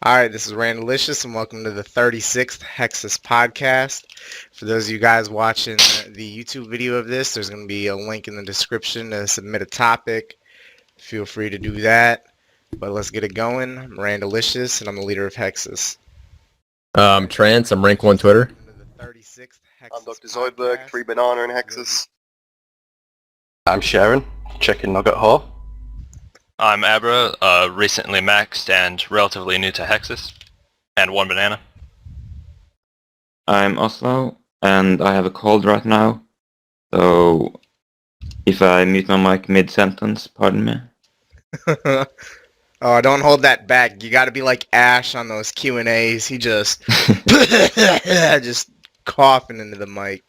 All right, this is Randalicious, and welcome to the 36th Hexis podcast. For those of you guys watching the YouTube video of this, there's going to be a link in the description to submit a topic. Feel free to do that. But let's get it going. I'm Randalicious, and I'm the leader of Hexis. Trance, I'm rank 1 Twitter. I'm Dr. Zoydberg, 3 Banana and Hexis. I'm Sheeran, chicken nugget whore. I'm Abra, recently maxed and relatively new to Hexis, and 1 banana. I'm Oslo, and I have a cold right now, so if I mute my mic mid-sentence, pardon me. Oh, don't hold that back. You got to be like Ash on those Q&As. He just just coughing into the mic.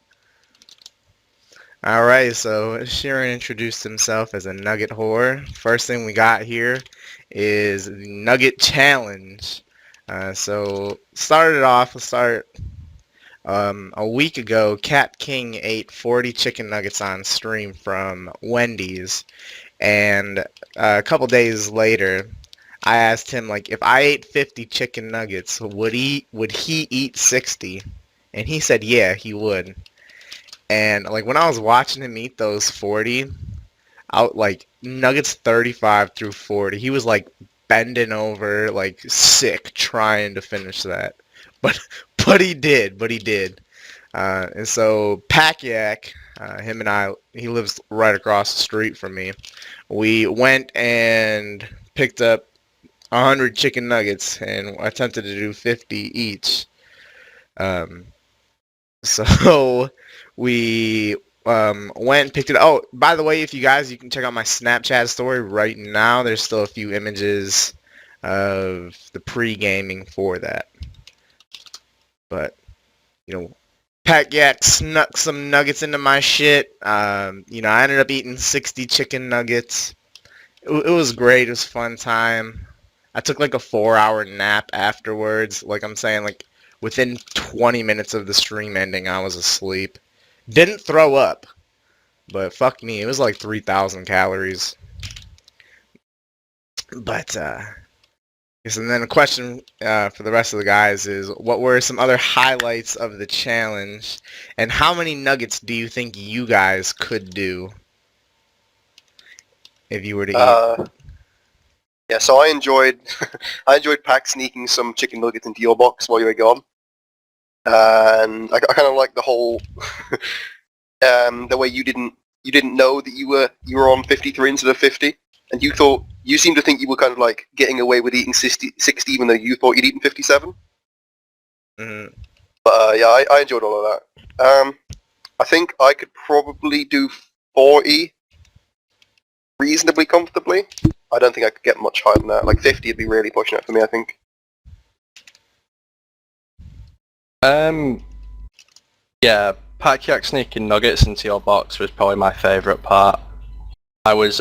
Alright, so Sheeran introduced himself as a nugget whore. First thing we got here is the Nugget Challenge. So started off, a week ago, Cat King ate 40 chicken nuggets on stream from Wendy's. And a couple days later, I asked him, like, if I ate 50 chicken nuggets, would he eat 60? And he said, yeah, he would. And like when I was watching him eat those 40, out like nuggets 35 through 40, he was like bending over, like sick, trying to finish that. But he did. And so Pacquiao, him and I, he lives right across the street from me. We went and picked up 100 chicken nuggets and attempted to do 50 each. So we went and picked it up. Oh, by the way, if you can check out my Snapchat story right now. There's still a few images of the pre-gaming for that. But, Pacquiao snuck some nuggets into my shit. I ended up eating 60 chicken nuggets. It was great. It was a fun time. I took like a 4-hour nap afterwards. Like I'm saying, like within 20 minutes of the stream ending, I was asleep. Didn't throw up, but fuck me, it was like 3,000 calories. But, and then a question for the rest of the guys is, what were some other highlights of the challenge, and how many nuggets do you think you guys could do if you were to eat? Yeah, so I enjoyed Pac sneaking some chicken nuggets into your box while you were gone. And I kind of like the whole the way you didn't know that you were on 53 instead of 50, and you seemed to think you were kind of like getting away with eating 60 even though you thought you'd eaten 57. Mm-hmm. But yeah, I enjoyed all of that. I think I could probably do 40 reasonably comfortably. I don't think I could get much higher than that. Like 50 would be really pushing it for me, I think. Yeah, Pacquiao sneaking nuggets into your box was probably my favourite part. I was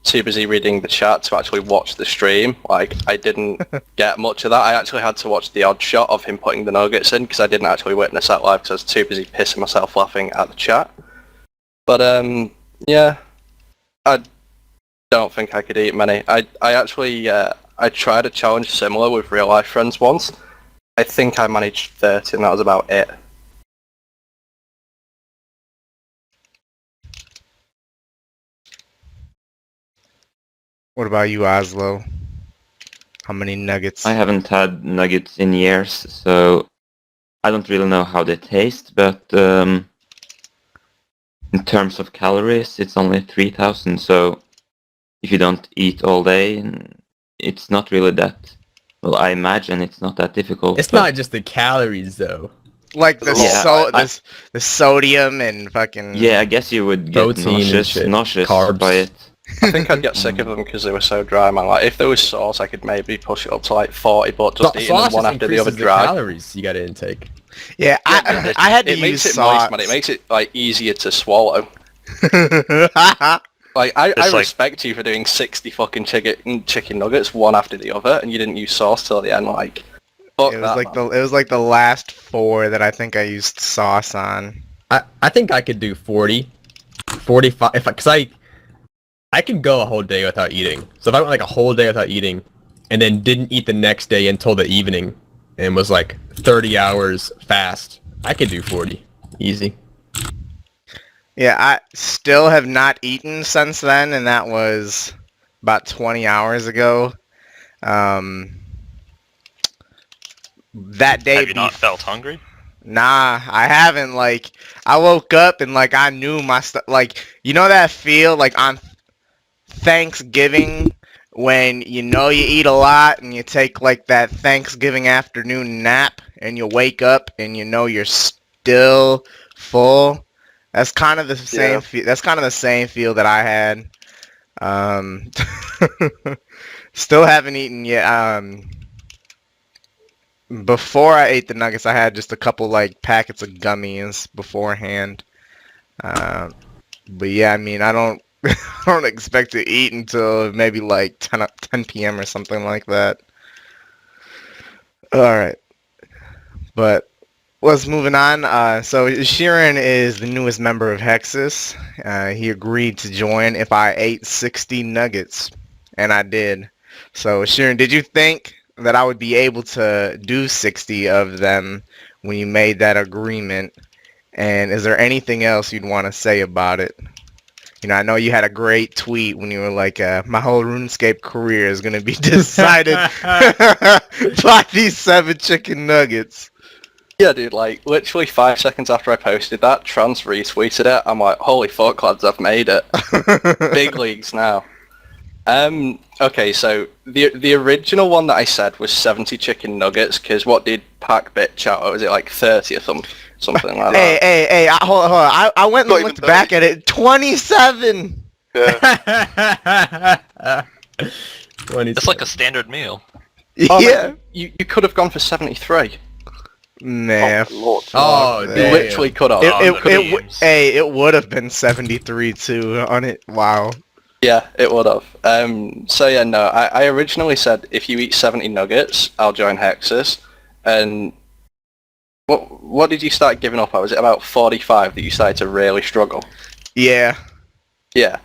too busy reading the chat to actually watch the stream. Like, I didn't get much of that. I actually had to watch the odd shot of him putting the nuggets in because I didn't actually witness that live because I was too busy pissing myself laughing at the chat. But yeah, I don't think I could eat many. I actually I tried a challenge similar with real life friends once. I think I managed 30 and that was about it. What about you, Oslo? How many nuggets? I haven't had nuggets in years, so I don't really know how they taste, but in terms of calories, it's only 3,000, so if you don't eat all day, it's not really that... Well, I imagine it's not that difficult. It's not just the calories, though. Like the the sodium and fucking... Yeah, I guess you would get protein nauseous carbs. by it. I think I'd get sick of them because they were so dry, man. Like, if there was sauce, I could maybe push it up to like 40, but just eating them one after the other dry. Calories you gotta intake. Yeah, I had to use sauce. Moist, man. It makes it like easier to swallow. Like, I respect you for doing 60 fucking chicken nuggets one after the other, and you didn't use sauce till the end. Like, fuck it was that, like man. it was like the last 4 that I think I used sauce on. I think I could do 40, 45, because I can go a whole day without eating. So if I went like a whole day without eating, and then didn't eat the next day until the evening, and was like 30 hours fast, I could do 40. Easy. Yeah, I still have not eaten since then, and that was about 20 hours ago. That day. Have you not felt hungry? Nah, I haven't. Like, I woke up and like I knew my stuff. Like, you know that feel like on Thanksgiving when you know you eat a lot and you take like that Thanksgiving afternoon nap and you wake up and you know you're still full. That's kind of the same. That's kind of the same feel that I had. Still haven't eaten yet. Before I ate the nuggets, I had just a couple like packets of gummies beforehand. But yeah, I mean, I don't, I don't expect to eat until maybe like 10 p.m. or something like that. All right, but let's moving on. So Sheeran is the newest member of Hexis. He agreed to join if I ate 60 nuggets, and I did. So Sheeran, did you think that I would be able to do 60 of them when you made that agreement? And is there anything else you'd want to say about it? You know, I know you had a great tweet when you were like, my whole RuneScape career is going to be decided by these 7 chicken nuggets. Yeah, dude, like, literally 5 seconds after I posted that, Trance retweeted it. I'm like, holy fuck, lads, I've made it. Big leagues now. Okay, so the original one that I said was 70 chicken nuggets, because what did Pac bitch out? Was it like 30 or something like that? Hey, hold on. I went and looked back at it. 27! Yeah. 20. It's like a standard meal. Oh, Yeah. man, you could have gone for 73. Nah. Oh, Lord. Oh, You damn. literally could have. It would have been 73 too on it. Wow. Yeah, it would have. So yeah, no, I originally said if you eat 70 nuggets, I'll join Hexis. And what did you start giving up at? Was it about 45 that you started to really struggle? Yeah. Yeah.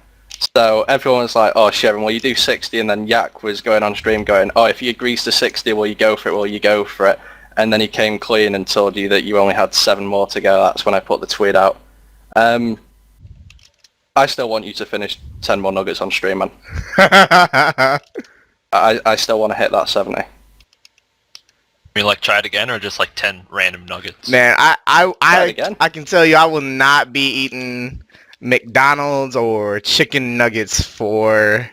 So everyone was like, oh, Sheeran, will you do 60? And then Yak was going on stream going, oh, if he agrees to 60, will you go for it? Will you go for it? And then he came clean and told you that you only had 7 more to go. That's when I put the tweet out. I still want you to finish 10 more nuggets on stream, man. I still want to hit that 70. I mean, like, try it again, or just like 10 random nuggets? Man, Try it again? I can tell you I will not be eating McDonald's or chicken nuggets for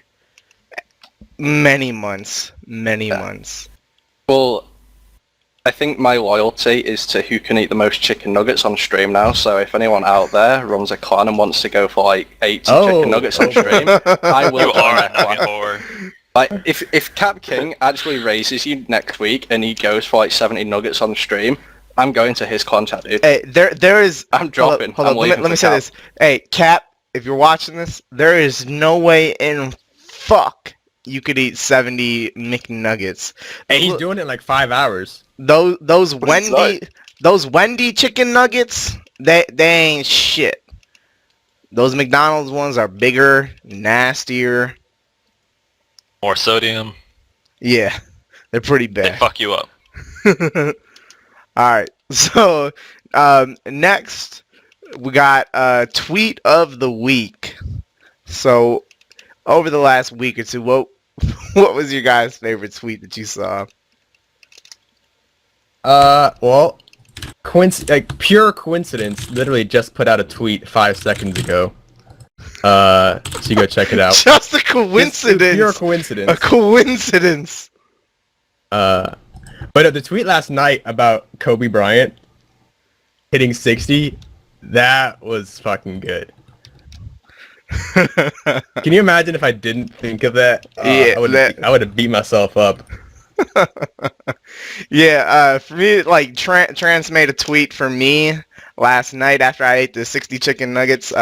many months. Many months. Well, I think my loyalty is to who can eat the most chicken nuggets on stream now, so if anyone out there runs a clan and wants to go for like 80 chicken nuggets on stream, I will You join are a that clan. nugget whore. Like, if Cap King actually raises you next week and he goes for like 70 nuggets on stream, I'm going to his clan chat, dude. Hey, there is. I'm dropping. Hold on, let me say this. Hey, Cap, if you're watching this, there is no way in fuck you could eat 70 McNuggets. And he's doing it in like 5 hours. Those Wendy chicken nuggets, they ain't shit. Those McDonald's ones are bigger, nastier. More sodium. Yeah, they're pretty They bad. fuck you up. Alright, so next we got tweet of the week. So over the last week or two, what was your guys' favorite tweet that you saw? Well, pure coincidence. Literally just put out a tweet 5 seconds ago. So you go check it out. Just a coincidence. It's pure coincidence. A coincidence. But the tweet last night about Kobe Bryant hitting 60, that was fucking good. Can you imagine if I didn't think of that? Yeah, I would have beat myself up. Yeah, for me, like Trance made a tweet for me last night after I ate the 60 chicken nuggets.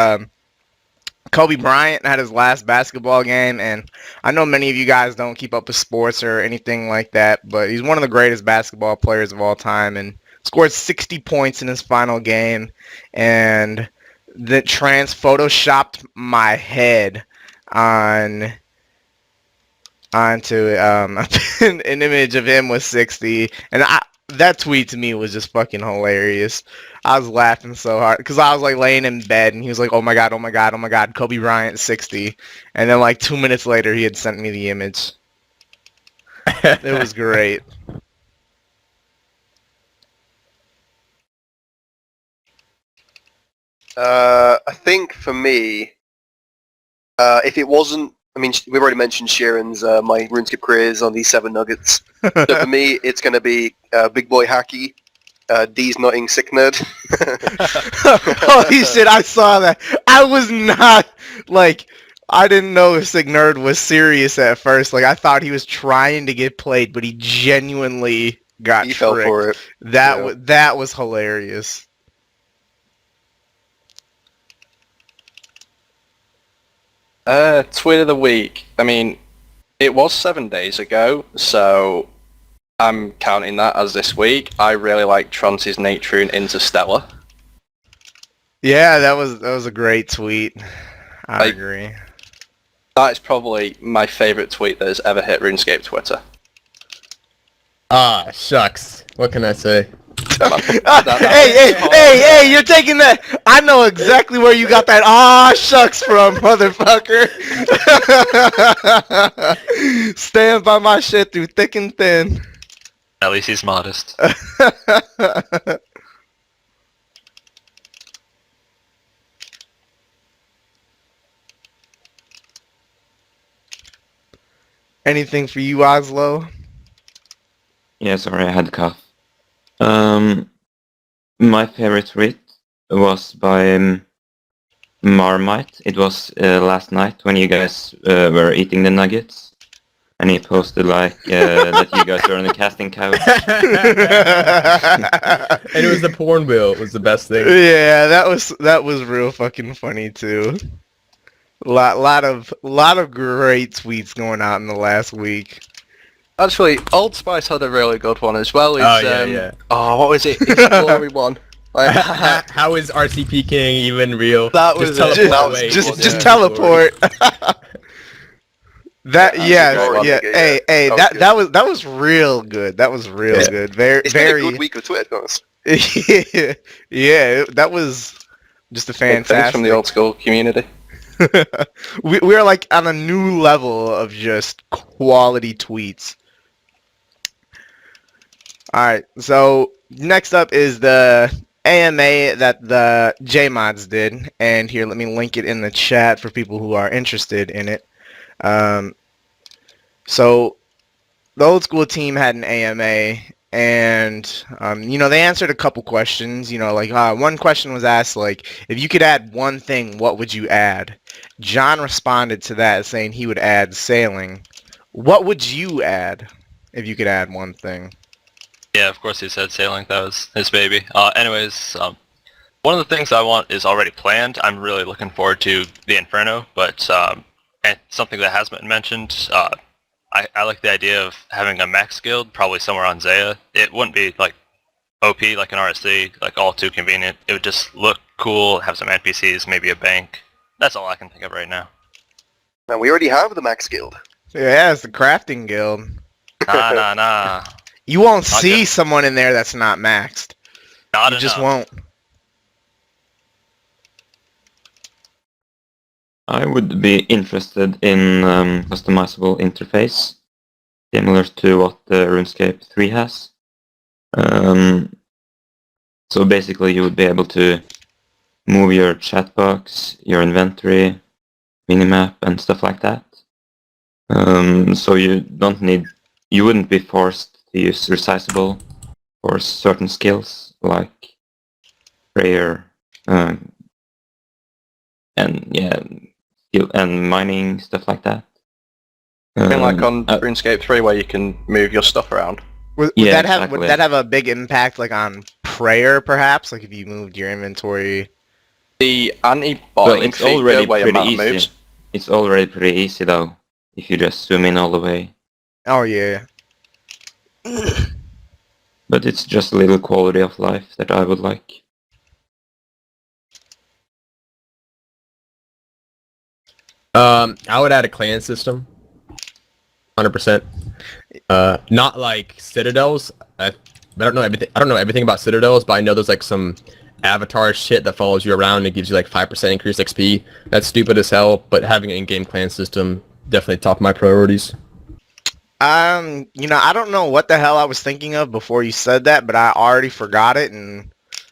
Kobe Bryant had his last basketball game, and I know many of you guys don't keep up with sports or anything like that, but he's one of the greatest basketball players of all time, and scored 60 points in his final game, and the Trance photoshopped my head on onto an image of him with 60, and that tweet to me was just fucking hilarious. I was laughing so hard because I was like laying in bed and he was like, "Oh my god, oh my god, oh my god, Kobe Bryant 60," and then like 2 minutes later he had sent me the image. It was great. I think for me, if it wasn't, I mean, we've already mentioned Sheeran's my RuneScape career is on these 7 nuggets. So for me, it's going to be Big Boy Hacky, D's Nutting Sick Nerd. Holy shit, I saw that. I was not like I didn't know if Sick Nerd was serious at first. Like I thought he was trying to get played, but he genuinely got He tricked. fell for it. That was hilarious. Tweet of the week. I mean, it was 7 days ago, so I'm counting that as this week. I really like Trance's Nature in Interstellar. Yeah, that was a great tweet. I Like- agree. That is probably my favourite tweet that has ever hit RuneScape Twitter. Ah, shucks. What can I say? Hey, you're taking that. I know exactly where you got that shucks from, motherfucker. Stand by my shit through thick and thin. At least he's modest. Anything for you, Oslo? Yeah, sorry, I had a cough. My favorite tweet was by Marmite. It was last night when you guys were eating the nuggets, and he posted like that you guys were on the casting couch. And it was the porn bill. It was the best thing. Yeah, that was real fucking funny too. Lot of great tweets going out in the last week. Actually, Old Spice had a really good one as well. Oh, yeah. Oh, what was it? It's the glory one. Like, How is RCP King even real? That was teleport it. That away. was- Just Yeah. teleport. That Yeah, yeah. Hey, That was that was real good. That was real Yeah. good. Very It's been a very. good week of Twitter, guys. Yeah, that was just a big things fantastic. from the old school community. We're like on a new level of just quality tweets. Alright, so next up is the AMA that the JMods did, and here let me link it in the chat for people who are interested in it. So the old school team had an AMA, and they answered a couple questions. Like one question was asked, like, if you could add one thing, what would you add? John responded to that saying he would add sailing. What would you add if you could add one thing? Yeah, of course he said sailing. That was his baby. Anyways, one of the things I want is already planned. I'm really looking forward to the Inferno, but and something that has been mentioned, I like the idea of having a max guild, probably somewhere on Zaya. It wouldn't be like OP like an RSC, like all too convenient. It would just look cool, have some NPCs, maybe a bank. That's all I can think of right now. Man, we already have the Max Guild. Yeah, it's the crafting guild. Nah. You won't Not see good. someone in there that's not maxed. Not You enough. just won't. I would be interested in customizable interface, similar to what the RuneScape 3 has. So basically you would be able to move your chat box, your inventory, minimap and stuff like that. So you wouldn't be forced to use resizable for certain skills like prayer and mining, stuff like that. Like on RuneScape 3 where you can move your stuff around. Would Yeah, that have exactly. would that have a big impact like on prayer perhaps? Like if you moved your inventory? The anti-botting Well, it's already feature where your pretty mana easy. moves. It's already pretty easy though, if you just zoom in all the way. Oh yeah. But it's just a little quality of life that I would like. I would add a clan system. 100%. Not like Citadels. I don't know everything. I don't know everything about Citadels, but I know there's like some avatar shit that follows you around and gives you like 5% increased XP. That's stupid as hell, but having an in-game clan system definitely top of my priorities. I don't know what the hell I was thinking of before you said that, but I already forgot it, and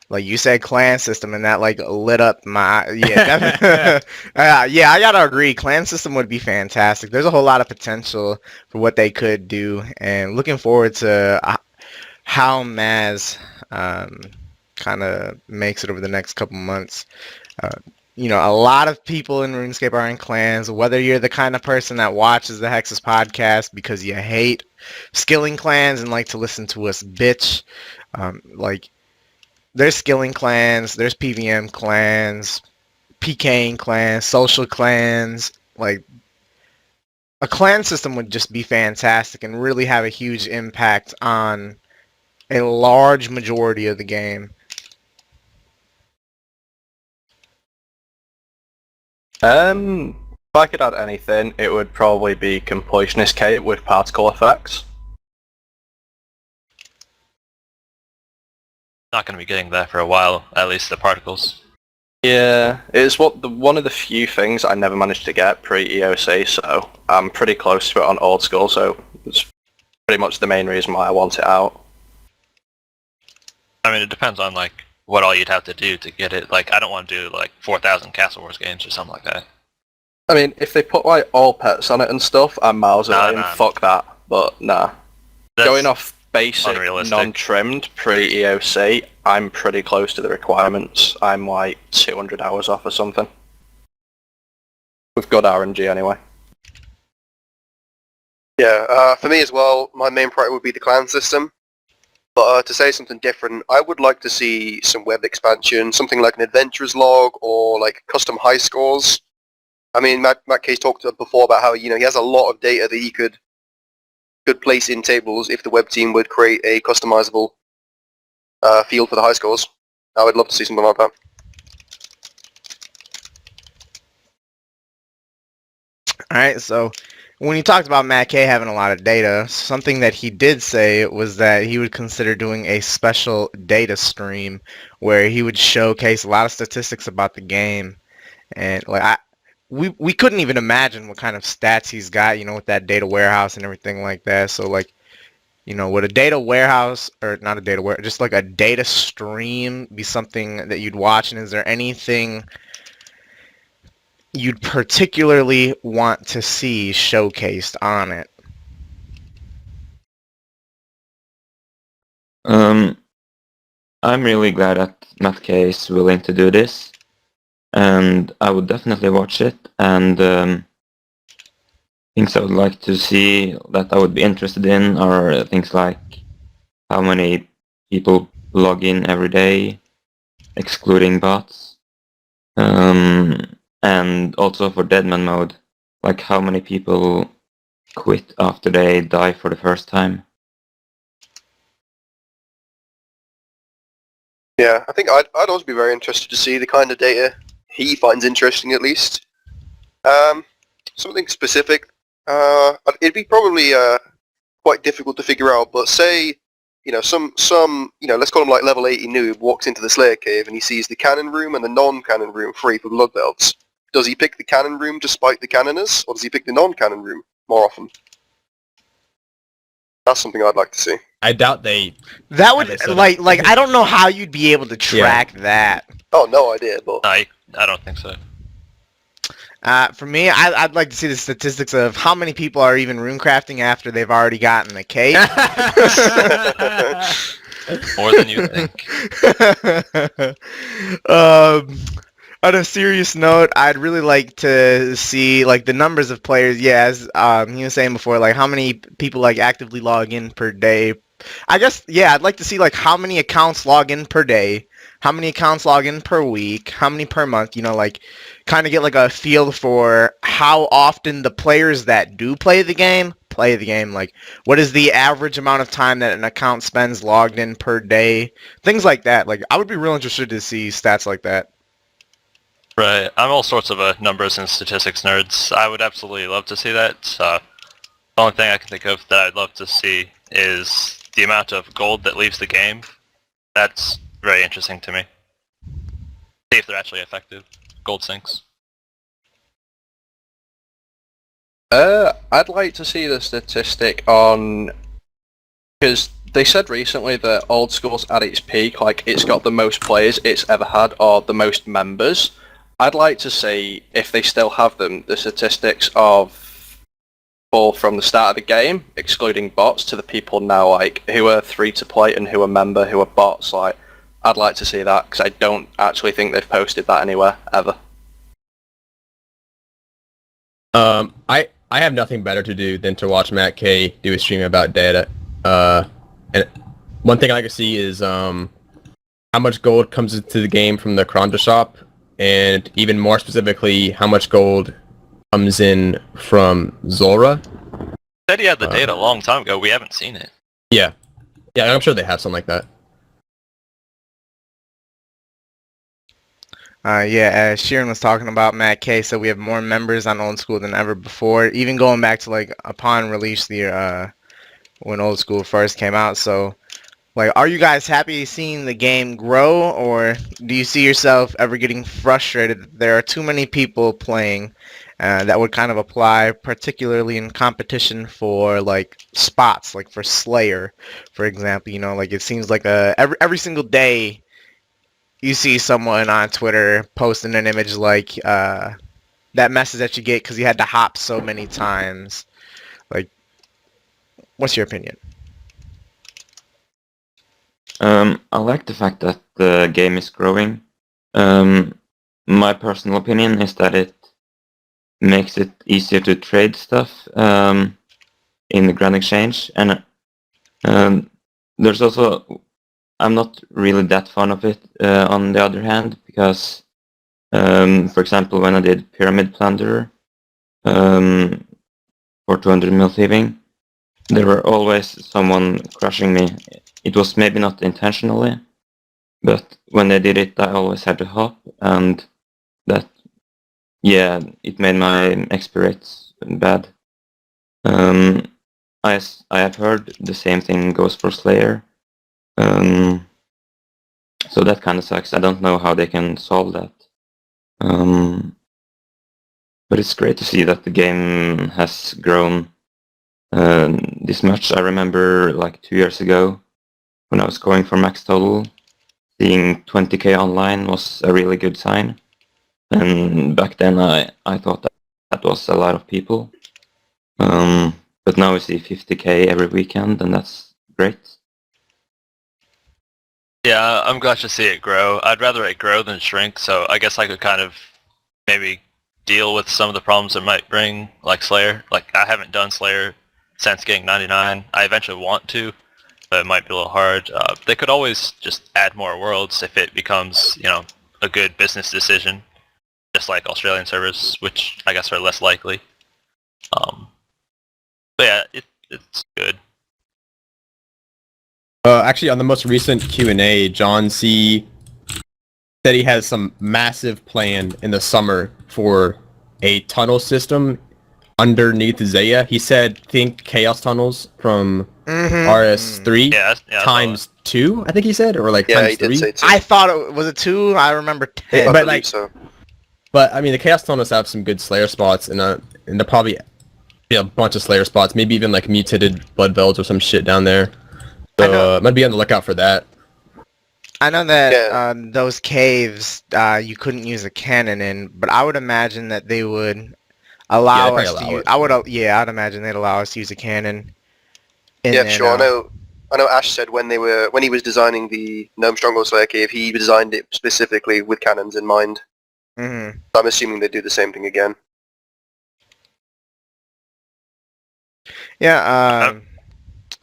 like you said clan system, and that like lit up my definitely. Yeah, I gotta agree. Clan system would be fantastic. There's a whole lot of potential for what they could do, and looking forward to how Maz kind of makes it over the next couple months. A lot of people in RuneScape are in clans. Whether you're the kind of person that watches the Hexis podcast because you hate skilling clans and like to listen to us bitch, there's skilling clans, there's PVM clans, PKing clans, social clans. Like, a clan system would just be fantastic and really have a huge impact on a large majority of the game. If I could add anything, it would probably be Completionist Cape with particle effects. Not going to be getting that for a while, at least the particles. Yeah, it's one of the few things I never managed to get pre-EOC, so I'm pretty close to it on old school, so it's pretty much the main reason why I want it out. I mean, it depends on like what all you'd have to do to get it. Like, I don't want to do like 4,000 Castle Wars games or something like that. I mean, if they put like all pets on it and stuff, I'm miles away and fuck that, but nah. That's Going off basic, unrealistic. non-trimmed, pre-EOC, I'm pretty close to the requirements. I'm like 200 hours off or something. With good RNG anyway. Yeah, for me as well, my main priority would be the clan system. But to say something different, I would like to see some web expansion, something like an adventurer's log or like custom high scores. I mean, Matt Case talked before about how, he has a lot of data that he could place in tables if the web team would create a customizable field for the high scores. I would love to see something like that. Alright, so when he talked about Matt K having a lot of data, something that he did say was that he would consider doing a special data stream where he would showcase a lot of statistics about the game. And like we couldn't even imagine what kind of stats he's got, with that data warehouse and everything like that. So like, would a data warehouse, or not a data warehouse, just like a data stream be something that you'd watch? And is there anything you'd particularly want to see showcased on it? I'm really glad that Matt K is willing to do this, and I would definitely watch it, and things I would like to see that I would be interested in are things like how many people log in every day, excluding bots, and also for Deadman mode, like how many people quit after they die for the first time. Yeah, I think I'd also be very interested to see the kind of data he finds interesting, at least. Something specific. It'd be probably quite difficult to figure out, but say, some let's call him like level 80 noob walks into the Slayer Cave and he sees the cannon room and the non-cannon room free for blood belts. Does he pick the cannon room despite the cannoners, or does he pick the non-cannon room more often? That's something I'd like to see. I doubt they... That would, like I don't know how you'd be able to track that. Oh, no idea, but... I don't think so. For me, I'd like to see the statistics of how many people are even runecrafting after they've already gotten the cape. More than you think. On a serious note, I'd really like to see like the numbers of players. Yeah, as he was saying before, like how many people like actively log in per day. I guess, yeah, I'd like to see like how many accounts log in per day, how many accounts log in per week, how many per month, like kind of get like a feel for how often the players that do play the game, like what is the average amount of time that an account spends logged in per day, things like that. Like I would be real interested to see stats like that. Right, I'm all sorts of numbers and statistics nerds. I would absolutely love to see that. The only thing I can think of that I'd love to see is the amount of gold that leaves the game. That's very interesting to me. See if they're actually effective. Gold sinks. I'd like to see the statistic on, because they said recently that Old School's at its peak, like it's got the most players it's ever had, or the most members. I'd like to see, if they still have them, the statistics of people from the start of the game, excluding bots, to the people now, like, who are free to play and who are member, who are bots. Like, I'd like to see that, because I don't actually think they've posted that anywhere, ever. I have nothing better to do than to watch Matt K do a stream about data. And one thing I like to see is how much gold comes into the game from the Kronda shop, and even more specifically, how much gold comes in from Zora. Said he had the data a long time ago. We haven't seen it. Yeah, I'm sure they have something like that. As Sheeran was talking about, Matt K said we have more members on Old School than ever before, even going back to like upon release when Old School first came out. So, like, are you guys happy seeing the game grow, or do you see yourself ever getting frustrated that there are too many people playing? That would kind of apply particularly in competition for like spots, like for Slayer, for example. You know, like it seems like every single day you see someone on Twitter posting an image like that message that you get because you had to hop so many times. Like, what's your opinion? I like the fact that the game is growing. My personal opinion is that it makes it easier to trade stuff in the Grand Exchange, and there's also, I'm not really that fond of it on the other hand, because for example, when I did Pyramid Plunderer for 200 mil thieving, there were always someone crushing me. It was maybe not intentionally, but when they did it, I always had to hop, and that, yeah, it made my XP rates bad. I have heard the same thing goes for Slayer. So that kind of sucks. I don't know how they can solve that. But it's great to see that the game has grown this much. I remember like 2 years ago when I was going for max total, seeing 20k online was a really good sign. And back then I thought that was a lot of people. But now we see 50k every weekend, and that's great. Yeah, I'm glad to see it grow. I'd rather it grow than shrink, so I guess I could kind of maybe deal with some of the problems it might bring, like Slayer. Like, I haven't done Slayer since getting 99. I eventually want to, but it might be a little hard. They could always just add more worlds if it becomes, you know, a good business decision, just like Australian servers, which I guess are less likely. But yeah, it's good. Actually, on the most recent Q&A, John C. said he has some massive plan in the summer for a tunnel system underneath Zaya. He said, think Chaos Tunnels from RS3 times 2, I think he said, or like times 3. Did say 2. I thought it was a 2. I remember 10. I but believe like, so. But I mean, the Chaos Tunnels have some good Slayer spots, and they'll probably be a bunch of Slayer spots, maybe even like mutated Blood Velds or some shit down there. So might be on the lookout for that. I know that those caves you couldn't use a cannon in, but I would imagine that they would allow us to use. I'd imagine they'd allow us to use a cannon. Sure. I know. Ash said when he was designing the Gnome Stronghold Slayer cave, he designed it specifically with cannons in mind. Mm-hmm. I'm assuming they do the same thing again. Yeah.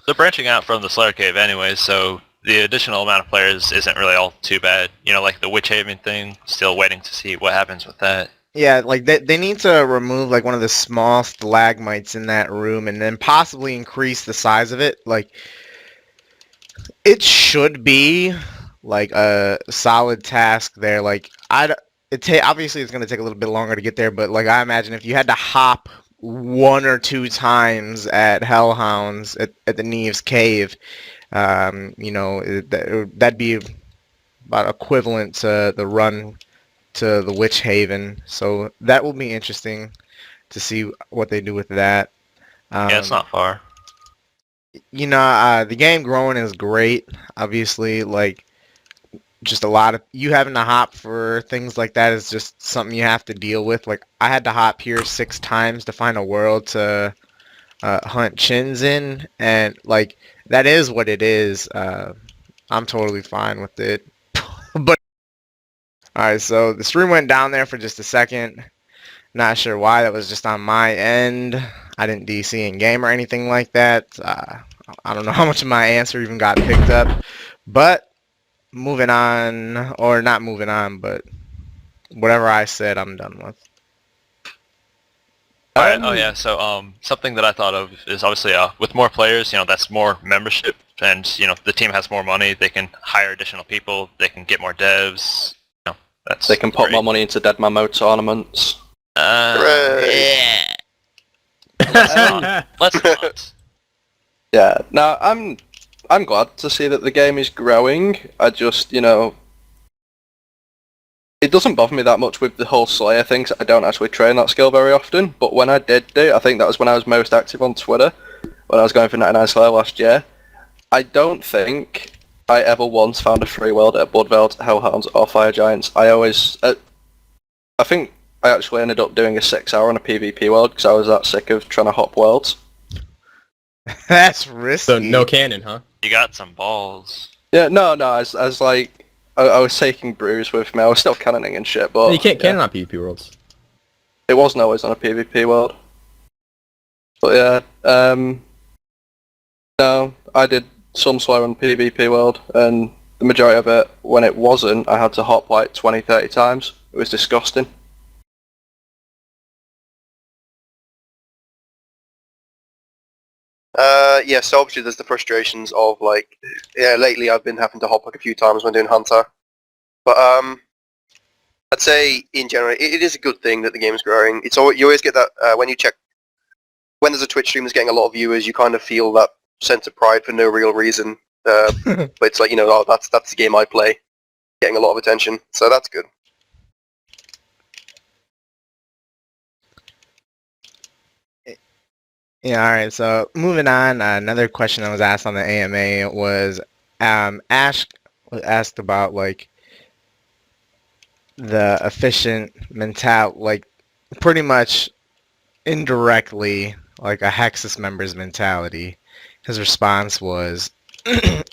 They're branching out from the Slayer Cave anyways, so the additional amount of players isn't really all too bad. You know, like the Witch Haven thing, still waiting to see what happens with that. Yeah, like they need to remove like one of the small stalagmites in that room and then possibly increase the size of it. Like, it should be like a solid task there. Like, obviously it's going to take a little bit longer to get there, but like I imagine if you had to hop one or two times at Hellhounds at the Neve's Cave. That'd be about equivalent to the run to the Witch Haven. So that will be interesting to see what they do with that. Yeah, it's not far. The game growing is great. Obviously, like just a lot of you having to hop for things like that is just something you have to deal with. Like I had to hop here 6 times to find a world to hunt chins in, and like that is what it is. I'm totally fine with it. But alright, so the stream went down there for just a second. Not sure why. That was just on my end. I didn't DC in game or anything like that. I don't know how much of my answer even got picked up. But moving on, or not moving on, but whatever I said, I'm done with. Alright, oh yeah, so something that I thought of is obviously with more players, that's more membership, and the team has more money, they can hire additional people, they can get more devs, that's They can put great. more money into Dead Mamo tournaments. Hooray. Yeah. Let's not. Yeah, no, I'm glad to see that the game is growing. I just, it doesn't bother me that much with the whole Slayer thing, 'cause I don't actually train that skill very often, but when I did do it, I think that was when I was most active on Twitter, when I was going for 99 Slayer last year. I don't think I ever once found a free world at Bloodveld, Hellhounds, or Fire Giants. I think I actually ended up doing a 6-hour on a PvP world, because I was that sick of trying to hop worlds. That's risky. So no cannon, huh? You got some balls. Yeah, no, I was like, I was taking brews with me. I was still cannoning and shit, but You can't yeah, cannon on PvP worlds. it wasn't always on a PvP world. But yeah, no, I did some Slayer on PvP world, and the majority of it, when it wasn't, I had to hop like 20, 30 times. It was disgusting. Yeah, so obviously there's the frustrations of like, yeah, lately I've been having to hop like a few times when doing Hunter. But I'd say in general, it is a good thing that the game is growing. It's always, you always get that when you check, when there's a Twitch stream that's getting a lot of viewers, you kind of feel that sense of pride for no real reason. But it's like, oh, that's the game I play, getting a lot of attention. So that's good. Yeah, alright, so moving on, another question that was asked on the AMA was, Ash was asked about, like, the efficient mentality, like, pretty much indirectly, like, a Hexis member's mentality. His response was,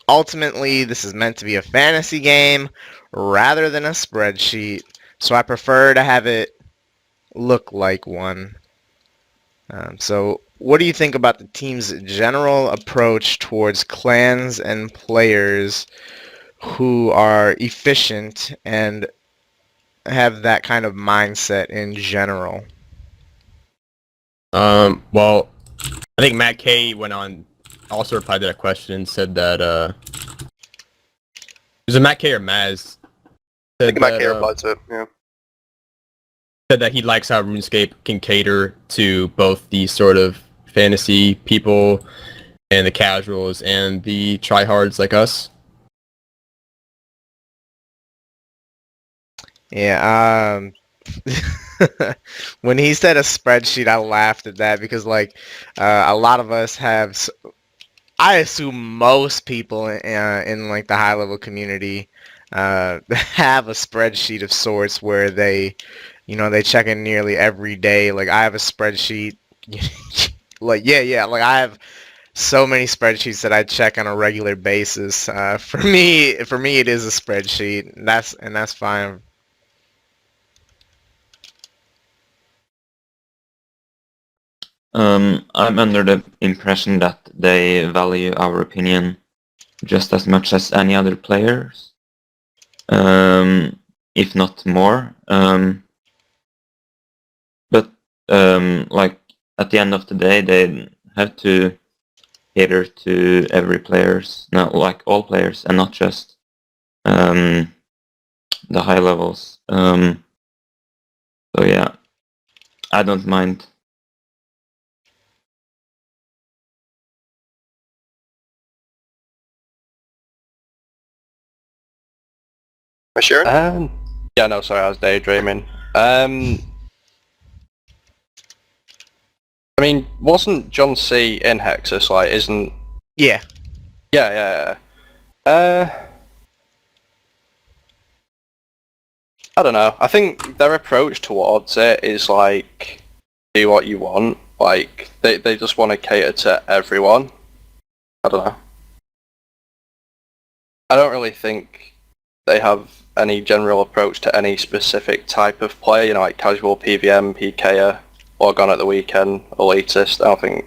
ultimately, this is meant to be a fantasy game rather than a spreadsheet, so I prefer to have it look like one. So what do you think about the team's general approach towards clans and players who are efficient and have that kind of mindset in general? Well, I think Matt K went on, also replied to that question and said that, was it Matt K or Maz? I think Matt K replied to it, yeah. Said that he likes how RuneScape can cater to both the sort of fantasy people and the casuals and the tryhards like us. Yeah, when he said a spreadsheet, I laughed at that because, like, a lot of us have, I assume most people in like the high-level community have a spreadsheet of sorts where they, they check in nearly every day. Like, I have a spreadsheet. Like, yeah, like I have so many spreadsheets that I check on a regular basis. For me, it is a spreadsheet, and that's fine. I'm under the impression that they value our opinion just as much as any other players, if not more. But like at the end of the day, they have to cater to every players, not like all players, and not just the high levels. So yeah, I don't mind Sheeran? Yeah, no, sorry, I was daydreaming. I mean, wasn't John C in Hexis? Like, isn't? Yeah. Yeah. I don't know. I think their approach towards it is like, do what you want. Like, they just want to cater to everyone. I don't know. I don't really think they have any general approach to any specific type of player, you know, like casual PVM, PKer, log on at the weekend, elitist. I don't think.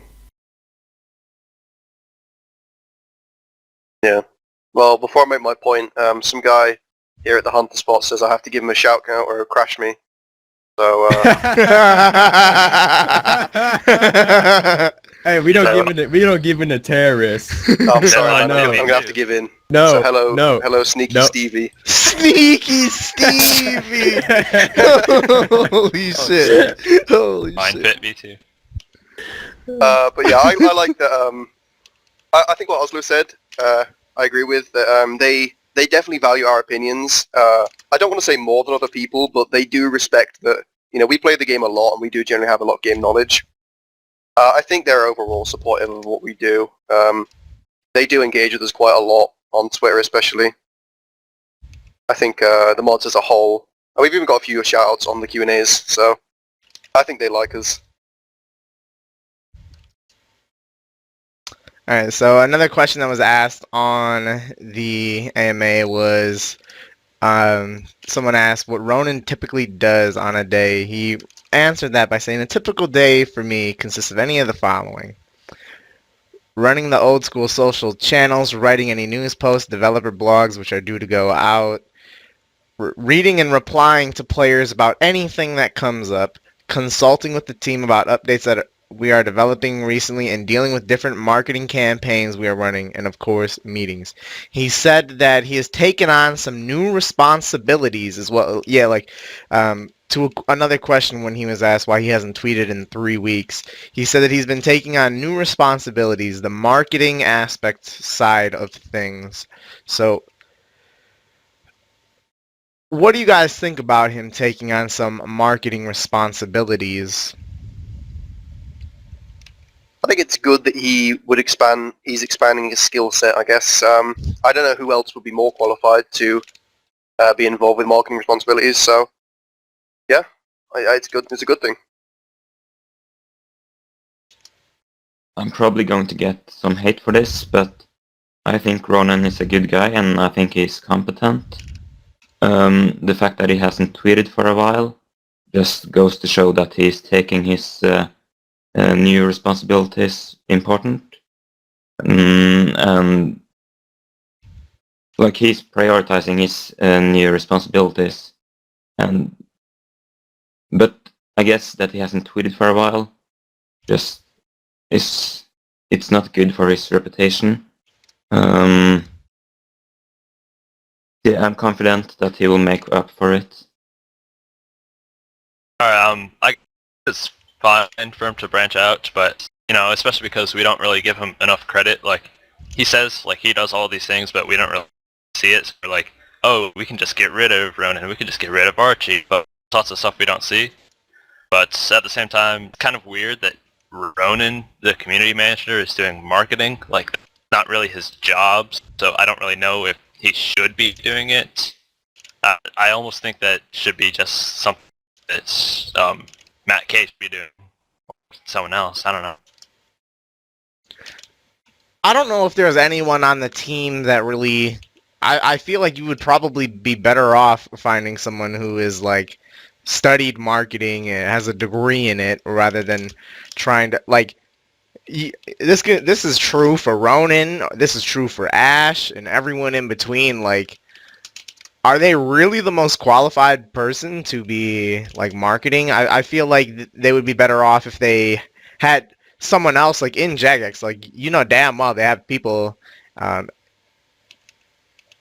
Yeah. Well, before I make my point, some guy here at the Hunter Spot says I have to give him a shout out or he'll crash me. So, Hey, we don't give in to terrorists. I'm sorry, no. I'm gonna have to give in. No, So hello, no. Sneaky No. Stevie. Sneaky Stevie! Holy shit. Holy Mine shit. fit me too. But yeah, I like that. I think what Oslo said, I agree with. That they definitely value our opinions. I don't want to say more than other people, but they do respect that. You know, we play the game a lot, and we do generally have a lot of game knowledge. I think they're overall supportive of what we do. They do engage with us quite a lot on Twitter, especially. I think the mods as a whole. And we've even got a few shout-outs on the Q&As, so I think they like us. Alright, so another question that was asked on the AMA was, someone asked what Ronan typically does on a day. He answered that by saying, a typical day for me consists of any of the following. Running the old school social channels, writing any news posts, developer blogs which are due to go out, reading and replying to players about anything that comes up, consulting with the team about updates that we are developing recently, and dealing with different marketing campaigns we are running, and of course, meetings. He said that he has taken on some new responsibilities as well. Yeah, like, to another question when he was asked why he hasn't tweeted in 3 weeks, he said that he's been taking on new responsibilities, the marketing aspect side of things. So, what do you guys think about him taking on some marketing responsibilities? I think it's good that he would expand. He's expanding his skill set, I guess. I don't know who else would be more qualified to be involved with marketing responsibilities. So, yeah, it's good. It's a good thing. I'm probably going to get some hate for this, but I think Ronan is a good guy and I think he's competent. The fact that he hasn't tweeted for a while just goes to show that he's taking his new responsibilities important. And like he's prioritizing his new responsibilities. But I guess that he hasn't tweeted for a while just it's not good for his reputation. Yeah, I'm confident that he will make up for it. Alright, I guess it's fine for him to branch out, but, you know, especially because we don't really give him enough credit. Like, he says, like, he does all these things, but we don't really see it. So we're like, oh, we can just get rid of Ronan, we can just get rid of Archie, but lots of stuff we don't see. But at the same time, it's kind of weird that Ronan, the community manager, is doing marketing. Like, not really his job, so I don't really know if he should be doing it. I almost think that should be just something that's Matt K should be doing. Someone else, I don't know. I don't know if there's anyone on the team that really... I feel like you would probably be better off finding someone who is, like, studied marketing and has a degree in it rather than trying to, like... This is true for Ronan, this is true for Ash, and everyone in between. Like, are they really the most qualified person to be, like, marketing? I feel like they would be better off if they had someone else, like, in Jagex. Like, you know damn well they have people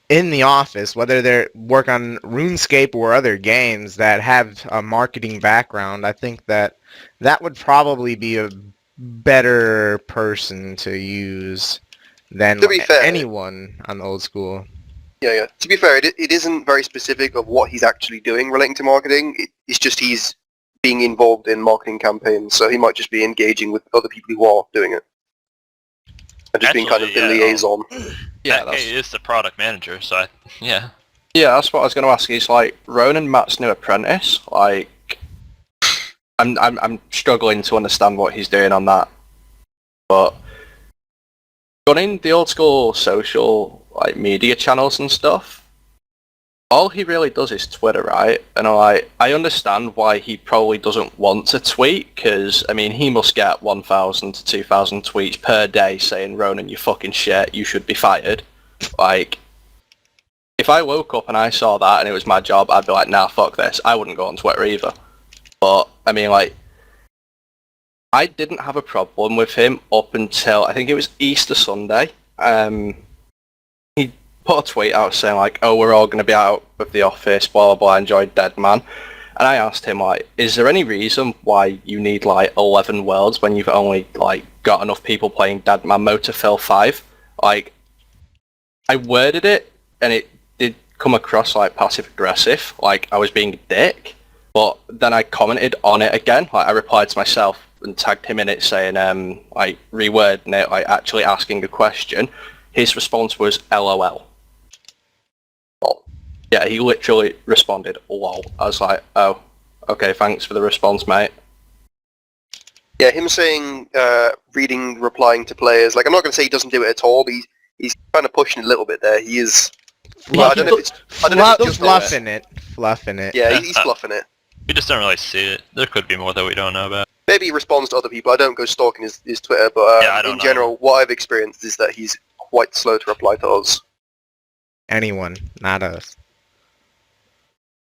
in the office, whether they work on RuneScape or other games, that have a marketing background. I think that would probably be a better person to use than To be fair, anyone on the old school. Yeah. To be fair, it isn't very specific of what he's actually doing relating to marketing. It's just he's being involved in marketing campaigns, so he might just be engaging with other people who are doing it. And just being kind of the Actually, liaison. Yeah, Matt Kay is the product manager, so yeah. Yeah, that's what I was going to ask. He's like Ronan, Matt's new apprentice. Like, I'm struggling to understand what he's doing on that. But running the old school social like media channels and stuff, all he really does is Twitter, right? And I understand why he probably doesn't want to tweet, because I mean he must get 1,000 to 2,000 tweets per day saying Ronan, you fucking shit, you should be fired. Like, if I woke up and I saw that and it was my job, I'd be like, nah, fuck this. I wouldn't go on Twitter either. But I mean, like, I didn't have a problem with him up until I think it was Easter Sunday. He put a tweet out saying like, "Oh, we're all going to be out of the office, blah blah blah. I enjoyed Dead Man." And I asked him like, "Is there any reason why you need like 11 worlds when you've only like got enough people playing Dead Man mode to fill 5?" Like, I worded it, and it did come across like passive aggressive, like I was being a dick. But then I commented on it again. Like I replied to myself and tagged him in it, saying, like rewording it, like actually asking a question. His response was LOL. Lol. Yeah, he literally responded lol. I was like, oh, okay, thanks for the response, mate. Yeah, him saying, replying to players, like I'm not going to say he doesn't do it at all, but he's kind of pushing it a little bit there. He is. Well, I don't know if it's just fluffing it. Yeah, he's fluffing it. We just don't really see it. There could be more that we don't know about. Maybe he responds to other people. I don't go stalking his Twitter, but Yeah, I don't in know. general, what I've experienced is that he's quite slow to reply to us. Anyone, not us.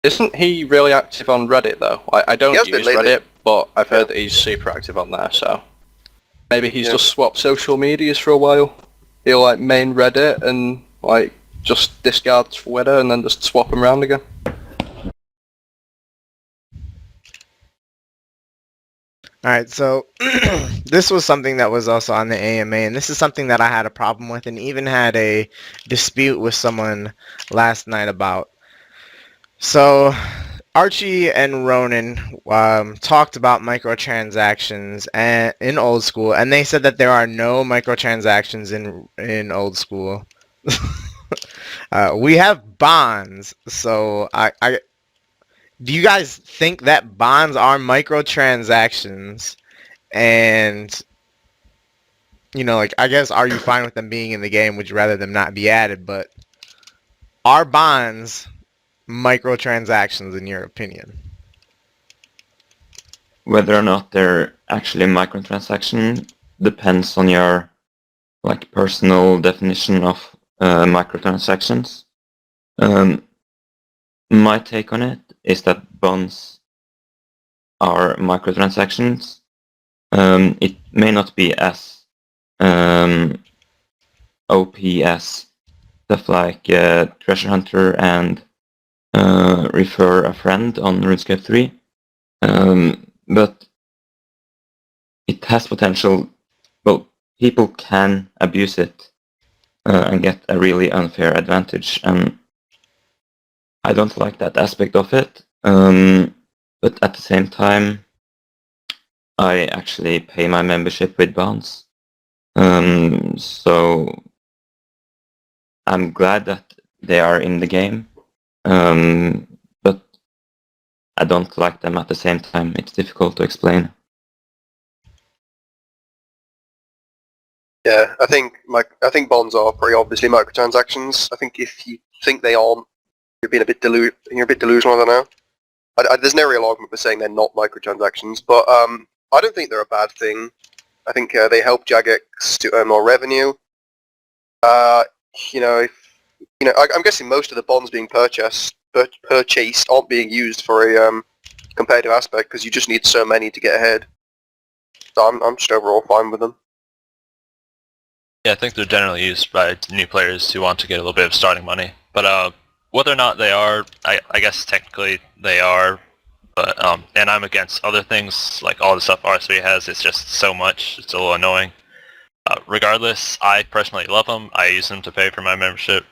Isn't he really active on Reddit though? I don't He has use been lately. Reddit, but I've heard that he's super active on there, so maybe he's just swapped social medias for a while. He'll like main Reddit and like just discard Twitter and then just swap them around again. Alright, so this was something that was also on the AMA, and this is something that I had a problem with and even had a dispute with someone last night about. So, Archie and Ronan talked about microtransactions in old school, and they said that there are no microtransactions in old school. We have bonds, so do you guys think that bonds are microtransactions? And, you know, like, I guess, are you fine with them being in the game? Would you rather them not be added? But are bonds microtransactions in your opinion? Whether or not they're actually microtransaction depends on your like personal definition of microtransactions. My take on it is that bonds are microtransactions. It may not be as OP as stuff like Treasure Hunter and Refer a Friend on RuneScape 3, but it has potential. Well, people can abuse it and get a really unfair advantage, and I don't like that aspect of it, but at the same time, I actually pay my membership with bonds, so I'm glad that they are in the game, but I don't like them at the same time. It's difficult to explain. Yeah, I think bonds are pretty obviously microtransactions. I think if you think they aren't, you're being a bit delusional. I don't know. There's no real argument for saying they're not microtransactions, but I don't think they're a bad thing. I think they help Jagex to earn more revenue. I'm guessing most of the bonds being purchased aren't being used for a competitive aspect because you just need so many to get ahead. So I'm just overall fine with them. Yeah, I think they're generally used by new players who want to get a little bit of starting money. But whether or not they are, I guess technically they are. But and I'm against other things, like all the stuff RS3 has. It's just so much. It's a little annoying. Regardless, I personally love them. I use them to pay for my membership.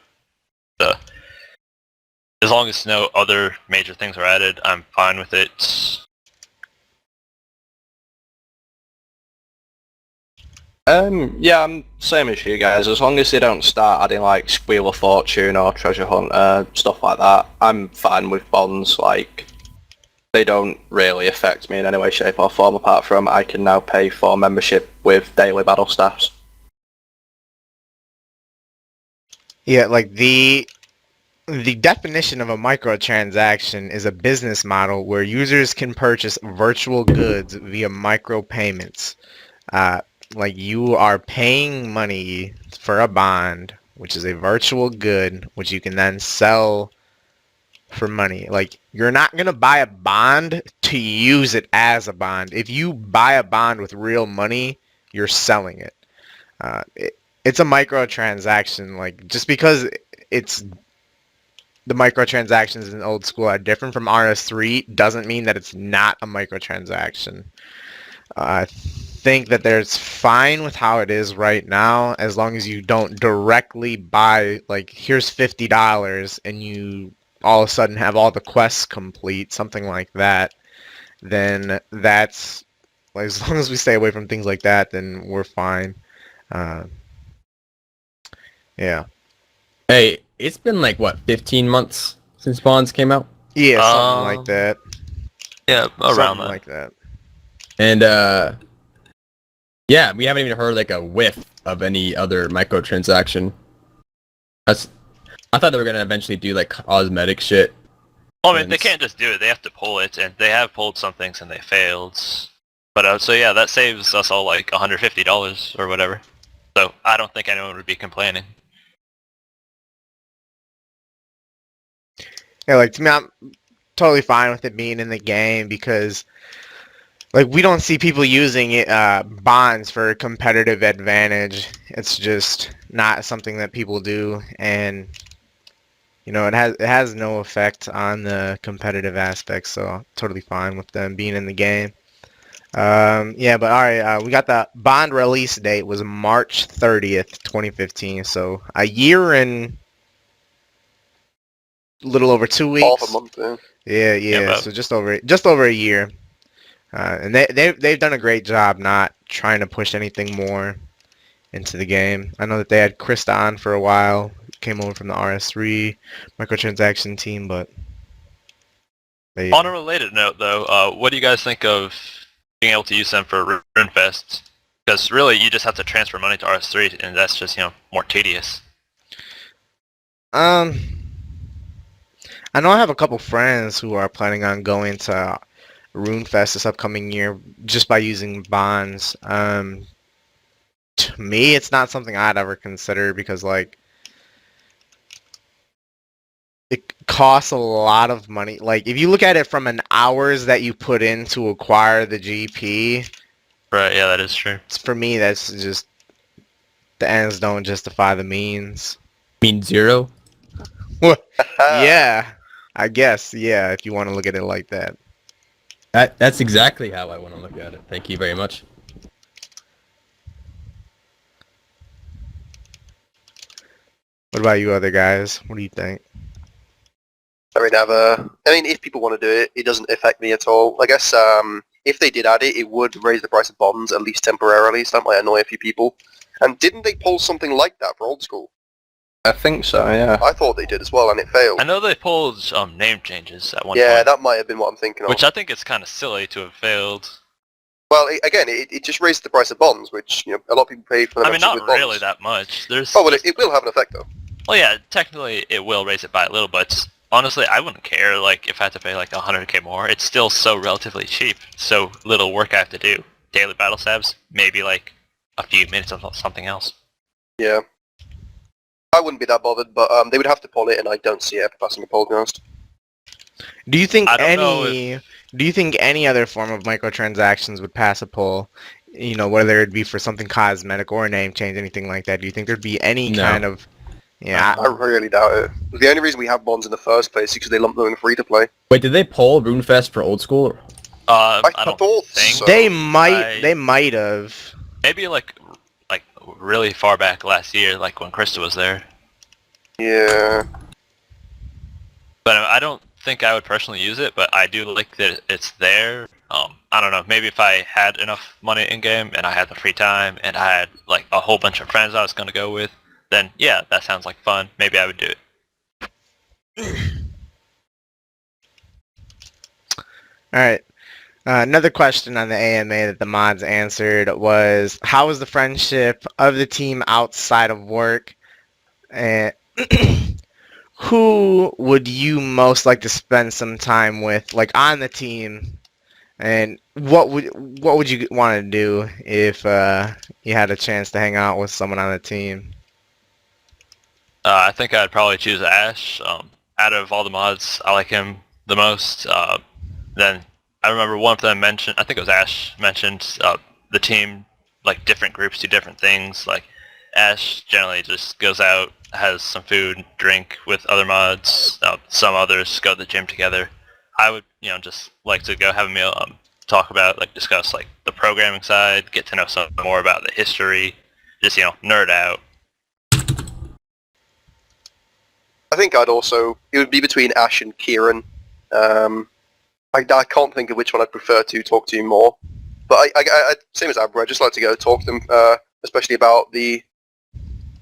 As long as no other major things are added, I'm fine with it. Yeah, I'm same as you guys. As long as they don't start adding like Wheel of Fortune or Treasure Hunter, stuff like that, I'm fine with bonds. Like, they don't really affect me in any way, shape or form, apart from I can now pay for membership with daily battle staffs. Yeah, like the definition of a microtransaction is a business model where users can purchase virtual goods via micropayments. Like you are paying money for a bond, which is a virtual good, which you can then sell for money. Like you're not gonna buy a bond to use it as a bond. If you buy a bond with real money, you're selling it. It's a microtransaction. Like just because it's the microtransactions in old school are different from RS3 doesn't mean that it's not a microtransaction. I think that there's fine with how it is now as long as you don't directly buy, like, here's $50 and you all of a sudden have all the quests complete, something like that, then that's, like, as long as we stay away from things like that, then we're fine. Yeah. Hey, it's been like, what, 15 months since Bonds came out? Yeah, something like that. Yeah, around Something that. like that. And, yeah, we haven't even heard like a whiff of any other microtransaction. I thought they were gonna eventually do like cosmetic shit. Well, I mean, they can't just do it. They have to pull it, and they have pulled some things and they failed. But so yeah, that saves us all like $150 or whatever. So I don't think anyone would be complaining. Yeah, like to me, I'm totally fine with it being in the game because, like, we don't see people using it, bonds for competitive advantage. It's just not something that people do, and you know, it has no effect on the competitive aspects. So totally fine with them being in the game. Yeah, but all right, we got the bond release date was March 30th, 2015. So a year and a little over 2 weeks. Half a month, yeah. Yeah. So just over a year. And they've done a great job not trying to push anything more into the game. I know that they had Krista on for a while, came over from the RS3 microtransaction team, but they, On a related note, though, what do you guys think of being able to use them for RuneFest? Because really, you just have to transfer money to RS3, and that's just, you know, more tedious. I know I have a couple friends who are planning on going to RuneFest this upcoming year just by using bonds. To me, it's not something I'd ever consider because, like, it costs a lot of money. Like, if you look at it from an hours that you put in to acquire the GP, Right, yeah, that is true. for me, that's just, the ends don't justify the means. Mean zero? Yeah, I guess, yeah, if you want to look at it like that. That's exactly how I want to look at it. Thank you very much. What about you other guys? What do you think? I mean, if people want to do it, it doesn't affect me at all. I guess if they did add it, it would raise the price of bonds, at least temporarily, so that might annoy a few people. And didn't they pull something like that for old school? I think so, yeah. I thought they did as well, and it failed. I know they pulled name changes at one Yeah, point, that might have been what I'm thinking of. which I think is kind of silly to have failed. Well, it just raised the price of bonds, which, you know, a lot of people pay for I mean, membership not with bonds. really that much. There's Oh, well, it will have an effect, though. well, yeah, technically it will raise it by a little, but honestly, I wouldn't care. Like, if I had to pay like 100k more, it's still so relatively cheap. So little work I have to do. Daily battle stabs, maybe like a few minutes of something else. Yeah. I wouldn't be that bothered, but they would have to pull it, and I don't see it ever passing a poll, to be honest. Do you think I don't know any other form of microtransactions would pass a poll? You know, whether it be for something cosmetic or a name change, anything like that. Do you think there'd be any No. kind of... Yeah, I really doubt it. The only reason we have bonds in the first place is because they lump them in free-to-play. Wait, did they pull RuneFest for old school? I I don't thought think so. they might have. maybe like really far back last year, like when Krista was there. Yeah. But I think I would personally use it, but I do like that it's there. I don't know, maybe if I had enough money in game and I had the free time and I had like a whole bunch of friends I was gonna go with, then yeah, that sounds like fun. Maybe I would do it. All right. Another question on the AMA that the mods answered was, how was the friendship of the team outside of work? And who would you most like to spend some time with, like on the team? And what would you want to do if you had a chance to hang out with someone on the team? I think I'd probably choose Ash. Out of all the mods, I like him the most. Then I remember one of them mentioned, I think it was Ash, mentioned the team, like different groups do different things. Like Ash generally just goes out, has some food, drink with other mods. Some others go to the gym together. I would, just like to go have a meal, talk about, like discuss like the programming side, get to know some more about the history, just, nerd out. I think it would be between Ash and Kieran. I can't think of which one I'd prefer to talk to more. But I same as Abra, I'd just like to go talk to them, especially about the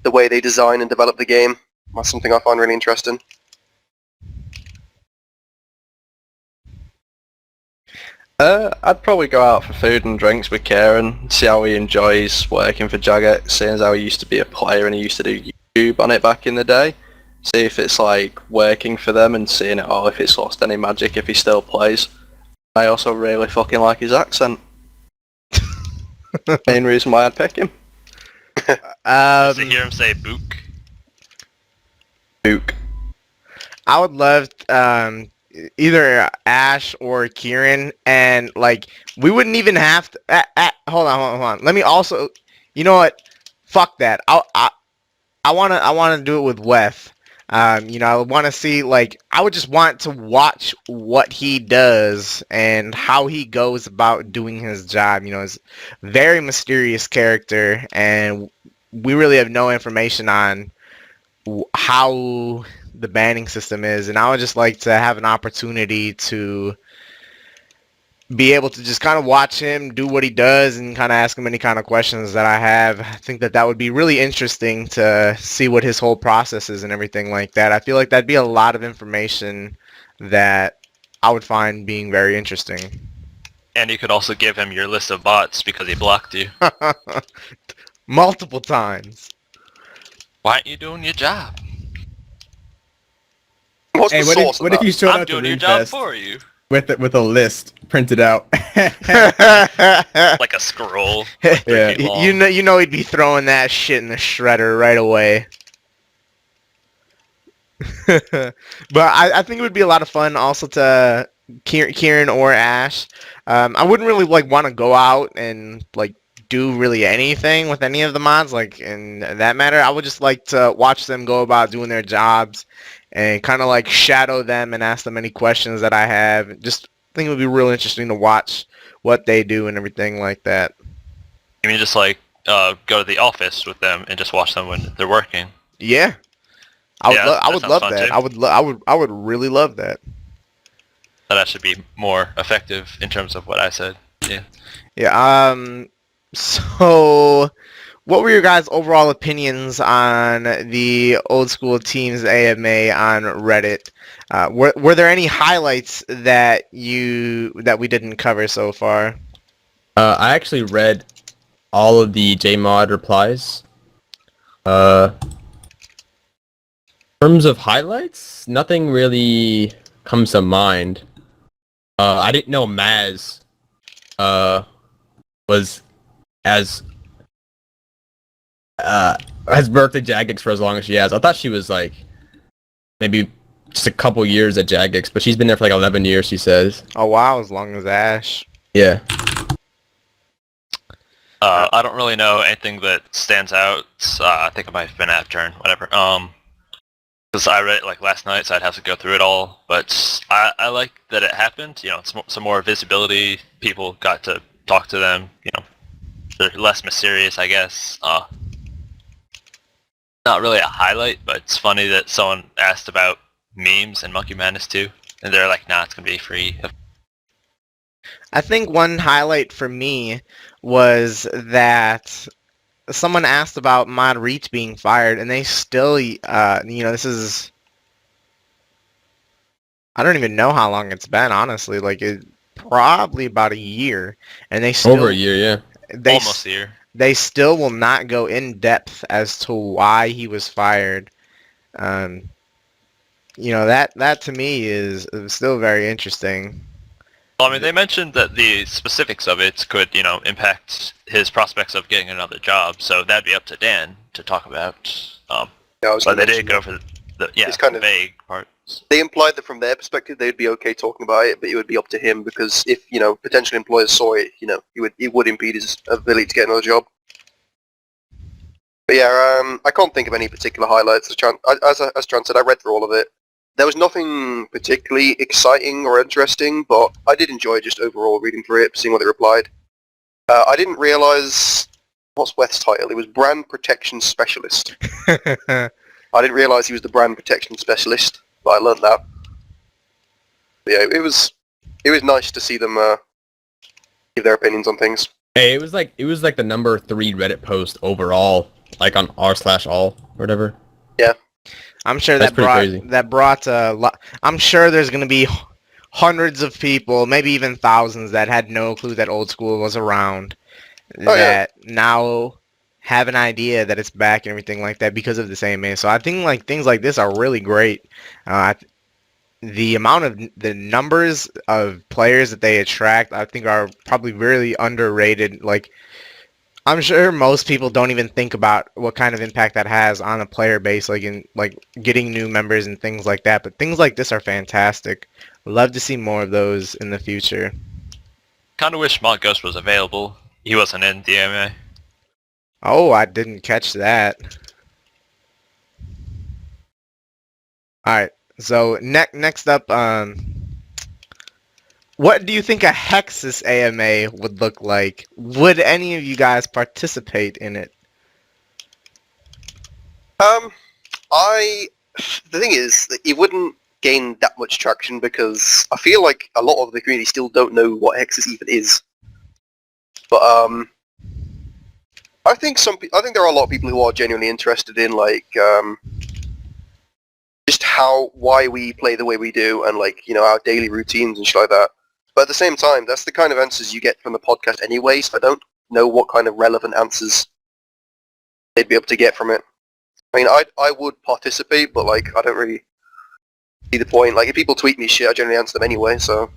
way they design and develop the game. That's something I find really interesting. I'd probably go out for food and drinks with Kieran, see how he enjoys working for Jagex, seeing as how he used to be a player and he used to do YouTube on it back in the day. See if it's like working for them and seeing it all, if it's lost any magic, if he still plays. I also really fucking like his accent. Main reason why I'd pick him. To hear him say book. Book. I would love either Ash or Kieran, and like we wouldn't even have to. Hold on. Let me also. You know what? Fuck that. I wanna do it with Weth. I want to see, like, I would just want to watch what he does and how he goes about doing his job. He's a very mysterious character, and we really have no information on how the banning system is, and I would just like to have an opportunity to be able to just kind of watch him do what he does and kind of ask him any kind of questions that I have. I think that would be really interesting to see what his whole process is and everything like that. I feel like that'd be a lot of information that I would find being very interesting. And you could also give him your list of bots because he blocked you. Multiple times. Why aren't you doing your job? What's Hey, the source what if of you showed I'm up to doing your job RuneFest for you. with a list printed out? Like a scroll. Yeah. 3 feet long. You know he'd be throwing that shit in the shredder right away. But I think it would be a lot of fun also to Kieran or Ash. I wouldn't really like want to go out and like do really anything with any of the mods, like in that matter. I would just like to watch them go about doing their jobs and kind of like shadow them and ask them any questions that I have. Just think it would be real interesting to watch what they do and everything like that. You mean just like go to the office with them and just watch them when they're working? Yeah, I would sounds love fun, that. too. I would really love that. That should be more effective in terms of what I said. Yeah. Yeah. So, what were your guys' overall opinions on the old school teams AMA on Reddit? Were there any highlights that we didn't cover so far? I actually read all of the JMod replies. In terms of highlights, nothing really comes to mind. I didn't know Maz was as has worked at Jagex for as long as she has. I thought she was like maybe just a couple years at Jagex, but she's been there for like 11 years, she says. Oh wow, as long as Ash. Yeah. I don't really know anything that stands out. I think it might have been out of turn, whatever. Because I read it like last night, so I'd have to go through it all. But I like that it happened. It's some more visibility. People got to talk to them. They're less mysterious, I guess. Not really a highlight, but it's funny that someone asked about memes and Monkey Madness too. and they're like, nah, it's gonna be free. I think one highlight for me was that someone asked about Mod Reach being fired, and they still, this is, I don't even know how long it's been, honestly. Like, probably about a year, and they still Over a year, yeah. Almost a year. They still will not go in depth as to why he was fired. That to me is still very interesting. Well, I mean, they mentioned that the specifics of it could, impact his prospects of getting another job. So that'd be up to Dan to talk about. Yeah, I was But gonna they mention did go that. for the It's kind of- vague parts. They implied that from their perspective they'd be okay talking about it, but it would be up to him because if potential employers saw it, it would impede his ability to get another job. But yeah, I can't think of any particular highlights. As Trance said, I read through all of it. There was nothing particularly exciting or interesting, but I did enjoy just overall reading through it, seeing what they replied. I didn't realise what's Weth's title. It was Brand Protection Specialist. I didn't realise he was the Brand Protection Specialist, but I learned that. But yeah, it was nice to see them give their opinions on things. Hey, it was like the number 3 Reddit post overall, like on r/all or whatever. Yeah. I'm sure That's pretty crazy. that brought a lot. I'm sure there's gonna be hundreds of people, maybe even thousands, that had no clue that Old School was around. That now have an idea that it's back and everything like that because of this AMA. So I think like things like this are really great. The amount of the numbers of players that they attract, I think, are probably really underrated. Like, I'm sure most people don't even think about what kind of impact that has on a player base, like in getting new members and things like that. But things like this are fantastic. Love to see more of those in the future. Kind of wish Mod Ghost was available. He wasn't in DMA. Oh, I didn't catch that. All right. So next up, what do you think a Hexis AMA would look like? Would any of you guys participate in it? The thing is, that it wouldn't gain that much traction because I feel like a lot of the community still don't know what Hexis even is. But I think there are a lot of people who are genuinely interested in just why we play the way we do and our daily routines and shit like that. But at the same time, that's the kind of answers you get from the podcast anyway, so I don't know what kind of relevant answers they'd be able to get from it. I mean, I would participate, but I don't really see the point. If people tweet me shit, I generally answer them anyway, so...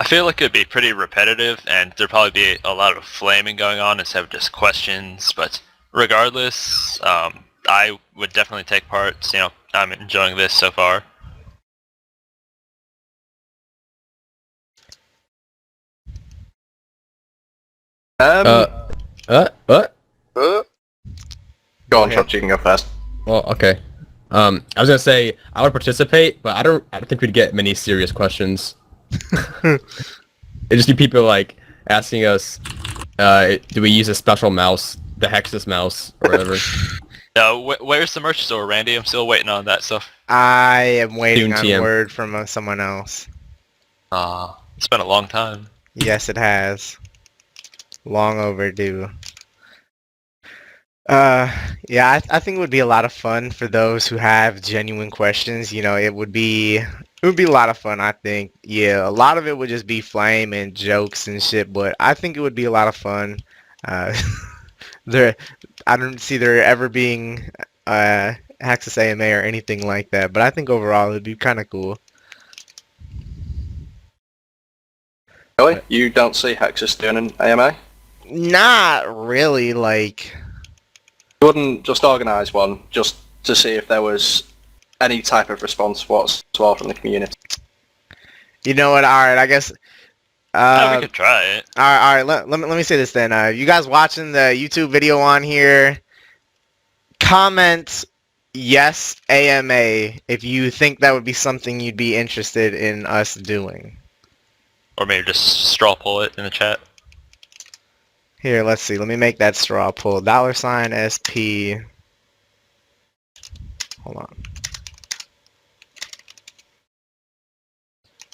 I feel like it'd be pretty repetitive, and there'd probably be a lot of flaming going on instead of just questions, but regardless, I would definitely take part. I'm enjoying this so far. What? Go on, Chuck, you can go first. Well, okay. I was gonna say I would participate, but I don't think we'd get many serious questions. It'd just be people asking us, do we use a special mouse, the Hexis mouse, or whatever. No, where's the merch store, Randy? I'm still waiting on that stuff. I am waiting on TM. word from someone else. It's been a long time. Yes, it has. Long overdue. Yeah, I think it would be a lot of fun for those who have genuine questions. It would be a lot of fun, I think. Yeah, a lot of it would just be flame and jokes and shit, but I think it would be a lot of fun. I don't see there ever being Hexis AMA or anything like that, but I think overall it'd be kind of cool. Really? You don't see Hexis doing an AMA? Not really, You wouldn't just organise one just to see if there was any type of response whatsoever from the community? You know what? All right, I guess. We could try it. All right. Let me say this then. You guys watching the YouTube video on here, comment yes AMA if you think that would be something you'd be interested in us doing. Or maybe just straw pull it in the chat. Here, let's see. Let me make that straw pull. $SP. Hold on.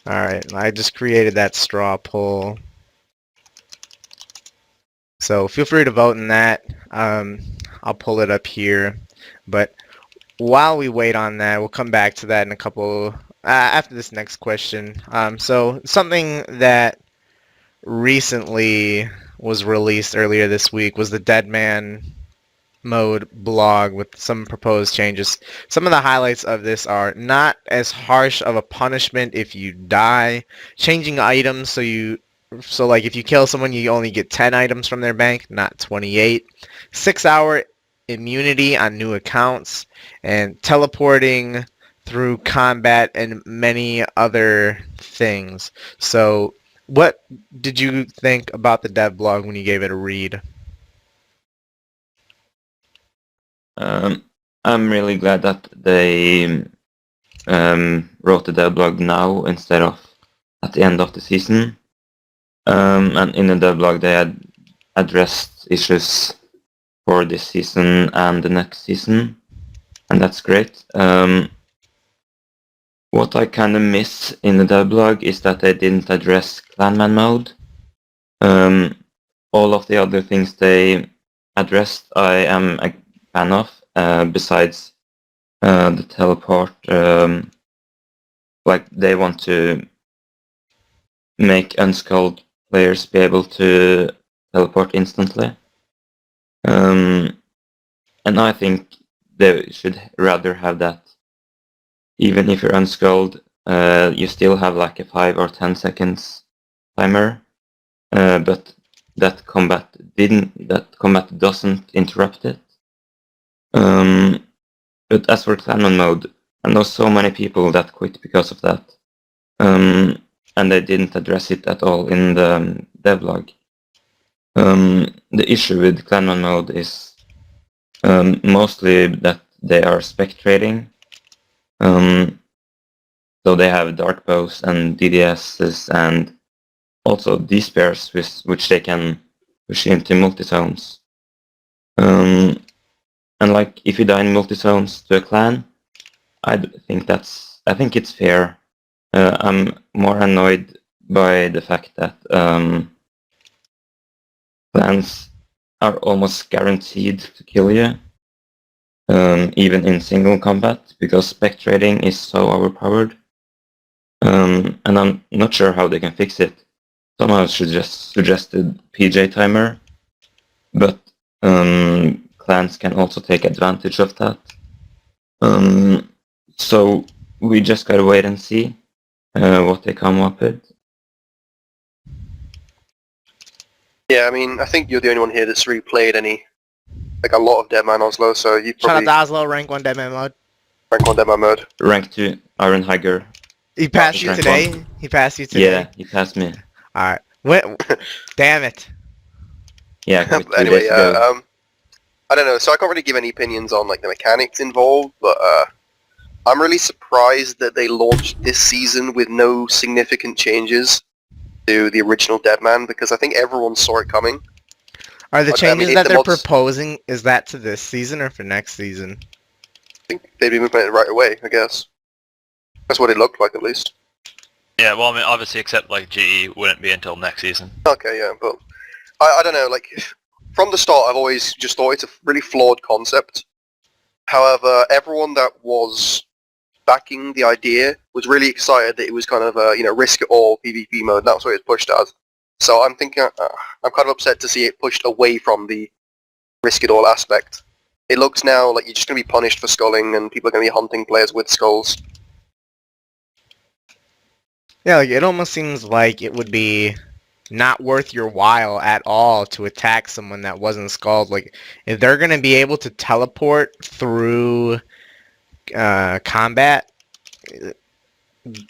Alright, I just created that straw poll. So feel free to vote in that. I'll pull it up here. But while we wait on that, we'll come back to that in a couple, after this next question. So something that recently was released earlier this week was the Dead Man mode blog with some proposed changes. Some of the highlights of this are not as harsh of a punishment if you die, changing items so like if you kill someone you only get 10 items from their bank, not 28, 6-hour immunity on new accounts, and teleporting through combat and many other things. So what did you think about the dev blog when you gave it a read? I'm really glad that they wrote the devlog now instead of at the end of the season. And in the devlog they had addressed issues for this season and the next season, and that's great. What I kind of miss in the devlog is that they didn't address clanman mode. All of the other things they addressed I am a fan of, besides the teleport. Like they want to make unskulled players be able to teleport instantly. And I think they should rather have that. Even if you're unskulled, you still have like a 5 or 10 seconds timer, but that combat doesn't interrupt it. But as for clanman mode, I know so many people that quit because of that, and they didn't address it at all in the devlog. The issue with clanman mode is mostly that they are spectrating. So they have dark bows and DDSs and also despairs which they can push into multi-zones. And like if you die in multi-zones to a clan, I think it's fair. I'm more annoyed by the fact that clans are almost guaranteed to kill you, even in single combat, because spectrating is so overpowered. And I'm not sure how they can fix it. Somehow suggested PJ timer, but clans can also take advantage of that. So we just gotta wait and see what they come up with. Yeah, I mean, I think you're the only one here that's really played like a lot of Deadman Oslo, so you Shout out probably to Oslo, rank 1 Deadman mode. rank on Deadman mode. Rank 2, Iron Hagger. He passed you rank today? one. He passed you today? Yeah, he passed me. Alright. Damn it. Yeah, quit 2 Anyway, days ago. I don't know, so I can't really give any opinions on like the mechanics involved, but I'm really surprised that they launched this season with no significant changes to the original Deadman, because I think everyone saw it coming. Are the But, I mean, changes if that the they're mods- proposing, is that to this season or for next season? I think they'd be moving it right away, I guess. That's what it looked like, at least. Yeah, well, I mean, obviously, except like GE wouldn't be until next season. Okay, yeah, but I don't know, like, from the start I've always just thought it's a really flawed concept. However, everyone that was backing the idea was really excited that it was kind of a, risk it all PvP mode, and that's what it was pushed as. So I'm thinking, I'm kind of upset to see it pushed away from the risk it all aspect. It looks now like you're just going to be punished for sculling, and people are going to be hunting players with skulls. Yeah, like it almost seems like it would be not worth your while at all to attack someone that wasn't skulled. Like, if they're going to be able to teleport through combat,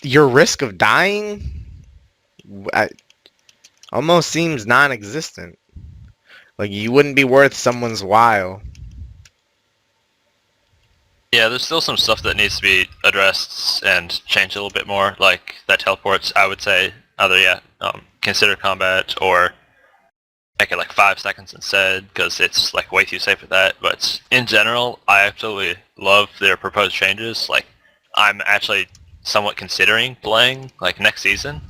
your risk of dying almost seems non-existent. Like, you wouldn't be worth someone's while. Yeah, there's still some stuff that needs to be addressed and changed a little bit more. Like that teleports, I would say either consider combat or make it like 5 seconds instead, because it's like way too safe for that. But in general, I absolutely love their proposed changes. Like, I'm actually somewhat considering playing like next season.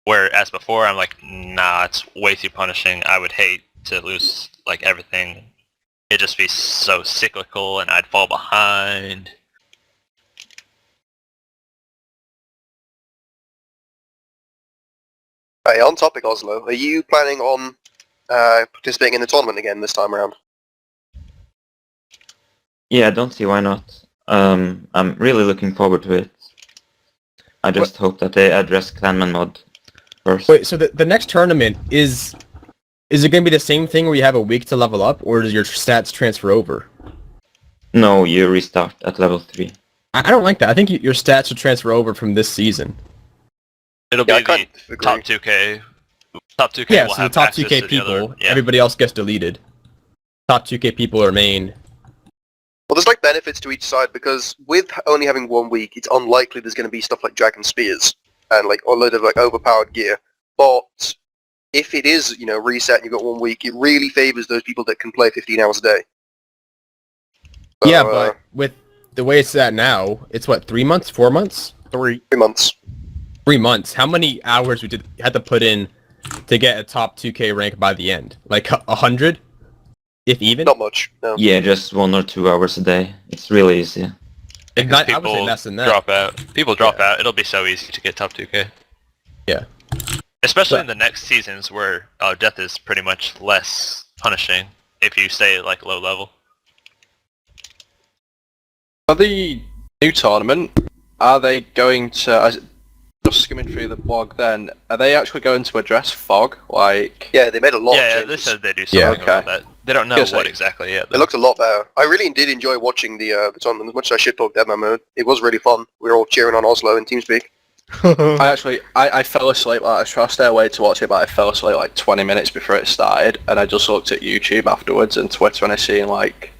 Whereas before, I'm like, nah, it's way too punishing. I would hate to lose like everything. It'd just be so cyclical, and I'd fall behind. Hey, on topic, Oslo, are you planning on participating in the tournament again this time around? Yeah, I don't see why not. I'm really looking forward to it. I just hope that they address Clanman mod first. Wait, so the next tournament is it going to be the same thing where you have a week to level up, or does your stats transfer over? No, you restart at level 3. I don't like that. I think your stats should transfer over from this season. It'll Yeah, I be kind the of agree. top 2K. Top 2K Yeah, will so the have top access 2K to the people, other, yeah. everybody else gets deleted. Top 2K people are main. Well, there's like benefits to each side because with only having 1 week, it's unlikely there's going to be stuff like Dragon Spears and like a load of like overpowered gear. But if it is, reset and you've got 1 week, it really favors those people that can play 15 hours a day. So, Yeah, but with the way it's at now, it's what, 3 months, 4 months? 3 months. 3 months. How many hours we had to put in to get a top 2K rank by the end? Like 100, if even. Not much. No. Yeah, just 1 or 2 hours a day. It's really easy. If Because not, I would say people less than that. drop out. People drop out. It'll be so easy to get top 2K. Yeah. Especially But- in the next seasons where death is pretty much less punishing if you stay like low level. For the new tournament, are they going to, just skimming through the blog then, are they actually going to address fog? Like, Yeah, they made a lot of Yeah, they changes. said they do something Yeah. about that. They don't know Yes, what I- exactly yet. It looked a lot better. I really did enjoy watching the tournament as much as I shit talked Deadman mode. It was really fun. We were all cheering on Oslo in TeamSpeak. I fell asleep, like, I tried to stay away to watch it, but I fell asleep like 20 minutes before it started, and I just looked at YouTube afterwards and Twitter, and I seen like,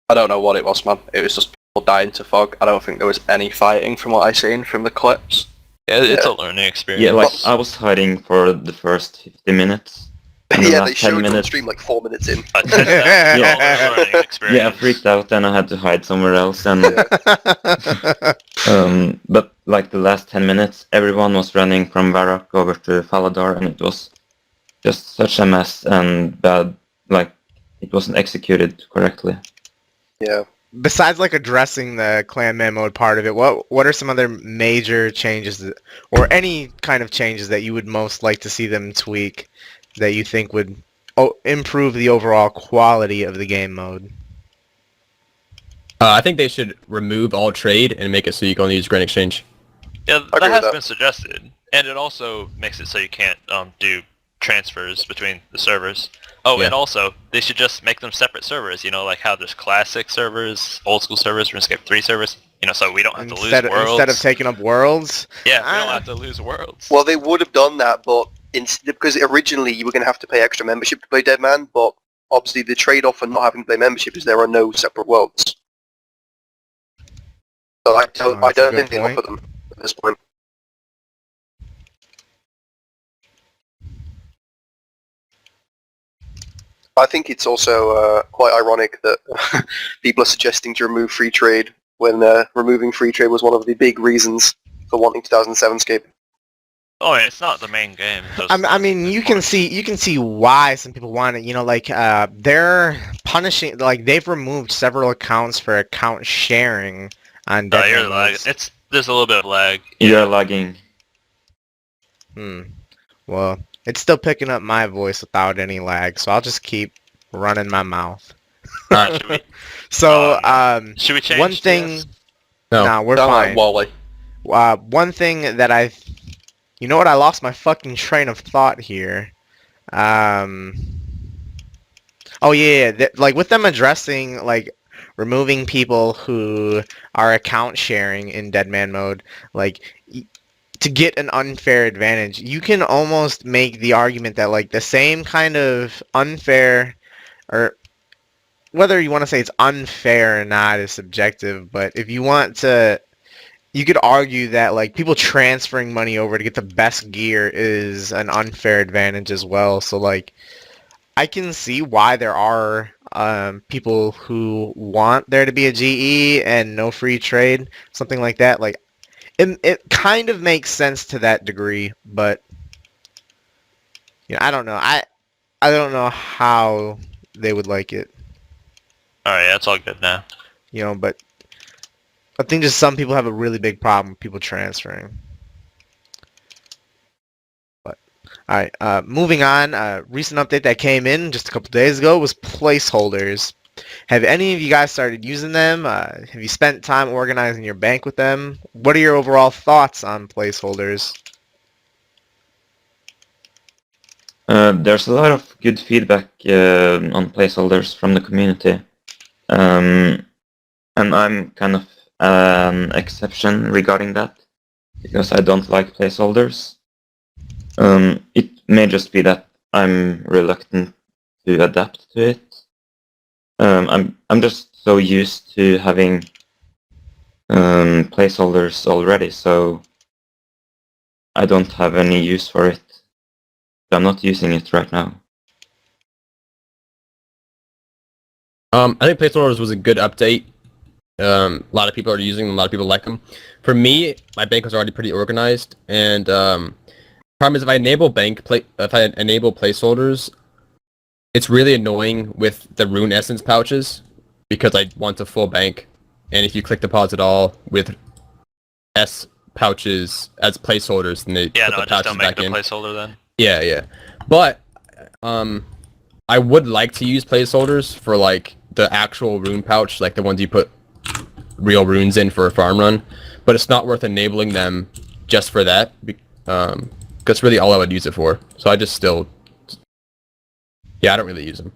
I don't know what it was, man. It was just people dying to fog. I don't think there was any fighting from what I seen from the clips. Yeah, it's Yeah. a learning experience. Yeah, like, I was hiding for the first 50 minutes. And the Yeah, last they 10 showed it on minutes, stream like 4 minutes in. But it's Yeah. all a learning experience. yeah, I freaked out and I had to hide somewhere else. And Yeah. but like the last 10 minutes, everyone was running from Varrock over to Faladar, and it was just such a mess and bad. Like, it wasn't executed correctly. Yeah. Besides like addressing the clan man mode part of it, what are some other major changes or any kind of changes that you would most like to see them tweak that you think would improve the overall quality of the game mode? I think they should remove all trade and make it so you can only use Grand Exchange. Yeah, agree that with has that. been suggested, and it also makes it so you can't do transfers between the servers. Oh, Yeah. and also they should just make them separate servers. You know, like how there's classic servers, old school servers, RuneScape 3 servers. You know, so we don't have to lose worlds. Instead of taking up worlds. yeah, we don't have to lose worlds. Well, they would have done that, but because originally you were going to have to pay extra membership to play Deadman, but obviously the trade-off for not having to pay membership is there are no separate worlds. So I that's a don't good think they point. offer them at this point. I think it's also quite ironic that people are suggesting to remove free trade when removing free trade was one of the big reasons for wanting 2007 Scape. Oh, yeah, it's not the main game. It's just I mean, you can see why some people want it. You know, like they're punishing, like they've removed several accounts for account sharing on you're Deadman lag. modes. There's a little bit of lag. You're lagging. Well, it's still picking up my voice without any lag, so I'll just keep running my mouth. Alright, should we? So, Should we change? one thing. this? No. Nah, we're Sound fine. like Wally. One thing that you know what? I lost my fucking train of thought here. Oh yeah, like with them addressing like removing people who are account sharing in Deadman mode, like to get an unfair advantage, you can almost make the argument that like the same kind of unfair, or whether you want to say it's unfair or not is subjective, but if you want to, you could argue that like people transferring money over to get the best gear is an unfair advantage as well. So like I can see why there are people who want there to be a GE and no free trade, something like that. Like, it kind of makes sense to that degree, but I don't know. I don't know how they would like it. Alright, yeah, it's all good now. But I think just some people have a really big problem with people transferring. But all right, moving on. Recent update that came in just a couple days ago was placeholders. Have any of you guys started using them? Have you spent time organizing your bank with them? What are your overall thoughts on placeholders? There's a lot of good feedback on placeholders from the community. And I'm kind of an exception regarding that, because I don't like placeholders. It may just be that I'm reluctant to adapt to it. I'm just so used to having placeholders already, so I don't have any use for it. I'm not using it right now. I think placeholders was a good update. A lot of people are using them. A lot of people like them. For me, my bank was already pretty organized, and problem is if I enable placeholders, it's really annoying with the rune essence pouches because I want a full bank, and if you click deposit all with S pouches as placeholders, then they Yeah, put no, the just pouches don't make back it a in. placeholder then. Yeah. But I would like to use placeholders for like the actual rune pouch, like the ones you put real runes in for a farm run, but it's not worth enabling them just for that, because that's really all I would use it for. So I don't really use them.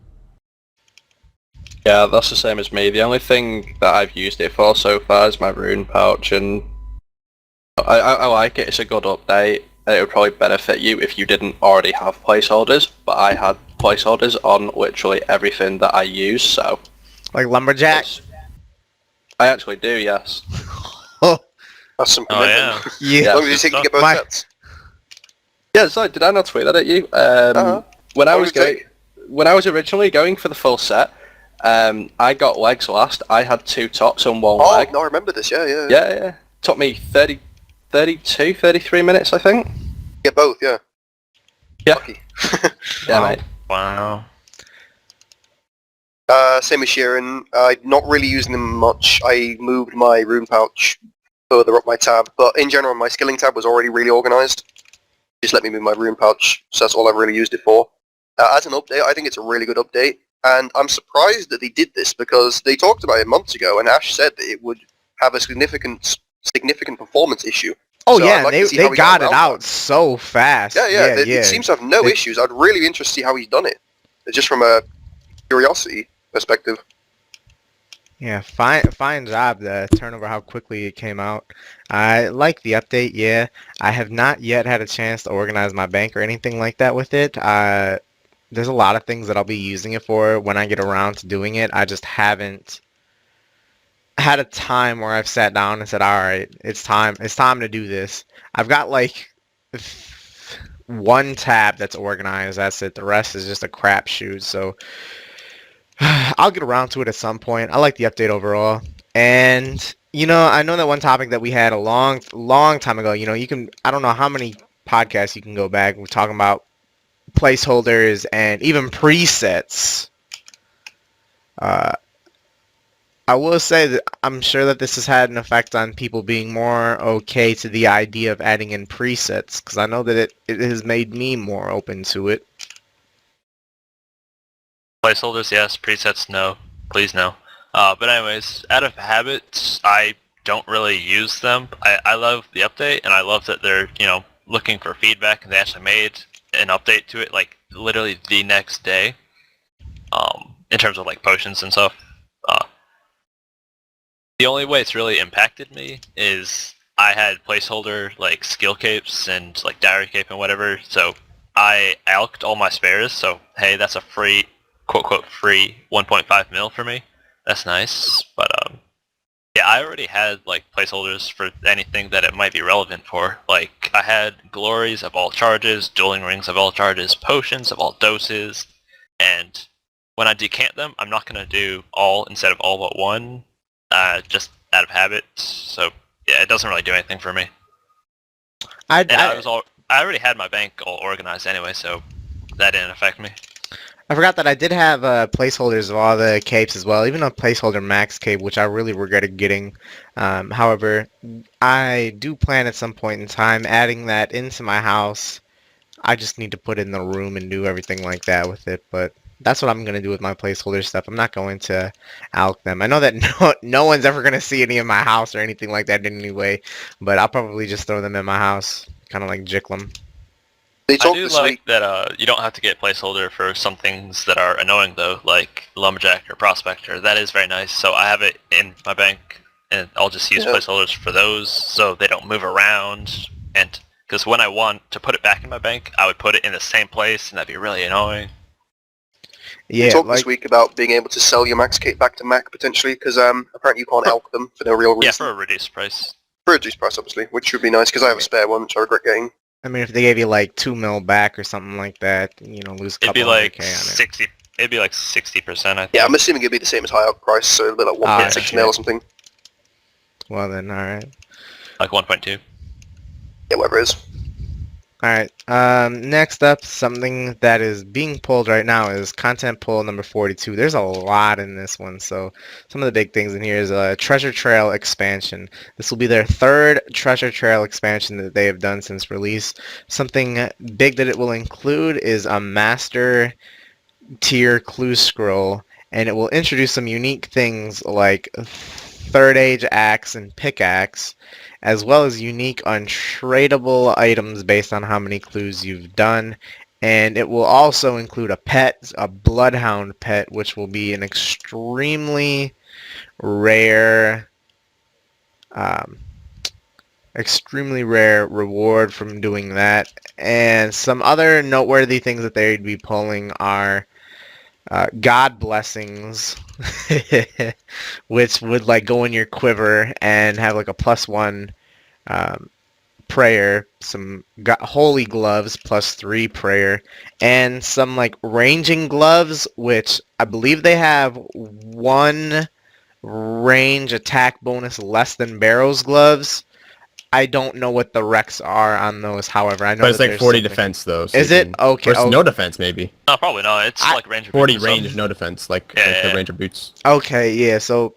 Yeah, that's the same as me. The only thing that I've used it for so far is my rune pouch, and I like it. It's a good update. It would probably benefit you if you didn't already have placeholders, but I had placeholders on literally everything that I use, so... Like lumberjack? I actually do, yes. That's some Oh commitment. yeah. As long as you take get both My- sets. Yeah, sorry, did I not tweet that at you? When I was originally going for the full set, I got legs last. I had 2 tops and 1 Oh, leg. no, I remember this, yeah. Yeah. Took me 33 minutes, I think. Get both, yeah. Yeah. Lucky. Yeah, Wow. mate. Wow. Same as Sheeran. I'm not really using them much. I moved my rune pouch further up my tab, but in general my skilling tab was already really organised. Just let me move my rune pouch, so that's all I've really used it for. As an update, I think it's a really good update, and I'm surprised that they did this because they talked about it months ago, and Ash said that it would have a significant performance issue. Oh So yeah, I'd like and to see they how he got it around out that. so fast. Yeah. It seems to have no They- issues. I'd really be interested to see how he's done it, just from a curiosity perspective. Yeah, fine job to turn over how quickly it came out. I like the update, yeah. I have not yet had a chance to organize my bank or anything like that with it. There's a lot of things that I'll be using it for when I get around to doing it. I just haven't had a time where I've sat down and said, all right, it's time to do this. I've got like 1 tab that's organized, that's it. The rest is just a crapshoot, so I'll get around to it at some point. I like the update overall. And, I know that one topic that we had a long time ago, you can, I don't know how many podcasts you can go back. We're talking about placeholders and even presets. I will say that I'm sure that this has had an effect on people being more okay to the idea of adding in presets, because I know that it has made me more open to it. Placeholders, yes. Presets, no. Please, no. But anyways, out of habit, I don't really use them. I love the update, and I love that they're, looking for feedback, and they actually made an update to it, like, literally the next day, in terms of, like, potions and stuff. The only way it's really impacted me is I had placeholder, like, skill capes and, like, diary cape and whatever, so I alked all my spares, so, hey, that's a free, quote-quote, free 1.5 mil for me. That's nice, but, yeah, I already had, like, placeholders for anything that it might be relevant for. Like, I had glories of all charges, dueling rings of all charges, potions of all doses, and when I decant them, I'm not gonna do all instead of all but one, just out of habit. So yeah, it doesn't really do anything for me. And I already had my bank all organized anyway, so that didn't affect me. I forgot that I did have placeholders of all the capes as well, even a placeholder max cape, which I really regretted getting. However, I do plan at some point in time adding that into my house. I just need to put it in the room and do everything like that with it, but that's what I'm going to do with my placeholder stuff. I'm not going to alch them. I know that no one's ever going to see any in my house or anything like that anyway, but I'll probably just throw them in my house, kind of like jickle them. They I talked do this like week. that you don't have to get placeholder for some things that are annoying though, like Lumberjack or Prospector. That is very nice. So I have it in my bank, and I'll just use Yeah. placeholders for those, so they don't move around. And because when I want to put it back in my bank, I would put it in the same place, and that'd be really annoying. They Yeah, talked like this week about being able to sell your max kit back to Mac potentially, because apparently you can't alch them for no real reason. Yeah, for a reduced price. For a reduced price, obviously, which would be nice, because I have a spare one, which I regret getting. I mean, if they gave you like 2 mil back or something like that, you know, lose a It'd be couple hundred like K on it. 60. It'd be like 60%, I think. Yeah, I'm assuming it'd be the same as high out price, so it'll be like 1.6 shit. mil or something. Well then, alright. Like 1.2. Yeah, whatever it is. Alright, next up, something that is being pulled right now is content pull number 42. There's a lot in this one, so some of the big things in here is a Treasure Trail expansion. This will be their third Treasure Trail expansion that they have done since release. Something big that it will include is a Master Tier Clue Scroll, and it will introduce some unique things like Third Age Axe and Pickaxe, as well as unique untradeable items based on how many clues you've done. And it will also include a pet, a Bloodhound pet, which will be an extremely rare reward from doing that. And some other noteworthy things that they'd be pulling are God blessings, which would like go in your quiver and have like a +1 prayer, some holy gloves +3 prayer, and some like ranging gloves, which I believe they have 1 range attack bonus less than Barrow's gloves. I don't know what the recs are on those, however, I know But it's that like 40 something. defense though. So Is it? Okay. Or no defense maybe. No, probably not. It's like Ranger 40 boots and range, stuff. no defense, like Yeah. the Ranger boots. Okay, yeah, so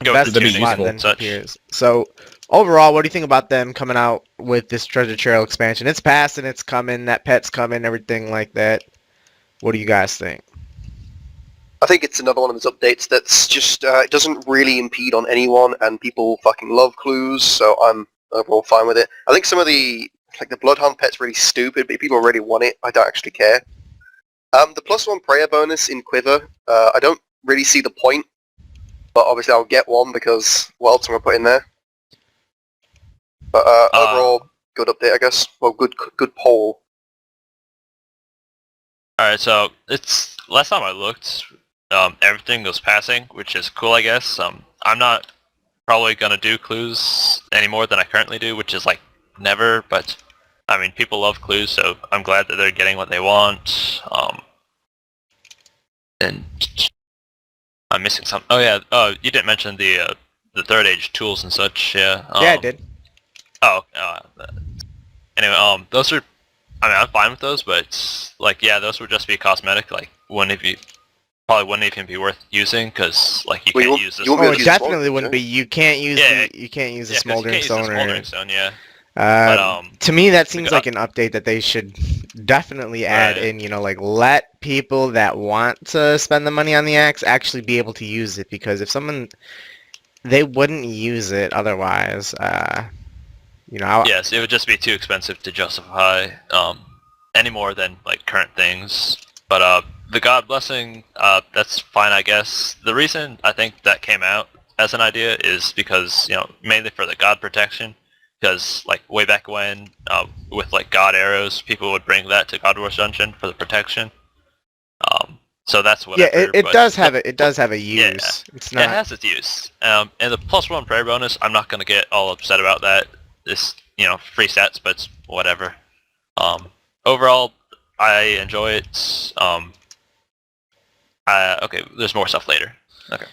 Go best through the of tunings then and such. appears. So overall, what do you think about them coming out with this Treasure Trail expansion? It's passing, it's coming, that pet's coming, everything like that. What do you guys think? I think it's another one of those updates that's just, it doesn't really impede on anyone, and people fucking love clues, so I'm overall fine with it. I think some of the, like the Bloodhound pet's really stupid, but if people really want it, I don't actually care. The +1 prayer bonus in Quiver, I don't really see the point, but obviously I'll get one because what else am I put in there? But overall, good update, I guess. Well, good poll. Alright, so it's last time I looked, everything was passing, which is cool, I guess. I'm not probably gonna do clues any more than I currently do, which is like never. But I mean, people love clues, so I'm glad that they're getting what they want. And I'm missing something. Oh yeah, you didn't mention the Third Age tools and such. Yeah. Yeah, I did. Oh. Anyway, those are. I mean, I'm fine with those, but like, yeah, those would just be cosmetic. Like, probably wouldn't even be worth using because like you Well, can't use this. you won't Oh, be it able to use definitely smoke, wouldn't be. You can't use Yeah, the Yeah, 'cause you smoldering can't use the stone. smoldering stone. Yeah. But to me, that seems God- like an update that they should definitely add Right. in. You know, like let people that want to spend the money on the axe actually be able to use it, because if someone they wouldn't use it otherwise. You know, Yes, it would just be too expensive to justify any more than like current things. But the God blessing, that's fine, I guess. The reason I think that came out as an idea is because, you know, mainly for the God protection. Because like way back when, with like God arrows, people would bring that to God Wars Dungeon for the protection. So that's what. yeah, I've heard, it but does have it. It does have a use. Yeah. It's It not. has its use. And the +1 prayer bonus, I'm not gonna get all upset about that. It's, you know, free sets, but it's whatever. Overall, I enjoy it. Okay, there's more stuff later. Okay.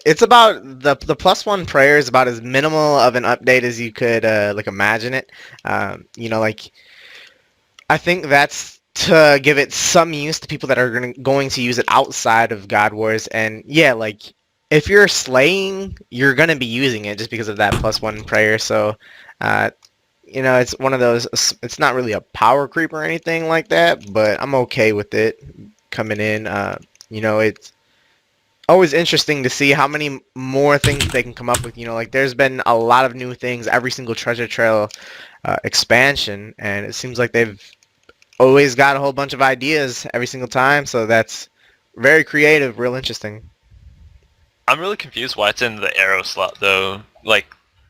It's about the +1 prayer is about as minimal of an update as you could like imagine it. Like I think that's to give it some use to people that are going to use it outside of God Wars. And yeah, like if you're slaying, you're gonna be using it just because of that +1 prayer. So, it's one of those. It's not really a power creep or anything like that, but I'm okay with it coming in. It's always interesting to see how many more things they can come up with. Like there's been a lot of new things every single Treasure Trail expansion, and it seems like they've always got a whole bunch of ideas every single time. So that's very creative, real interesting. I'm really confused why it's in the arrow slot though. Like,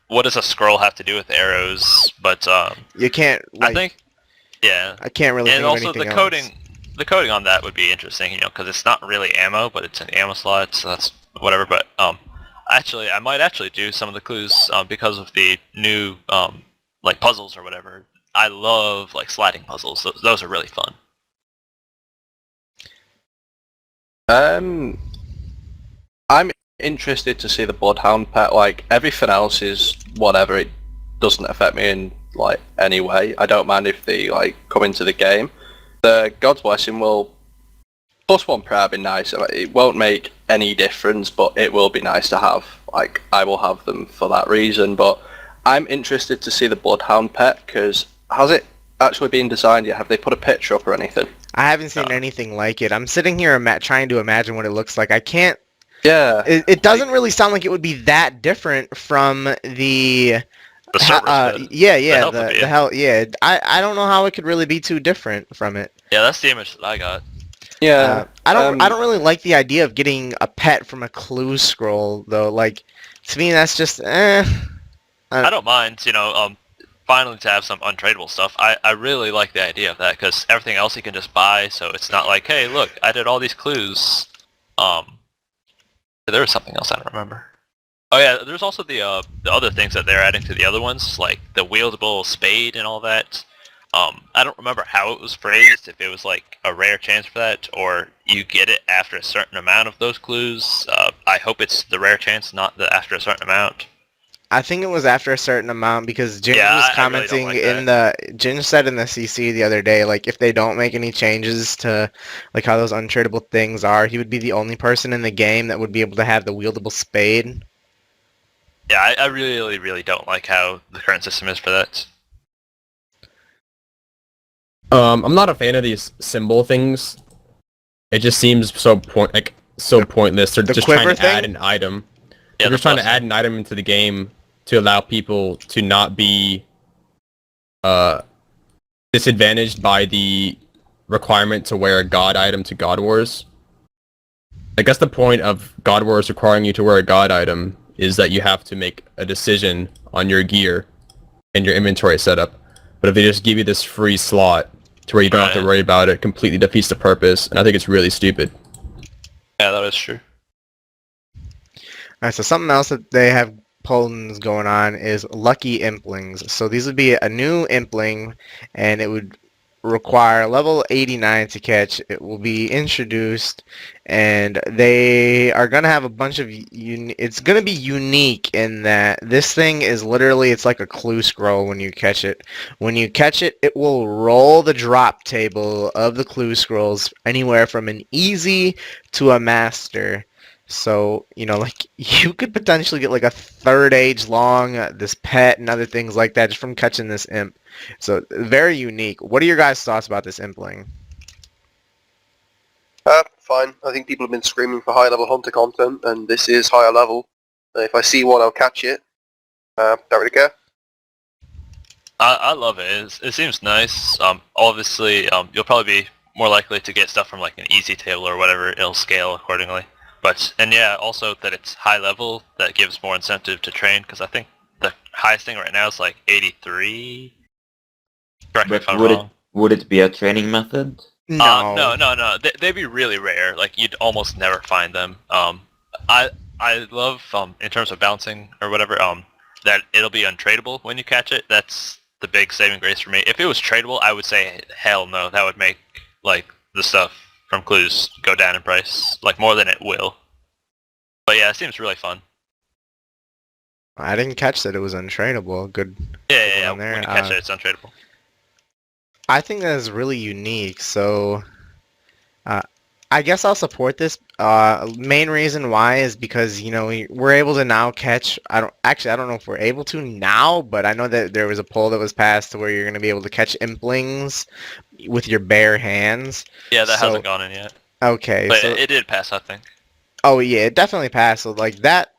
what does a scroll have to do with arrows? But You can't I think, yeah. I can't really And think of also anything the else. coding on that would be interesting, because it's not really ammo, but it's an ammo slot, so that's whatever. But actually, I might actually do some of the clues because of the new like puzzles or whatever. I love like sliding puzzles. Those are really fun. I'm interested to see the Bloodhound pet. Like, everything else is whatever. It doesn't affect me in like any way. I don't mind if they like come into the game. The God's Blessing will +1 prayer be nice. It won't make any difference, but it will be nice to have. Like, I will have them for that reason. But I'm interested to see the Bloodhound pet, because has it actually been designed yet? Have they put a picture up or anything? I haven't seen anything like it. I'm sitting here trying to imagine what it looks like. I can't. Yeah. It doesn't really sound like it would be that different from the. The server's good. Yeah, health would be the it. hell, yeah. I don't know how it could really be too different from it. Yeah, that's the image that I got. Yeah. I don't really like the idea of getting a pet from a clue scroll though. Like, to me, that's just I don't mind, finally to have some untradeable stuff. I really like the idea of that, because everything else you can just buy, so it's not like, hey, look, I did all these clues. There was something else I don't remember. Oh yeah, there's also the other things that they're adding to the other ones, like the wieldable spade and all that. I don't remember how it was phrased, if it was like a rare chance for that, or you get it after a certain amount of those clues. I hope it's the rare chance, not the after a certain amount. I think it was after a certain amount, because Ginge Yeah, was I really don't commenting like Ginge said in the CC the other day, like if they don't make any changes to like how those untradeable things are, he would be the only person in the game that would be able to have the wieldable spade. Yeah, I really, really don't like how the current system is for that. I'm not a fan of these symbol things. It just seems so pointless. They're The just trying quiver to add thing? an item. Yeah, They're just trying to plus- add an item into the game to allow people to not be disadvantaged by the requirement to wear a god item to God Wars. I guess the point of God Wars requiring you to wear a god item is that you have to make a decision on your gear and your inventory setup. But if they just give you this free slot to where you don't have to Right. worry about it, completely defeats the purpose, and I think it's really stupid. Yeah, that is true. Alright, so something else that they have polls going on is lucky implings. So these would be a new impling, and it would require level 89 to catch. It will be introduced, and they are going to have a bunch of it's going to be unique in that this thing is literally, it's like a clue scroll when you catch it. When you catch it, it will roll the drop table of the clue scrolls anywhere from an easy to a master. So, like, you could potentially get like a third age long, this pet and other things like that just from catching this imp. So, very unique. What are your guys' thoughts about this impling? Fine. I think people have been screaming for high level hunter content, and this is higher level. If I see one, I'll catch it. Don't really care. I love it. It seems nice. Obviously, you'll probably be more likely to get stuff from like an easy table or whatever. It'll scale accordingly. And yeah, also that it's high level, that gives more incentive to train, because I think the highest thing right now is like 83. Correct me if I'm wrong. Would it be a training method? No. They'd be really rare. Like, you'd almost never find them. I love in terms of bouncing or whatever. That it'll be untradeable when you catch it. That's the big saving grace for me. If it was tradable, I would say hell no. That would make like the stuff from clues go down in price, like more than it will. But yeah, it seems really fun. I didn't catch that it was untradeable. Good. Yeah. on there. When you catch it, it's untradeable. I think that is really unique. So, I guess I'll support this. Main reason why is because we're able to now catch. I don't know if we're able to now, but I know that there was a poll that was passed to where you're going to be able to catch implings with your bare hands. Yeah, that So- hasn't gone in yet. Okay, But so it did pass, I think. oh yeah, it definitely passed. So like that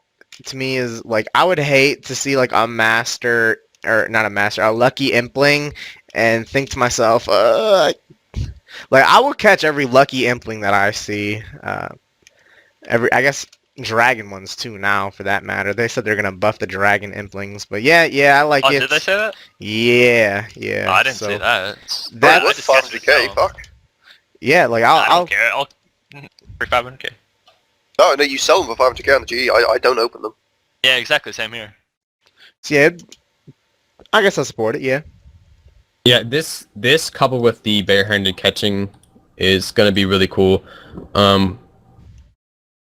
to me is like I would hate to see like a master or not a master, a lucky impling, and think to myself, like I will catch every lucky impling that I see. I guess dragon ones too now for that matter. They said they're gonna buff the dragon implings, but yeah, I like Oh, it. did they say that? Yeah. Oh, I didn't so, see that. That- I What? just catch it 500k? myself. Fuck. Yeah, like I I'll don't care. I'll for 500k. No, you sell them for 500k on the GE. I don't open them. Yeah, exactly. Same here. yeah. I guess I'll support it. Yeah. Yeah, this coupled with the barehanded catching is gonna be really cool. The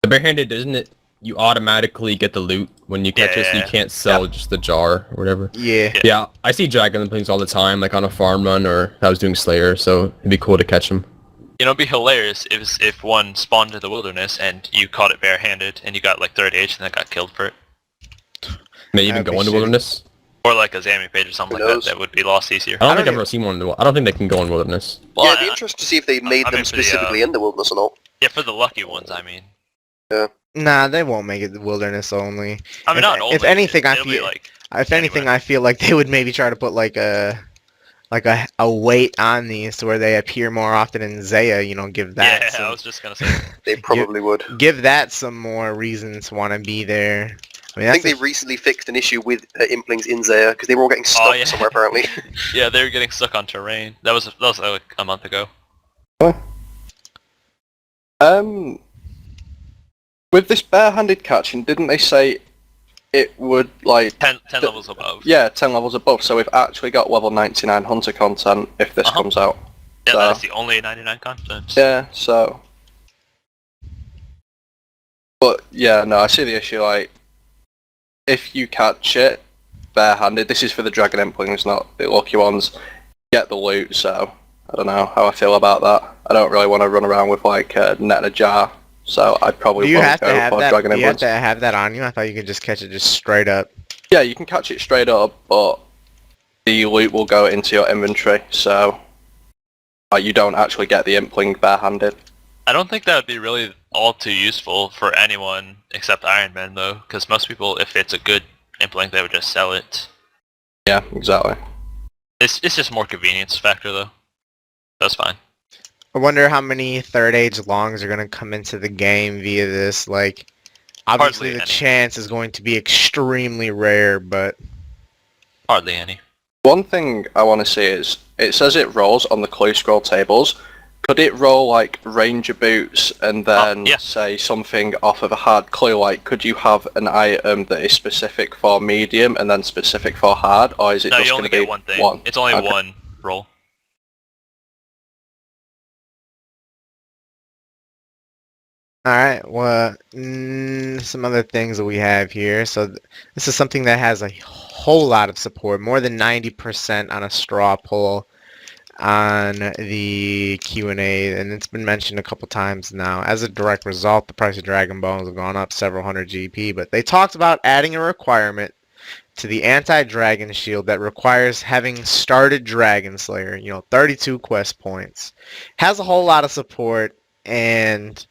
barehanded, isn't it? You automatically get the loot when you catch it, so you Yeah. can't sell just the jar or whatever. Yeah. Yeah, I see dragon things all the time, like on a farm run or if I was doing Slayer, so it'd be cool to catch them. It'd be hilarious if one spawned in the wilderness and you caught it barehanded and you got like 30 H and then got killed for it. May even That'd go be into shitty. wilderness. Or like a Zami page or something Who like that knows? that would be lost easier. I don't I think don't I've ever seen one. I don't think they can go in wilderness. Well, yeah, it'd be I- interesting to see if they made I them mean, for the, specifically in the wilderness or not. Yeah, for the lucky ones, I mean. Nah, they won't make it the wilderness only. I mean, If- not only. if anything, I it'll be feel- like, If anything, Anyway. I feel like they would maybe try to put like a weight on these to where they appear more often in Zaya. Give that. yeah, some, I was just gonna say. They probably would. give that some more reason to want to be there. I mean, I think that's they recently fixed an issue with implings in Zaya because they were all getting stuck yeah. somewhere apparently. Yeah, they were getting stuck on terrain. That was like a month ago. With this barehanded catching, didn't they say it would like 10 levels above. 10 levels above? So we've actually got level 99 hunter content if this Uh-huh. comes out. Yeah, So- that's the only 99 content. Yeah, so. But yeah, no, I see the issue. Like, if you catch it barehanded, this is for the dragon implings, not the lucky ones. Get the loot. So I don't know how I feel about that. I don't really want to run around with like a net and a jar. So I'd probably Do you won't have to go have for that? dragon Do you have implings. to have that on you? I thought you could just catch it just straight up. Yeah, you can catch it straight up, but the loot will go into your inventory, so you don't actually get the impling barehanded. I don't think that would be really all too useful for anyone except Iron Man, though, because most people, if it's a good implink, they would just sell it. Yeah, exactly. It's just more convenience factor, though. That's fine. I wonder how many third age longs are going to come into the game via this. Like, obviously Hardly the any. chance is going to be extremely rare, but Hardly any. One thing I want to see is, it says it rolls on the clue scroll tables. Could it roll like ranger boots and then yeah. say something off of a hard clue? Like, could you have an item that is specific for medium and then specific for hard, or is it No, just you going only to be get one thing. one? It's only Okay. one roll. alright, well, some other things that we have here. So this is something that has a whole lot of support, more than 90% on a straw poll on the Q&A, and it's been mentioned a couple times now. As a direct result, the price of Dragon Bones have gone up several hundred GP, but they talked about adding a requirement to the anti-dragon shield that requires having started Dragon Slayer, 32 quest points. Has a whole lot of support, and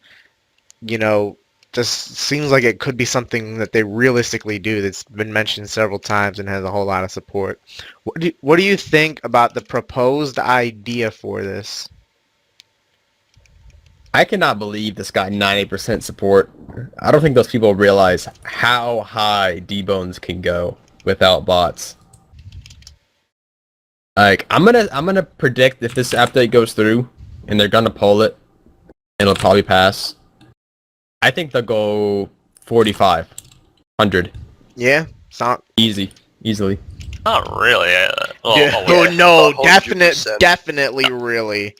just seems like it could be something that they realistically do that's been mentioned several times and has a whole lot of support. What do you think about the proposed idea for this? I cannot believe this got 90% support. I don't think those people realize how high D-Bones can go without bots. Like, I'm gonna predict if this update goes through and they're gonna poll it, and it'll probably pass. I think they'll go 4,500. Yeah? Sound... Easily. Not really. Oh, yeah, no, 100%. definitely, really.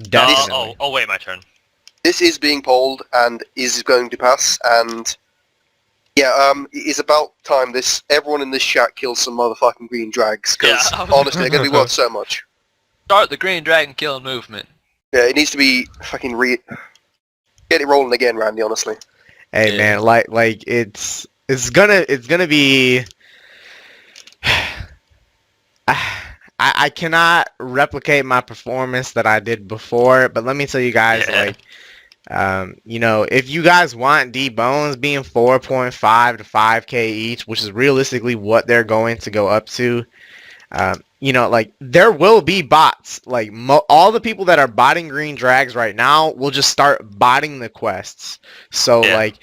Oh, Definitely. wait, my turn. this is being polled and is going to pass, and yeah, it is about time everyone in this chat kills some motherfucking green drags, because Yeah. honestly, they're going to be worth so much. Start the green dragon killing movement. Yeah, it needs to be fucking get it rolling again, Randy, honestly. Hey Yeah. man, like it's gonna be. I cannot replicate my performance that I did before, but let me tell you guys, Yeah. like, you know, if you guys want D-Bones being 4.5 to 5k each, which is realistically what they're going to go up to, you know, like, there will be bots. Like, all the people that are botting green drags right now will just start botting the quests. So, Yeah. like,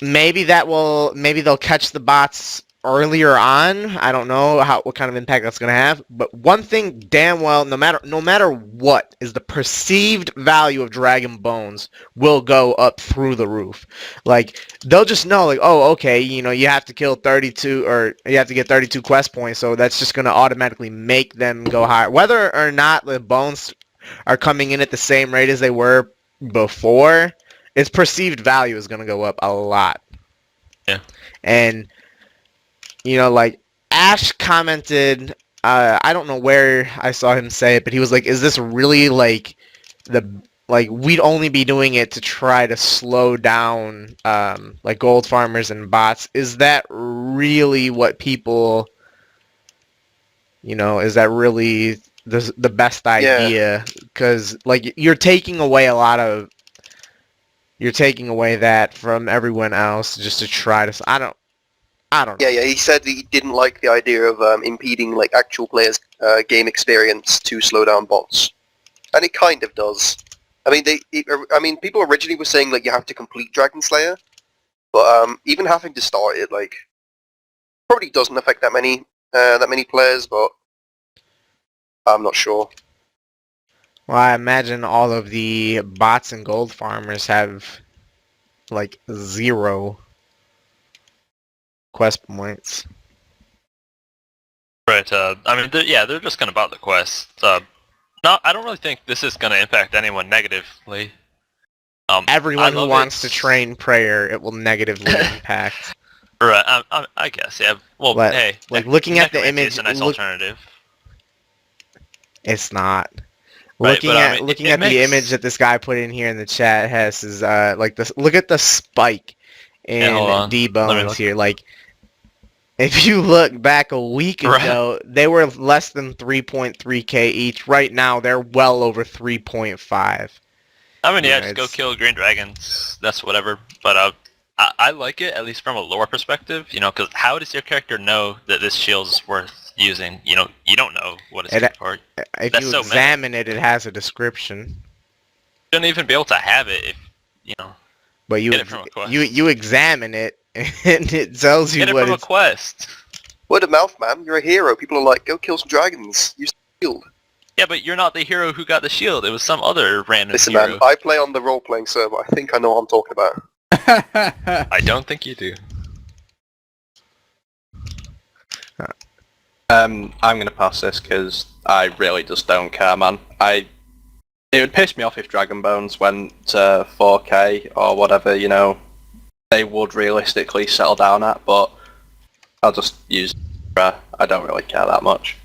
maybe they'll catch the bots earlier on. I don't know what kind of impact that's gonna have. But one thing damn well, no matter what, is the perceived value of Dragon Bones will go up through the roof. Like, they'll just know, like, oh, okay, you know, you have to kill 32, or you have to get 32 quest points, so that's just gonna automatically make them go higher. Whether or not the bones are coming in at the same rate as they were before, its perceived value is gonna go up a lot. Yeah. And you know, like, Ash commented, I don't know where I saw him say it, but he was like, is this really, like, we'd only be doing it to try to slow down, like, gold farmers and bots. Is that really what people, you know, is that really the best idea? Because, like, you're taking away that from everyone else just to try to, I don't know. Yeah, he said that he didn't like the idea of impeding like actual players' game experience to slow down bots, and it kind of does. I mean, people originally were saying like you have to complete Dragon Slayer, but even having to start it like probably doesn't affect that many players, but I'm not sure. Well, I imagine all of the bots and gold farmers have like 0 quest points. Right. I mean, they're just gonna bot the quest. No, I don't really think this is gonna impact anyone negatively. Everyone who love wants it. to train prayer, it will negatively impact. Right. I guess. Yeah. Well, But, hey, like, looking at the necromancy image, is a nice alternative. It's not. Right, Looking but, I at mean, looking it at the makes- image that this guy put in here in the chat, Hess, is like this. Look at the spike Yeah, hold in on. Let me D-Bones look. here. Like, if you look back a week Right. ago, they were less than 3.3k each. Right now, they're well over 3.5. I mean, You yeah, know, just go it's- kill green dragons. That's whatever. But I like it, at least from a lore perspective. You know, because how does your character know that this shield is worth using? You know, you don't know what it's good for. You If That's you so examine it, it has a description. shouldn't even be able to have it if, you know, But you Get it from a quest. you examine it, and it tells you get it what from a it's. quest. Word of mouth, man. You're a hero. People are like, go kill some dragons. Use the shield. Yeah, but you're not the hero who got the shield. It was some other random Listen, hero. man. I play on the role-playing server. I think I know what I'm talking about. I don't think you do. I'm gonna pass this because I really just don't care, man. It would piss me off if Dragon Bones went to 4K or whatever, you know, they would realistically settle down at, but I'll just use Abra. I don't really care that much.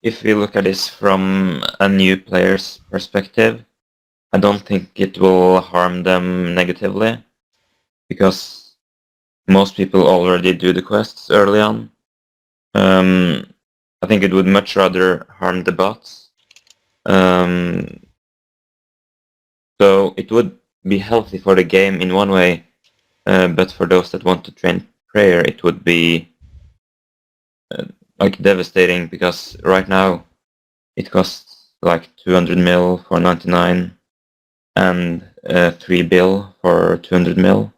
If we look at this from a new player's perspective, I don't think it will harm them negatively, because most people already do the quests early on. I think it would much rather harm the bots. So it would be healthy for the game in one way, but for those that want to train prayer, it would be like devastating, because right now it costs like 200 mil for 99 and 3 bill for 200 mil,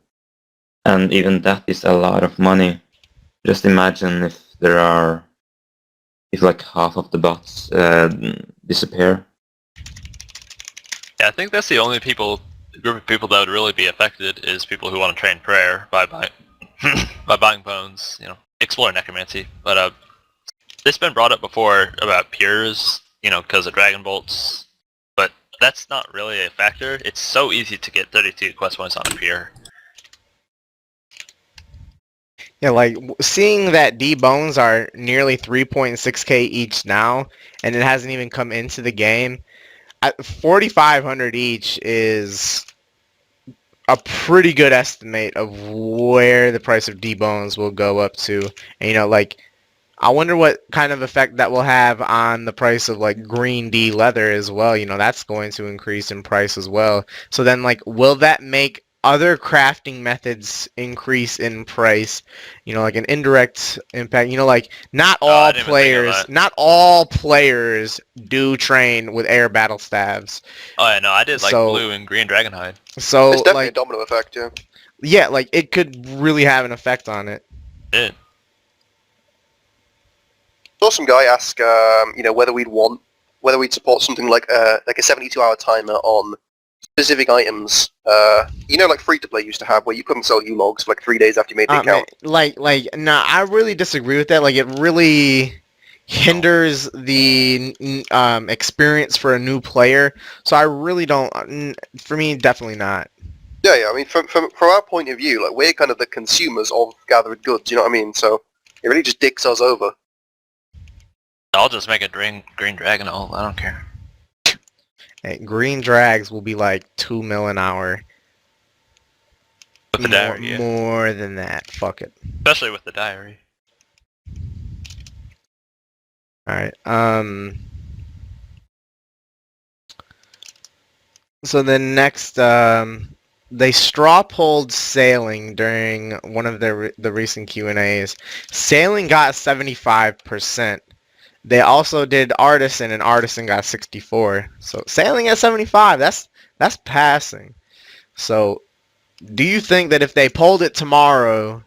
and even that is a lot of money. Just imagine if like half of the bots disappear. Yeah, I think that's the only group of people that would really be affected is people who want to train prayer by buying bones, you know, explore necromancy. But it's been brought up before about pures because of Dragon Bolts. But that's not really a factor. It's so easy to get 32 quest points on a pier. Yeah, like seeing that D bones are nearly 3.6k each now, and it hasn't even come into the game. 4,500 each is a pretty good estimate of where the price of D bones will go up to. And like, I wonder what kind of effect that will have on the price of like green D leather as well. That's going to increase in price as well. So then, like, will that make other crafting methods increase in price? Like an indirect impact. Like not Oh, I all didn't even think of players, that. not all players do train with air battle staves. Oh yeah, no, I did like So- blue and green Dragonhide. So It's definitely like, a domino effect, yeah. yeah, like it could really have an effect on it. Did. Saw some guy ask, whether we'd support something like a 72-hour timer on specific items. Like free-to-play used to have, where you couldn't sell U-logs for like 3 days after you made the Man, account. nah, I really disagree with that. Like, it really hinders the experience for a new player. So I really don't. For me, definitely not. Yeah. I mean, from our point of view, like we're kind of the consumers of gathered goods. You know what I mean? So it really just dicks us over. I'll just make a green Dragonhide. I don't care. Hey, green drags will be like 2 mil an hour. With the diary, yeah. More than that. Fuck it. Especially with the diary. All right. So then next, they straw polled sailing during one of the recent Q&As. Sailing got 75%. They also did artisan, and artisan got 64. So sailing at 75, that's passing. So do you think that if they polled it tomorrow,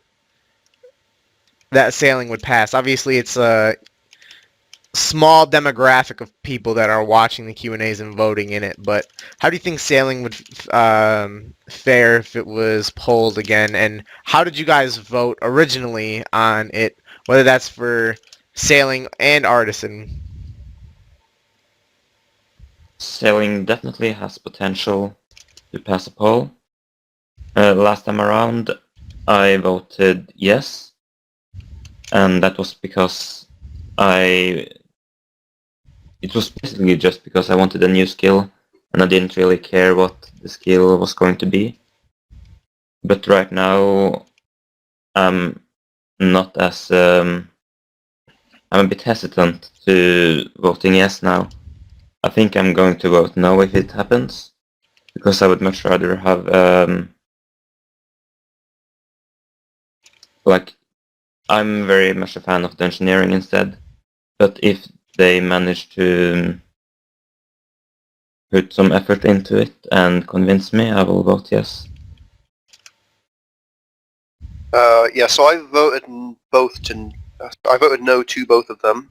that sailing would pass? Obviously, it's a small demographic of people that are watching the Q&As and voting in it, but how do you think sailing would fare if it was polled again? And how did you guys vote originally on it, whether that's for sailing and artisan? Sailing definitely has potential to pass a poll. Last time around, I voted yes, and that was because it was basically just because I wanted a new skill, and I didn't really care what the skill was going to be. But right now, I'm not as I'm a bit hesitant to voting yes now. I think I'm going to vote no if it happens, because I would much rather have I'm very much a fan of the engineering instead. But if they manage to put some effort into it and convince me, I will vote yes. So I voted I voted no to both of them.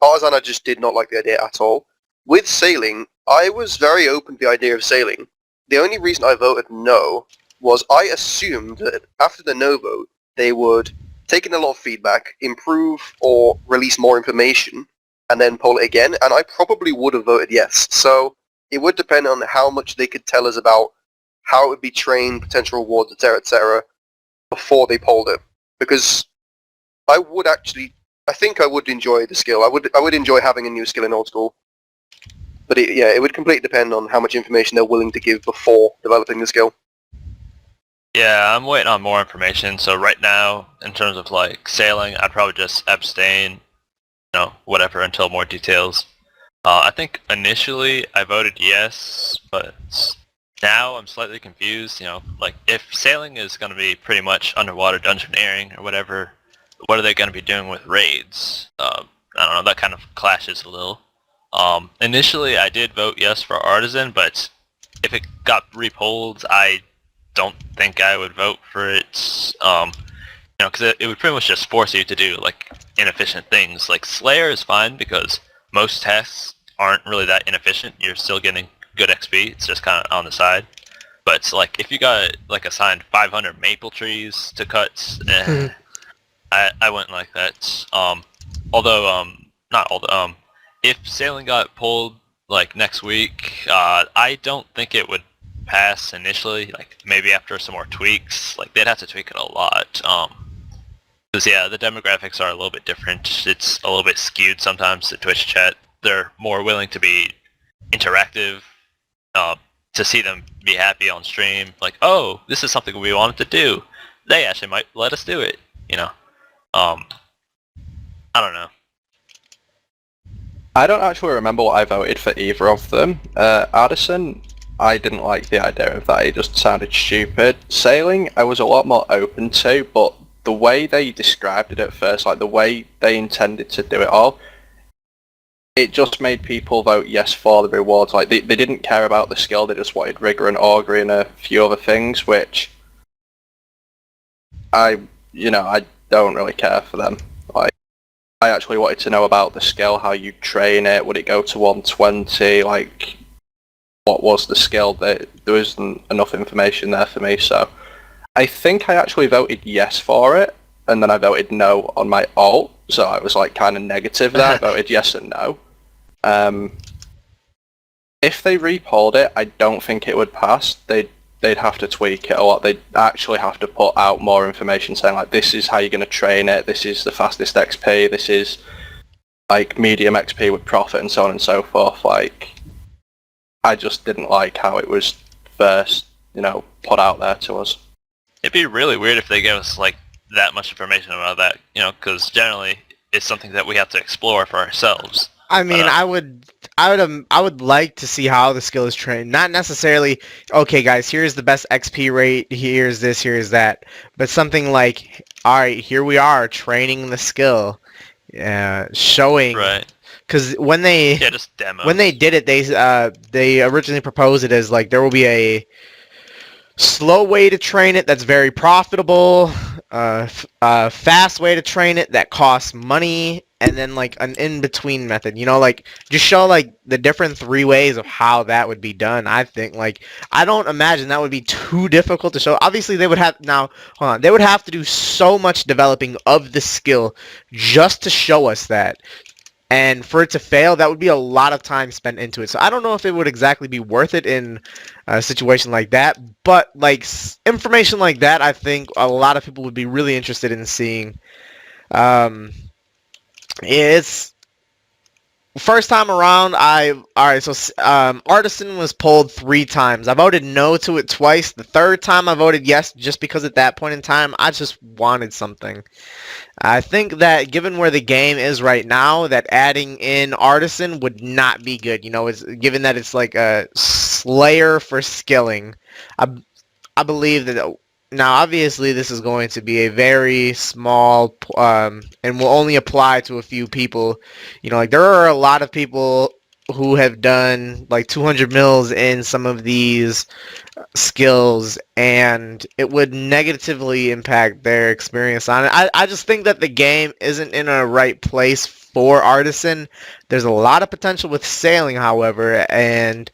Artisan, I just did not like the idea at all. With sailing, I was very open to the idea of sailing. The only reason I voted no was I assumed that after the no vote, they would take in a lot of feedback, improve or release more information, and then poll it again, and I probably would have voted yes. So it would depend on how much they could tell us about how it would be trained, potential rewards, etc., before they polled it. Because I think I would enjoy the skill. I would enjoy having a new skill in old school. But it would completely depend on how much information they're willing to give before developing the skill. Yeah, I'm waiting on more information. So right now, in terms of like sailing, I'd probably just abstain, whatever until more details. I think initially I voted yes, but now I'm slightly confused. Like if sailing is going to be pretty much underwater dungeoneering or whatever, what are they going to be doing with raids? I don't know. That kind of clashes a little. Initially, I did vote yes for artisan, but if it got repolled, I don't think I would vote for it. Because it would pretty much just force you to do like inefficient things. Like Slayer is fine because most tasks aren't really that inefficient. You're still getting good XP. It's just kind of on the side. But it's like if you got like assigned 500 maple trees to cut, I wouldn't like that. Although not all the if sailing got pulled like next week, I don't think it would pass initially. Like maybe after some more tweaks, like they'd have to tweak it a lot. Because yeah, the demographics are a little bit different. It's a little bit skewed sometimes. The Twitch chat, they're more willing to be interactive. To see them be happy on stream, like, oh, this is something we wanted to do. They actually might let us do it. You know. I don't know. I don't actually remember what I voted for either of them. Addison, I didn't like the idea of that. It just sounded stupid. Sailing, I was a lot more open to, but the way they described it at first, like the way they intended to do it all, it just made people vote yes for the rewards. Like they didn't care about the skill, they just wanted rigor and augury and a few other things, which I don't really care for them. Like I actually wanted to know about the skill, how you train it, would it go to 120, like what was the skill? There isn't enough information there for me, so I think I actually voted yes for it, and then I voted no on my alt, so I was like kind of negative there. I voted yes and no. If they repolled it, I don't think it would pass. They'd have to tweak it a lot. They'd actually have to put out more information saying like, this is how you're going to train it, this is the fastest XP, this is like medium XP with profit and so on and so forth. Like, I just didn't like how it was first, put out there to us. It'd be really weird if they gave us like that much information about that, because generally it's something that we have to explore for ourselves. I mean, I would like to see how the skill is trained. Not necessarily, okay, guys, here's the best XP rate, here's this, here's that, but something like, all right, here we are training the skill, showing. Right. Because when they just demos. When they did it, they originally proposed it as like there will be a slow way to train it that's very profitable, fast way to train it that costs money, and then like an in-between method, like just show like the different 3 ways of how that would be done. I think like I don't imagine that would be too difficult to show. Obviously they would have they would have to do so much developing of the skill just to show us that. And for it to fail, that would be a lot of time spent into it. So I don't know if it would exactly be worth it in a situation like that. But like information like that, I think a lot of people would be really interested in seeing. It's first time around. Artisan was pulled 3 times. I voted no to it twice. The third time I voted yes, just because at that point in time I just wanted something. I think that given where the game is right now, that adding in Artisan would not be good. Given that it's like a slayer for skilling. I believe that now obviously this is going to be a very small and will only apply to a few people. Like there are a lot of people who have done like 200 mils in some of these skills, and it would negatively impact their experience on it. I just think that the game isn't in a right place for Artisan. There's a lot of potential with sailing, however, and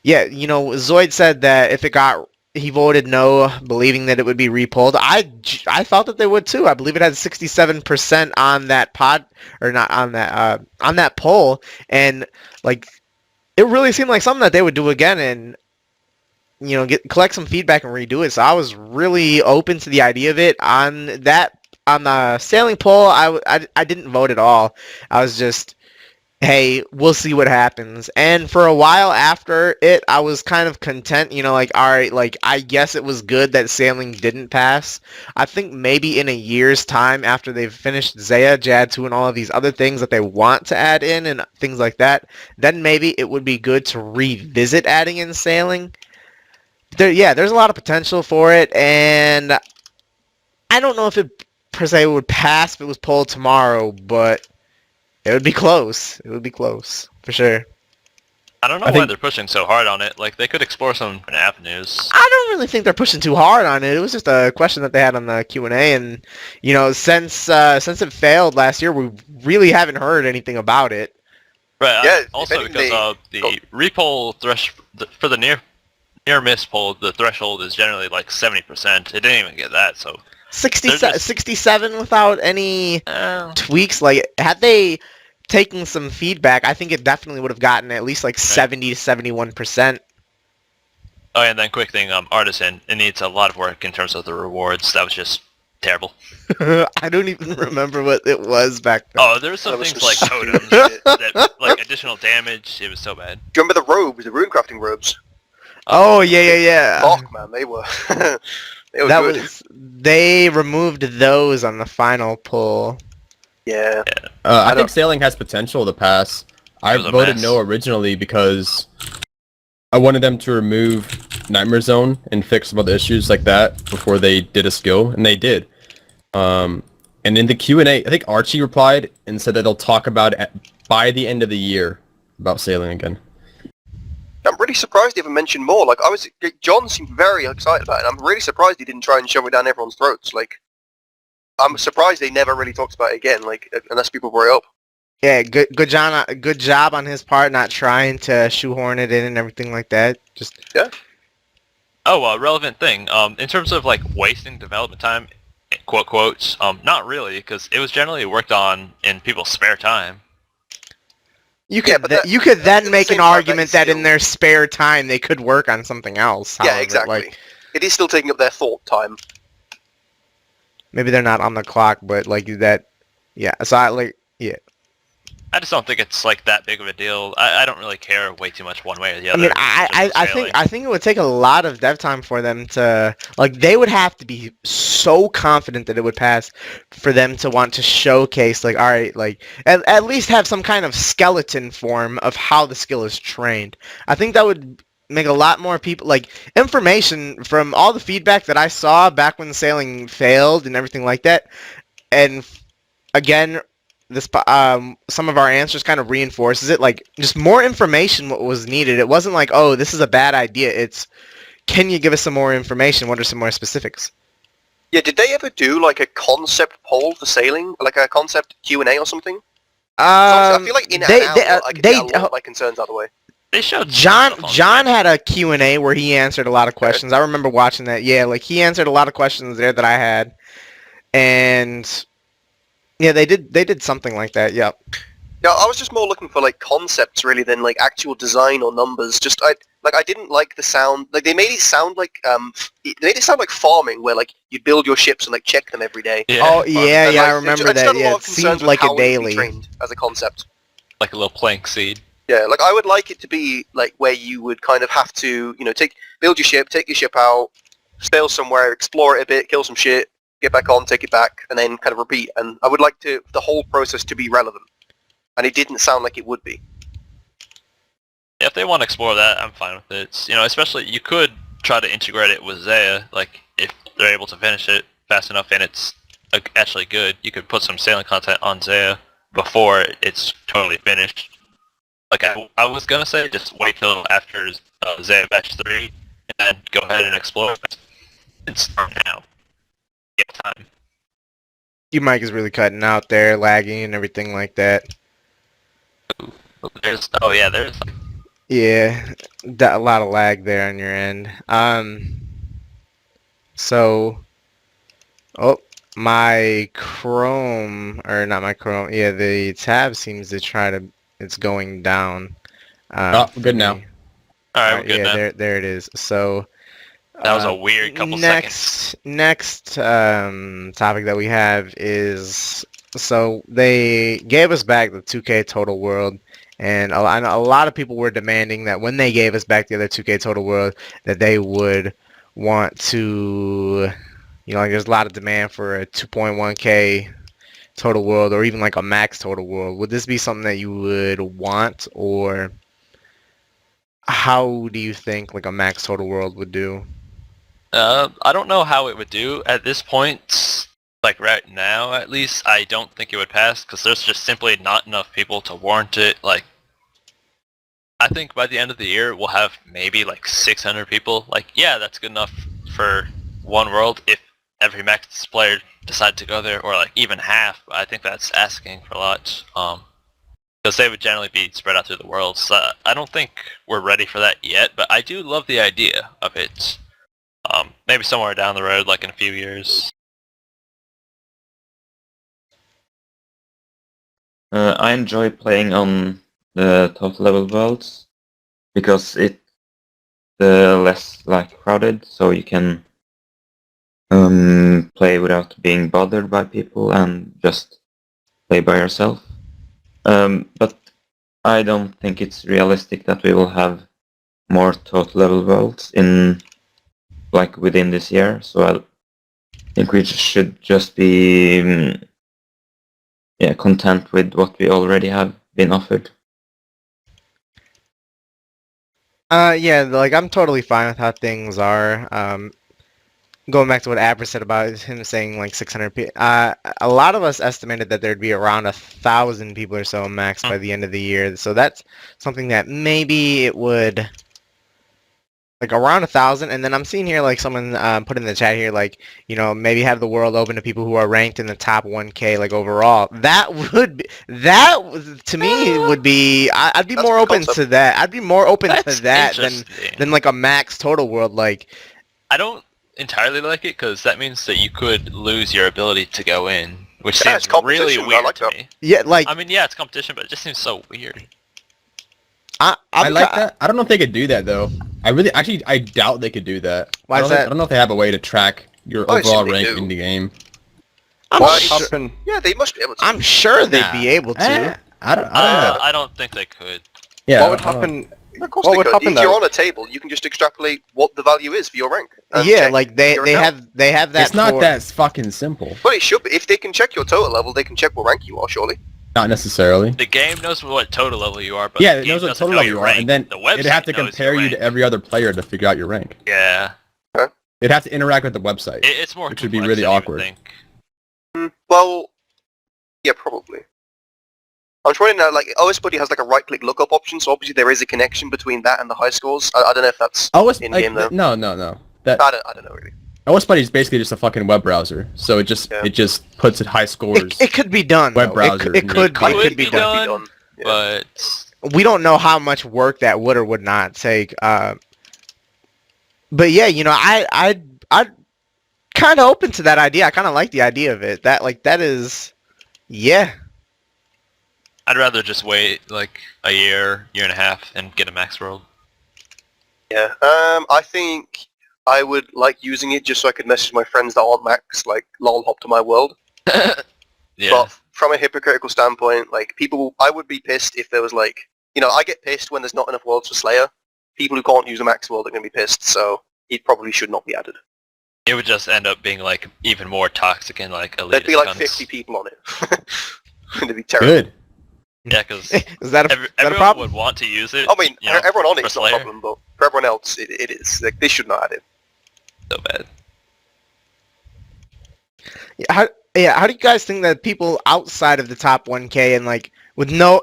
yeah, Zoid said that if it got, he voted no, believing that it would be repulled. I thought that they would too. I believe it had 67% on that on that poll, and like it really seemed like something that they would do again and collect some feedback and redo it. So I was really open to the idea of it. On the sailing poll, I didn't vote at all. I was just, hey, we'll see what happens. And for a while after it, I was kind of content, like, all right, like, I guess it was good that sailing didn't pass. I think maybe in a year's time after they've finished Zaya, Jad 2, and all of these other things that they want to add in and things like that, then maybe it would be good to revisit adding in sailing. There's a lot of potential for it, and I don't know if it per se would pass if it was pulled tomorrow, but it would be close. It would be close, for sure. I don't know why they're pushing so hard on it. Like, they could explore some different avenues. I don't really think they're pushing too hard on it. It was just a question that they had on the Q&A, and, since it failed last year, we really haven't heard anything about it. Right, Yeah, also because the repoll for the near miss poll, the threshold is generally like 70%. It didn't even get that, so... 67 without any tweaks. Like, had they taking some feedback, I think it definitely would have gotten at least like 70 to 71%. Oh, and then quick thing, Artisan, it needs a lot of work in terms of the rewards. That was just terrible. I don't even remember what it was back then. Oh, there were some That was things some like stupid totems, shit. that, like additional damage. It was so bad. Do you remember the robes, the runecrafting robes? Oh, yeah. Fuck, man, they were they were That good. they removed those on the final pull. Yeah. I think sailing has potential to pass. I It was a voted mess. no originally because I wanted them to remove Nightmare Zone and fix some other issues like that before they did a skill, and they did. And in the Q&A, I think Archie replied and said that they'll talk about it by the end of the year about sailing again. I'm really surprised he even mentioned more. Like, John seemed very excited about it. I'm really surprised he didn't try and shove it down everyone's throats. Like, I'm surprised they never really talked about it again, like, unless people brought it up. Yeah, good job on his part, not trying to shoehorn it in and everything like that. Just Oh, relevant thing. In terms of like wasting development time, quote quotes, not really, because it was generally worked on in people's spare time. you could but you could at then the make same an time, that argument is that in still- their spare time they could work on something else. Yeah, however, exactly. Like, It is still taking up their thought time. maybe they're not on the clock, but like that. Yeah. So I just don't think it's like that big of a deal. I don't really care way too much one way or the I other. mean, in terms of sailing. I think it would take a lot of dev time for them to like. They would have to be so confident that it would pass for them to want to showcase like, all right, like at least have some kind of skeleton form of how the skill is trained. I think that would make a lot more people like information from all the feedback that I saw back when sailing failed and everything like that. And again, this some of our answers kind of reinforces it. Like, just more information what was needed. It wasn't like, oh, this is a bad idea. It's, can you give us some more information? What are some more specifics? Yeah, did they ever do, like, a concept poll for sailing? Like a concept Q&A or something? I feel like in an hour, I could get a lot of my concerns out of the way. They showed John had a Q&A where he answered a lot of questions. I remember watching that. Yeah, like he answered a lot of questions there that I had. And yeah, they did something like that. Yep. Yeah, I was just more looking for like concepts really than like actual design or numbers. I didn't like the sound. Like they made it sound like farming, where like you build your ships and like check them every day. Yeah, Oh fun. yeah, And, yeah, like, I remember I just that. had a Yeah, lot it of concerns seemed with like how a it would be daily. trained as a concept. Like a little plank seed. Yeah, like I would like it to be like where you would kind of have to, build your ship, take your ship out, sail somewhere, explore it a bit, kill some shit, get back on, take it back, and then kind of repeat. And I would like the whole process to be relevant. And it didn't sound like it would be. Yeah, if they want to explore that, I'm fine with it. Especially you could try to integrate it with Zaya. Like if they're able to finish it fast enough and it's actually good, you could put some sailing content on Zaya before it's totally finished. Like I was gonna say, just wait till after Zaya Batch 3 and then go ahead and explore it. And start now. Get time. Your mic is really cutting out there, lagging and everything like that. There's Yeah, a lot of lag there on your end. So, my Chrome, or not my Chrome, yeah, the tab seems to it's going down. Oh, we're good now. Alright, we're good now. there it is. So, That was a weird couple seconds. Next topic that we have is, so they gave us back the 2K Total World, and a lot of people were demanding that when they gave us back the other 2K Total World, that they would want to, like there's a lot of demand for a 2.1K Total World, or even like a max Total World. Would this be something that you would want, or how do you think like a max Total World would do? I don't know how it would do at this point. Like right now, at least, I don't think it would pass because there's just simply not enough people to warrant it. Like, I think by the end of the year, we'll have maybe like 600 people. Like, yeah, that's good enough for one world if every max player decided to go there, or like even half. But I think that's asking for a lot. Because they would generally be spread out through the world. So I don't think we're ready for that yet, but I do love the idea of it. Maybe somewhere down the road, like in a few years. I enjoy playing on the total level worlds because it's less like crowded, so you can play without being bothered by people and just play by yourself. But I don't think it's realistic that we will have more total level worlds within this year. So I think we should just be content with what we already have been offered. Yeah, like I'm totally fine with how things are. Going back to what Abra said about him saying like 600 people, a lot of us estimated that there'd be around 1,000 people or so max by the end of the year. So that's something that maybe it would like around 1,000. And then I'm seeing here like someone put in the chat here like, you know, maybe have the world open to people who are ranked in the top 1K like overall. That to me would be I'd be That's more a open concept. to that. I'd be more open That's to that interesting. than like a max total world like. I don't entirely like it because that means that you could lose your ability to go in, which Yeah, seems it's competition, really I weird like to that. me. Yeah, like I mean, yeah, it's competition, but it just seems so weird. I like that. I don't know if they could do that though. I doubt they could do that. Why is I that? don't know if they have a way to track your I overall assume they rank do. in the game. I'm, What sure, happened? Yeah, they must be able to. I'm sure they'd Nah. be able to. I don't know. I don't think they could. Yeah. What would I don't know. happen? Of course What they would could. happen If you're though? on a table, you can just extrapolate what the value is for your rank. and Yeah, check like they your they account. have that. It's not for, that fucking simple. Well, it should be. If they can check your total level, they can check what rank you are, surely. Not necessarily. The game knows what total level you are, but Yeah, the it game knows what doesn't total know level your you are, rank. and then the website it'd have to knows compare your you to rank. every other player to figure out your rank. Yeah, It'd have to interact with the website. it's more Which would be complex really than you would awkward. think. Well, yeah, probably. I'm trying now, like, OSBuddy has like a right-click lookup option, so obviously there is a connection between that and the high scores. I don't know if that's in-game though. No. That I don't know really. OS Buddy is basically just a fucking web browser. So it just puts it high scores. it could be done. Web though. browser. It could be Could be done. done. Yeah. But We don't know how much work that would or would not take. But yeah, you know, I kind of open to that idea. I kind of like the idea of it. That is, yeah. I'd rather just wait like a year and a half, and get a max world. Yeah. I think I would like using it just so I could message my friends that aren't max, like, lol, hop to my world. Yeah. But from a hypocritical standpoint, like, I would be pissed if there was like, you know, I get pissed when there's not enough worlds for Slayer. People who can't use a max world are going to be pissed, so it probably should not be added. It would just end up being like even more toxic and like elitist. There'd be like cunts. 50 people on it. It'd be terrible. Good. Yeah, because Is that a everyone problem? would want to use it. I mean, you know, everyone on for it's not a Slayer. problem, but for everyone else, it is. Like, they should not add it. So bad. How do you guys think that people outside of the top 1K and like with no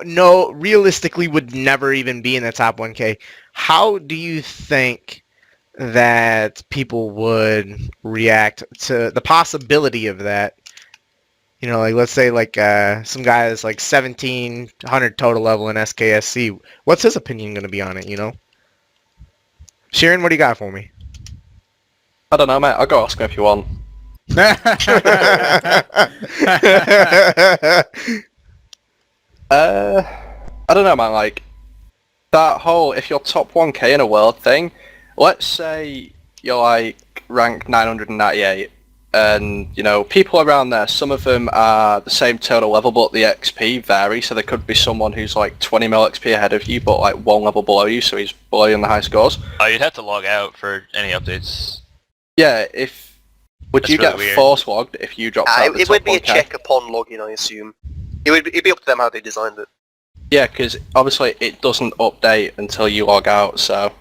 realistically would never even be in the top 1K? How do you think that people would react to the possibility of that? You know, like let's say like some guy that's like 1,700 total level in SKSC. What's his opinion going to be on it? You know, Sheeran, what do you got for me? I don't know, mate. I'll go ask him if you want. I don't know, man. Like that whole if you're top 1K in a world thing. Let's say you're like rank 998, and you know people around there. Some of them are the same total level, but the XP vary. So there could be someone who's like 20 mil XP ahead of you, but like one level below you, so he's below you in the high scores. Oh, you'd have to log out for any updates. Yeah, would That's you really get weird. force logged if you dropped out of the It top would be a 1K? check upon logging, I assume. It'd be up to them how they designed it. Yeah, because obviously it doesn't update until you log out, so...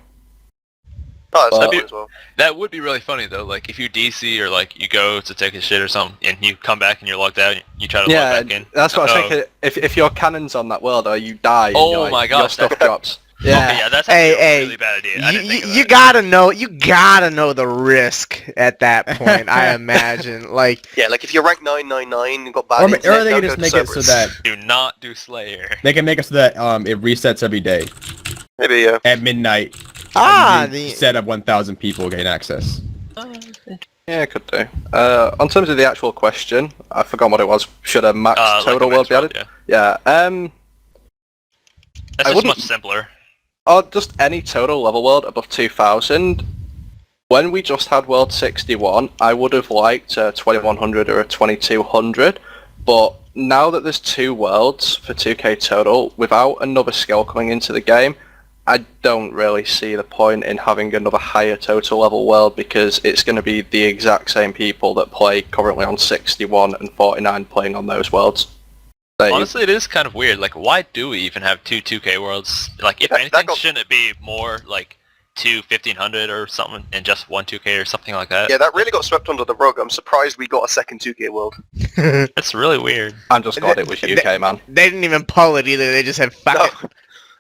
Oh, that's Well- fine as well. That would be really funny though. Like if you DC or like you go to take a shit or something, and you come back and you're logged out, you try to Yeah, log back in. that's what I was Oh. thinking. If your cannon's on that world or you die, and Oh you're like, my your gosh, stuff that- drops. Okay, Yeah. yeah, that's Hey, actually hey, a really bad idea. I didn't think of You that. you gotta know the risk at that point. I imagine, like, Yeah, like if you're rank 999 and got bad Or internet, they don't can go just to make it so Cerberus. that Do not do Slayer. they can make it so that it resets every day Maybe, yeah. at midnight. the Set of 1,000 people gain access. Yeah, could do. On terms of the actual question, I forgot what it was. Should a max Like total a max world be added? Yeah. Yeah. That's I just wouldn't- much simpler. Or just any total level world above 2000. When we just had World 61, I would have liked a 2100 or a 2200, but now that there's 2 worlds for 2k total, without another skill coming into the game, I don't really see the point in having another higher total level world, because it's going to be the exact same people that play currently on 61 and 49 playing on those worlds. So Honestly, it is kind of weird. Like, why do we even have 2 2K worlds? Like, if anything, shouldn't it be more like 2 1500 or something, and just 1 2K or something like that? Yeah, that really got swept under the rug. I'm surprised we got a second 2K world. That's really weird. I'm just glad it was UK, man. They didn't even pull it either. They just said fuck No. it.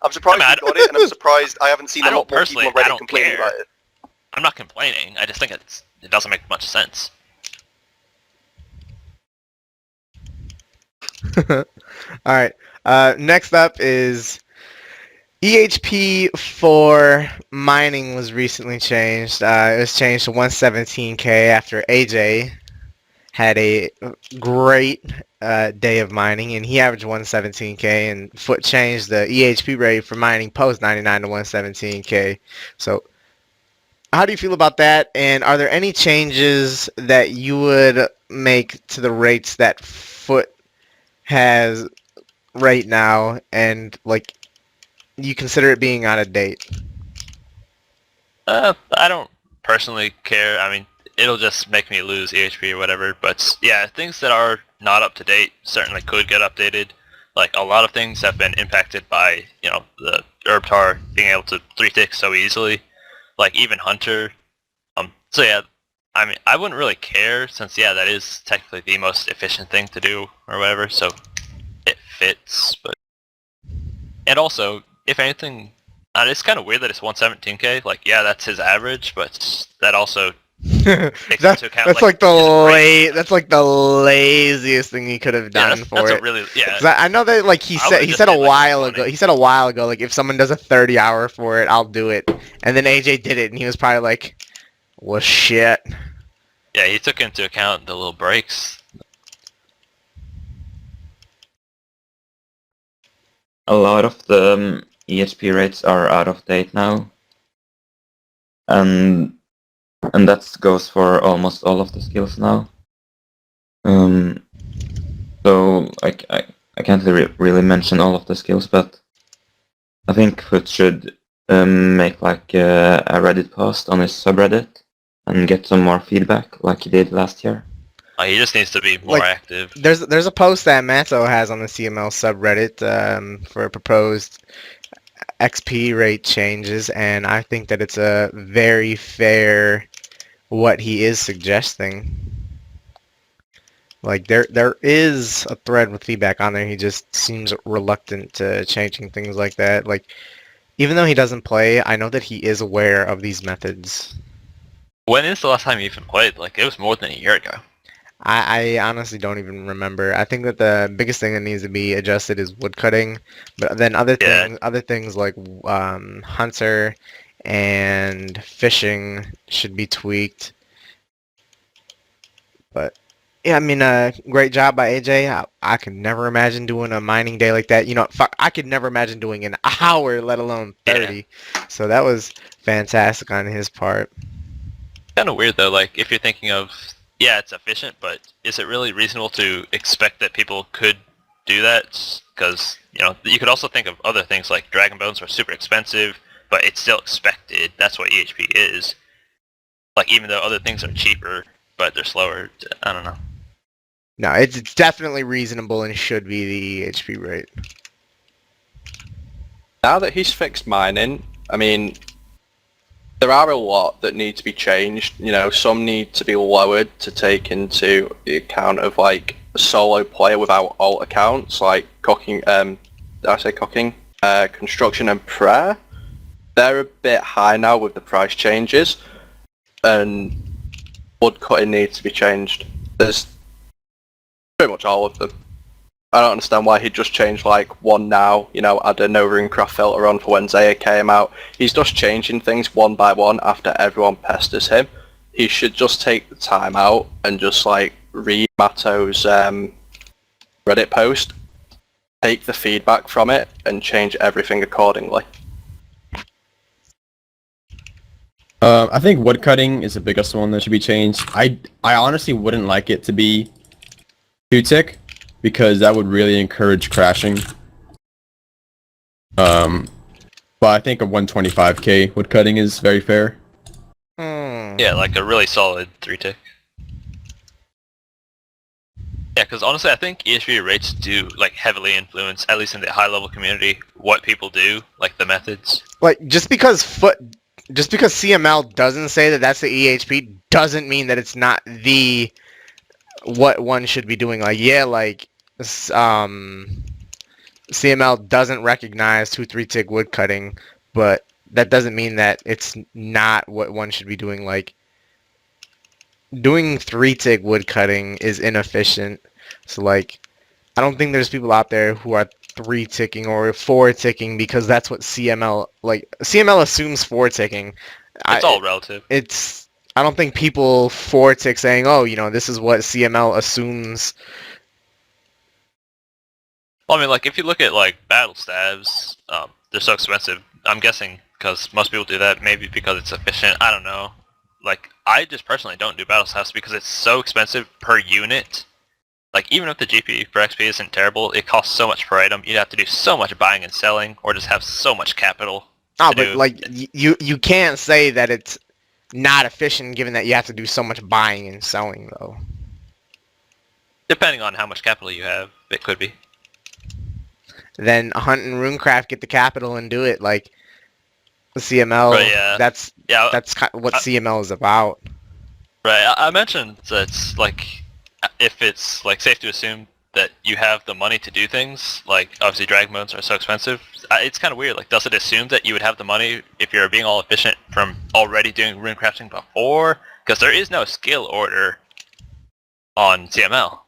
I'm surprised I we got it, and I'm surprised I haven't seen I a lot don't more people personally- on I Reddit don't complaining care. about it. I'm not complaining. I just think it doesn't make much sense. Alright. Next up is EHP for mining was recently changed. It was changed to 117k after AJ had a great day of mining, and he averaged 117k, and Foot changed the EHP rate for mining post 99 to 117k. So how do you feel about that, and are there any changes that you would make to the rates that Foot has right now, and like you consider it being out of date? I don't personally care. I mean, it'll just make me lose EHP or whatever. But yeah, things that are not up to date certainly could get updated. Like, a lot of things have been impacted by, you know, the herb tar being able to 3-tick so easily. Like, even Hunter. So yeah, I mean, I wouldn't really care, since yeah, that is technically the most efficient thing to do or whatever. So it fits. But and also, if anything, it's kind of weird that it's 117k. Like, yeah, that's his average, but that also takes into account that's like his rate. that's like the laziest thing he could have Yeah, done that's for a it. really, yeah. 'Cause I know that like he I said would've he just said a did, like, while 20. ago. He said a while ago, like, if someone does a 30 hour for it, I'll do it. And then AJ did it, and he was probably like, well, shit. Yeah, he took into account the little breaks. A lot of the EHP rates are out of date now, and that goes for almost all of the skills now. So I can't really mention all of the skills, but I think Foot should make like a Reddit post on his subreddit and get some more feedback, like he did last year. He just needs to be more Like, active. There's a post that Matto has on the CML subreddit for proposed XP rate changes, and I think that it's a very fair what he is suggesting. Like, there is a thread with feedback on there. He just seems reluctant to changing things like that. Like, even though he doesn't play, I know that he is aware of these methods. When is the last time you even played? Like, it was more than a year ago. I honestly don't even remember. I think that the biggest thing that needs to be adjusted is woodcutting, but then other things like hunter and fishing should be tweaked. But yeah, I mean, great job by AJ. I could never imagine doing a mining day like that. You know, fuck, I could never imagine doing an hour, let alone 30. Yeah. So that was fantastic on his part. Kind of weird though. Like, if you're thinking of, yeah, it's efficient, but is it really reasonable to expect that people could do that? Because, you know, you could also think of other things like Dragon Bones are super expensive, but it's still expected. That's what EHP is. Like, even though other things are cheaper, but they're slower. I don't know. No, it's definitely reasonable and should be the EHP rate. Now that he's fixed mining, I mean, there are a lot that need to be changed. You know, some need to be lowered to take into the account of, like, a solo player without alt accounts, like cooking, construction and prayer. They're a bit high now with the price changes, and wood cutting needs to be changed. There's pretty much all of them. I don't understand why he just changed like one now, you know, add a no runecraft filter on for when Zaya came out. He's just changing things one by one after everyone pesters him. he should just take the time out and just like read Matto's Reddit post, take the feedback from it, and change everything accordingly. I think woodcutting is the biggest one that should be changed. I honestly wouldn't like it to be 2-tick because that would really encourage crashing. But I think a 125k woodcutting is very fair. Yeah, like a really solid 3-tick. Yeah, because honestly, I think ESP rates do like heavily influence, at least in the high-level community, what people do, like the methods. Like just because CML doesn't say that that's the EHP doesn't mean that it's not the what one should be doing. Like yeah, like CML doesn't recognize 2-3-tick woodcutting, but that doesn't mean that it's not what one should be doing. Like doing 3-tick woodcutting is inefficient. So like I don't think there's people out there who are 3-ticking or 4-ticking because that's what CML assumes 4-ticking. It's all relative. I don't think people 4-tick saying, oh, you know, this is what CML assumes. Well, I mean, like if you look at like battle stabs, they're so expensive. I'm guessing because most people do that, maybe because it's efficient. I don't know. Like I just personally don't do battle stabs because it's so expensive per unit. Like, even if the GP for XP isn't terrible, it costs so much per item. You'd have to do so much buying and selling, or just have so much capital. Oh, but like, you can't say that it's not efficient given that you have to do so much buying and selling, though. Depending on how much capital you have, it could be. Then Hunt and Runecraft get the capital and do it, like, the CML, right, yeah. That's kind of what CML is about. Right, I mentioned that, like, if it's like safe to assume that you have the money to do things, like obviously drag modes are so expensive, it's kind of weird. Like, does it assume that you would have the money if you're being all efficient from already doing rune crafting before? Because there is no skill order on CML.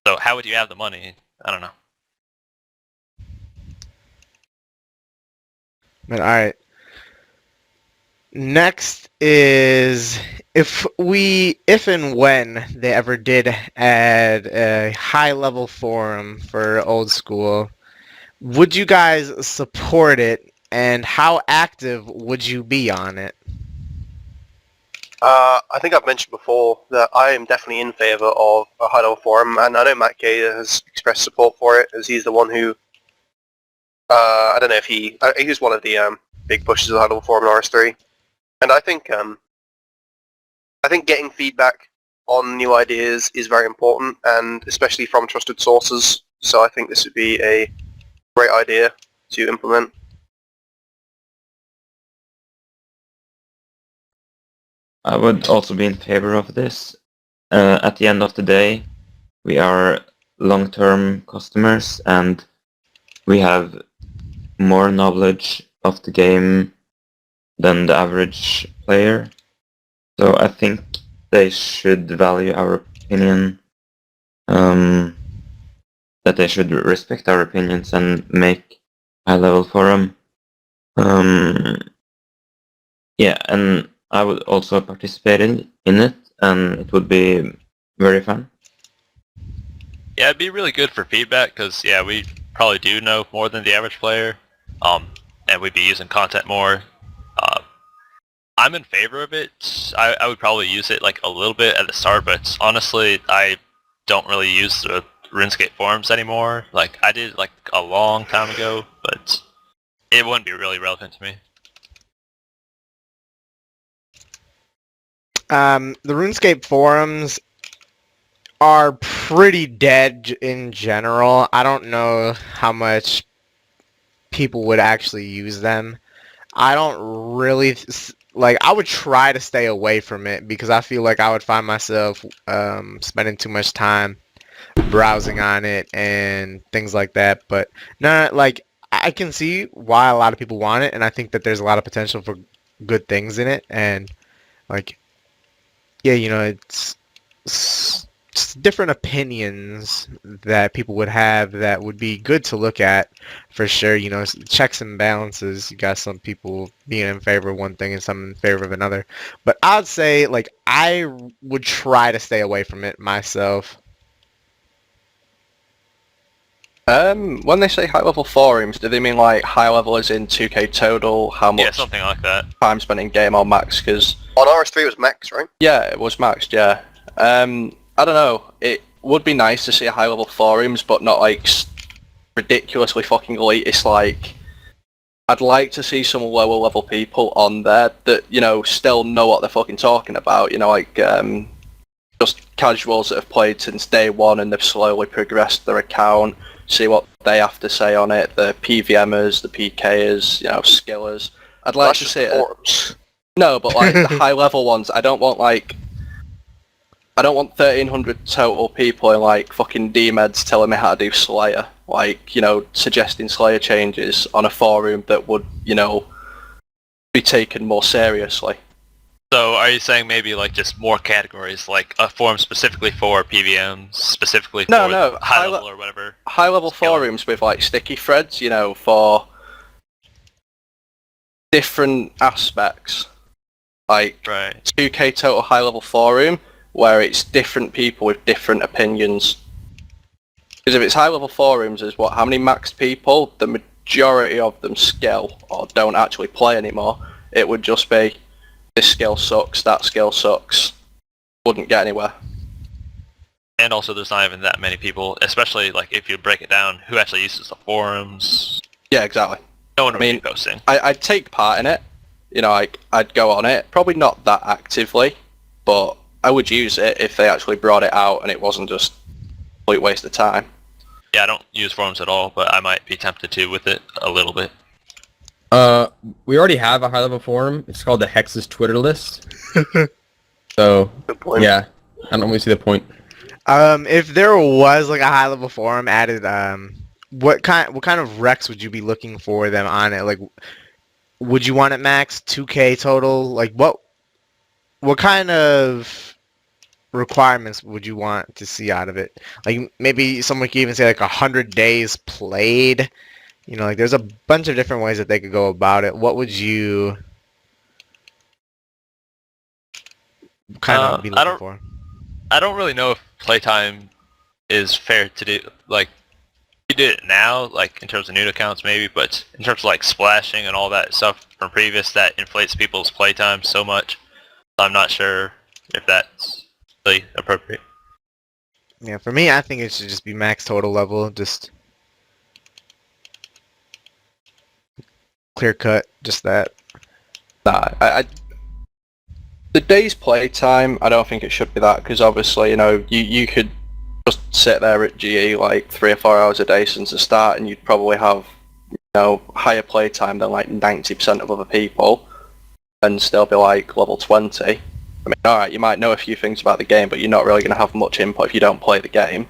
So how would you have the money? I don't know. But alright. Next is if and when they ever did add a high-level forum for old school, would you guys support it, and how active would you be on it? I think I've mentioned before that I am definitely in favour of a high-level forum, and I know Matt K has expressed support for it, as he's the one who, I don't know if he was one of the big pushes of the high-level forum in RS3. And I think getting feedback on new ideas is very important, and especially from trusted sources. So I think this would be a great idea to implement. I would also be in favor of this. At the end of the day, we are long-term customers, and we have more knowledge of the game than the average player. So I think they should value our opinion, that they should respect our opinions and make high-level forum. Yeah, and I would also participate in it, and it would be very fun. Yeah, it'd be really good for feedback, because, yeah, we probably do know more than the average player, and we'd be using content more. I'm in favor of it. I would probably use it like a little bit at the start, but honestly, I don't really use the RuneScape forums anymore. Like, I did like a long time ago, but it wouldn't be really relevant to me. The RuneScape forums are pretty dead in general. I don't know how much people would actually use them. I don't really like. I would try to stay away from it because I feel like I would find myself spending too much time browsing on it and things like that. But no, like I can see why a lot of people want it, and I think that there's a lot of potential for good things in it. And like, yeah, you know, it's just different opinions that people would have that would be good to look at for sure. You know, checks and balances. You got some people being in favor of one thing and some in favor of another. But I'd say, like, I would try to stay away from it myself. When they say high-level forums, do they mean like high level as in 2k total? How much Yeah, something like that. time spent in game or max? Because On RS3 it was max, right? yeah, it was maxed. Yeah. I don't know. It would be nice to see a high-level forums, but not like ridiculously fucking elitist. Like, I'd like to see some lower-level people on there that, you know, still know what they're fucking talking about. You know, like just casuals that have played since day one and they've slowly progressed their account. See what they have to say on it. The PVMers, the PKers, you know, skillers. I'd like That's to just see it. forums. No, but like the high-level ones. I don't want 1,300 total people in like fucking D-meds telling me how to do Slayer. Like, you know, suggesting Slayer changes on a forum that would, you know, be taken more seriously. So are you saying maybe like just more categories, like a forum specifically for PVMs, specifically for No, high level or whatever? High-level Skill. forums with like sticky threads, you know, for different aspects. Like Right. 2k total high-level forum where it's different people with different opinions. Because if it's high-level forums, is how many maxed people? The majority of them skill or don't actually play anymore. It would just be this skill sucks, that skill sucks. Wouldn't get anywhere. And also there's not even that many people, especially like if you break it down, who actually uses the forums. Yeah, exactly. No one would I mean, be posting. I'd take part in it. You know, I'd go on it. Probably not that actively, but I would use it if they actually brought it out and it wasn't just a complete waste of time. Yeah, I don't use forums at all, but I might be tempted to with it a little bit. We already have a high-level forum. It's called the Hexis Twitter list. So, Good point. yeah, I don't really see the point. If there was like a high level forum added, what kind of recs would you be looking for them on it? Like, would you want it max 2k total? Like, what kind of requirements would you want to see out of it? Like, maybe someone could even say like 100 days played. You know, like there's a bunch of different ways that they could go about it. What would you kind of be looking for? I don't really know if playtime is fair to do. Like, you did it now, like in terms of new accounts maybe, but in terms of like splashing and all that stuff from previous, that inflates people's playtime so much. I'm not sure if that's really appropriate. Yeah, for me, I think it should just be max total level, just clear cut, just that. Nah, the day's playtime, I don't think it should be that, because obviously, you know, you could just sit there at GE like 3 or 4 hours a day since the start, and you'd probably have, you know, higher playtime than like 90% of other people, and still be like level 20. I mean, alright, you might know a few things about the game, but you're not really going to have much input if you don't play the game.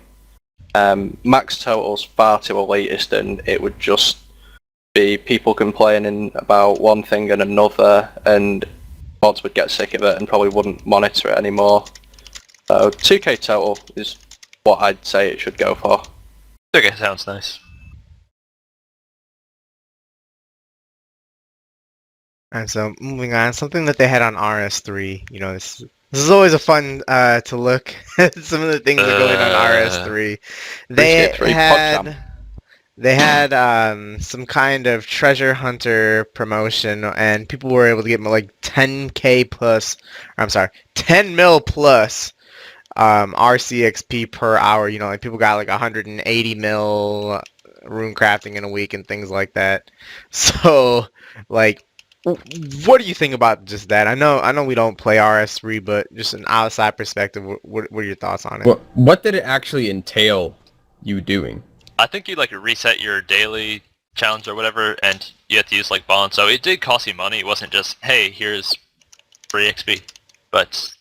Max total's far too elitist, and it would just be people complaining about one thing and another, and mods would get sick of it and probably wouldn't monitor it anymore. So 2k total is what I'd say it should go for. Okay, sounds nice. And so moving on, something that they had on RS3. You know, this is always a fun to look at some of the things that go in on RS3. They RuneScape 3 had some kind of treasure hunter promotion, and people were able to get like 10k plus. I'm sorry, 10 mil plus RCXP per hour. You know, like people got like 180 mil rune crafting in a week and things like that. So, like, what do you think about just that? I know we don't play RS3, but just an outside perspective, what are your thoughts on it? What did it actually entail you doing? I think you like reset your daily challenge or whatever, and you had to use like bonds. So it did cost you money. It wasn't just, hey, here's free XP. But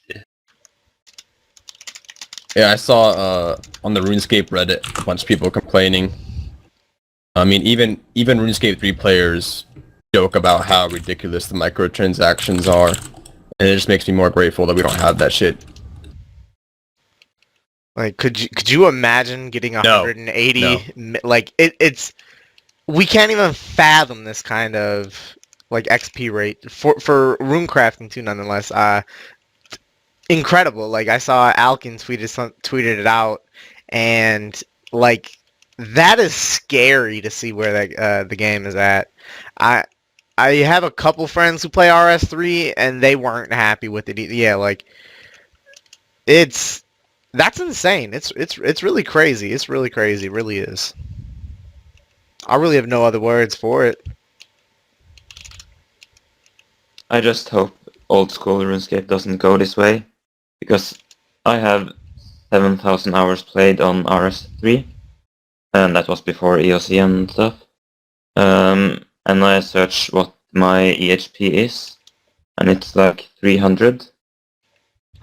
Yeah, I saw on the RuneScape Reddit a bunch of people complaining. I mean, even RuneScape 3 players joke about how ridiculous the microtransactions are, and it just makes me more grateful that we don't have that shit. Like, could you imagine getting 180? Like, it's we can't even fathom this kind of like XP rate for runecrafting too. Nonetheless, incredible. Like I saw Alkin tweeted it out, and like that is scary to see where that the game is at. I have a couple friends who play RS3 and they weren't happy with it. Yeah, like that's insane. It's really crazy. It's really crazy. It really is. I really have no other words for it. I just hope old school RuneScape doesn't go this way, because I have 7,000 hours played on RS3, and that was before EOC and stuff. And I search what my EHP is, and it's like 300.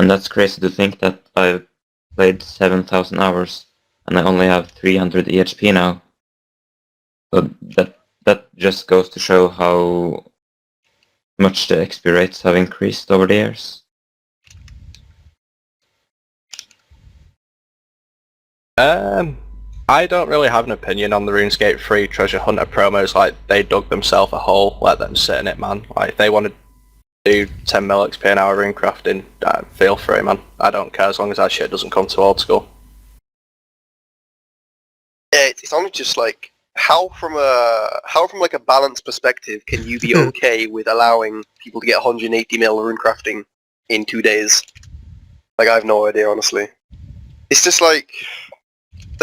And that's crazy to think that I've played 7,000 hours, and I only have 300 EHP now. So that just goes to show how much the XP rates have increased over the years. I don't really have an opinion on the RuneScape 3 Treasure Hunter promos. Like, they dug themselves a hole, let them sit in it, man. Like, if they want to do 10 mil XP an hour rune crafting, feel free, man. I don't care as long as that shit doesn't come to old school. Yeah, it's only just like, how from like a balanced perspective can you be okay with allowing people to get 180 mil rune crafting in 2 days? Like, I have no idea, honestly. It's just like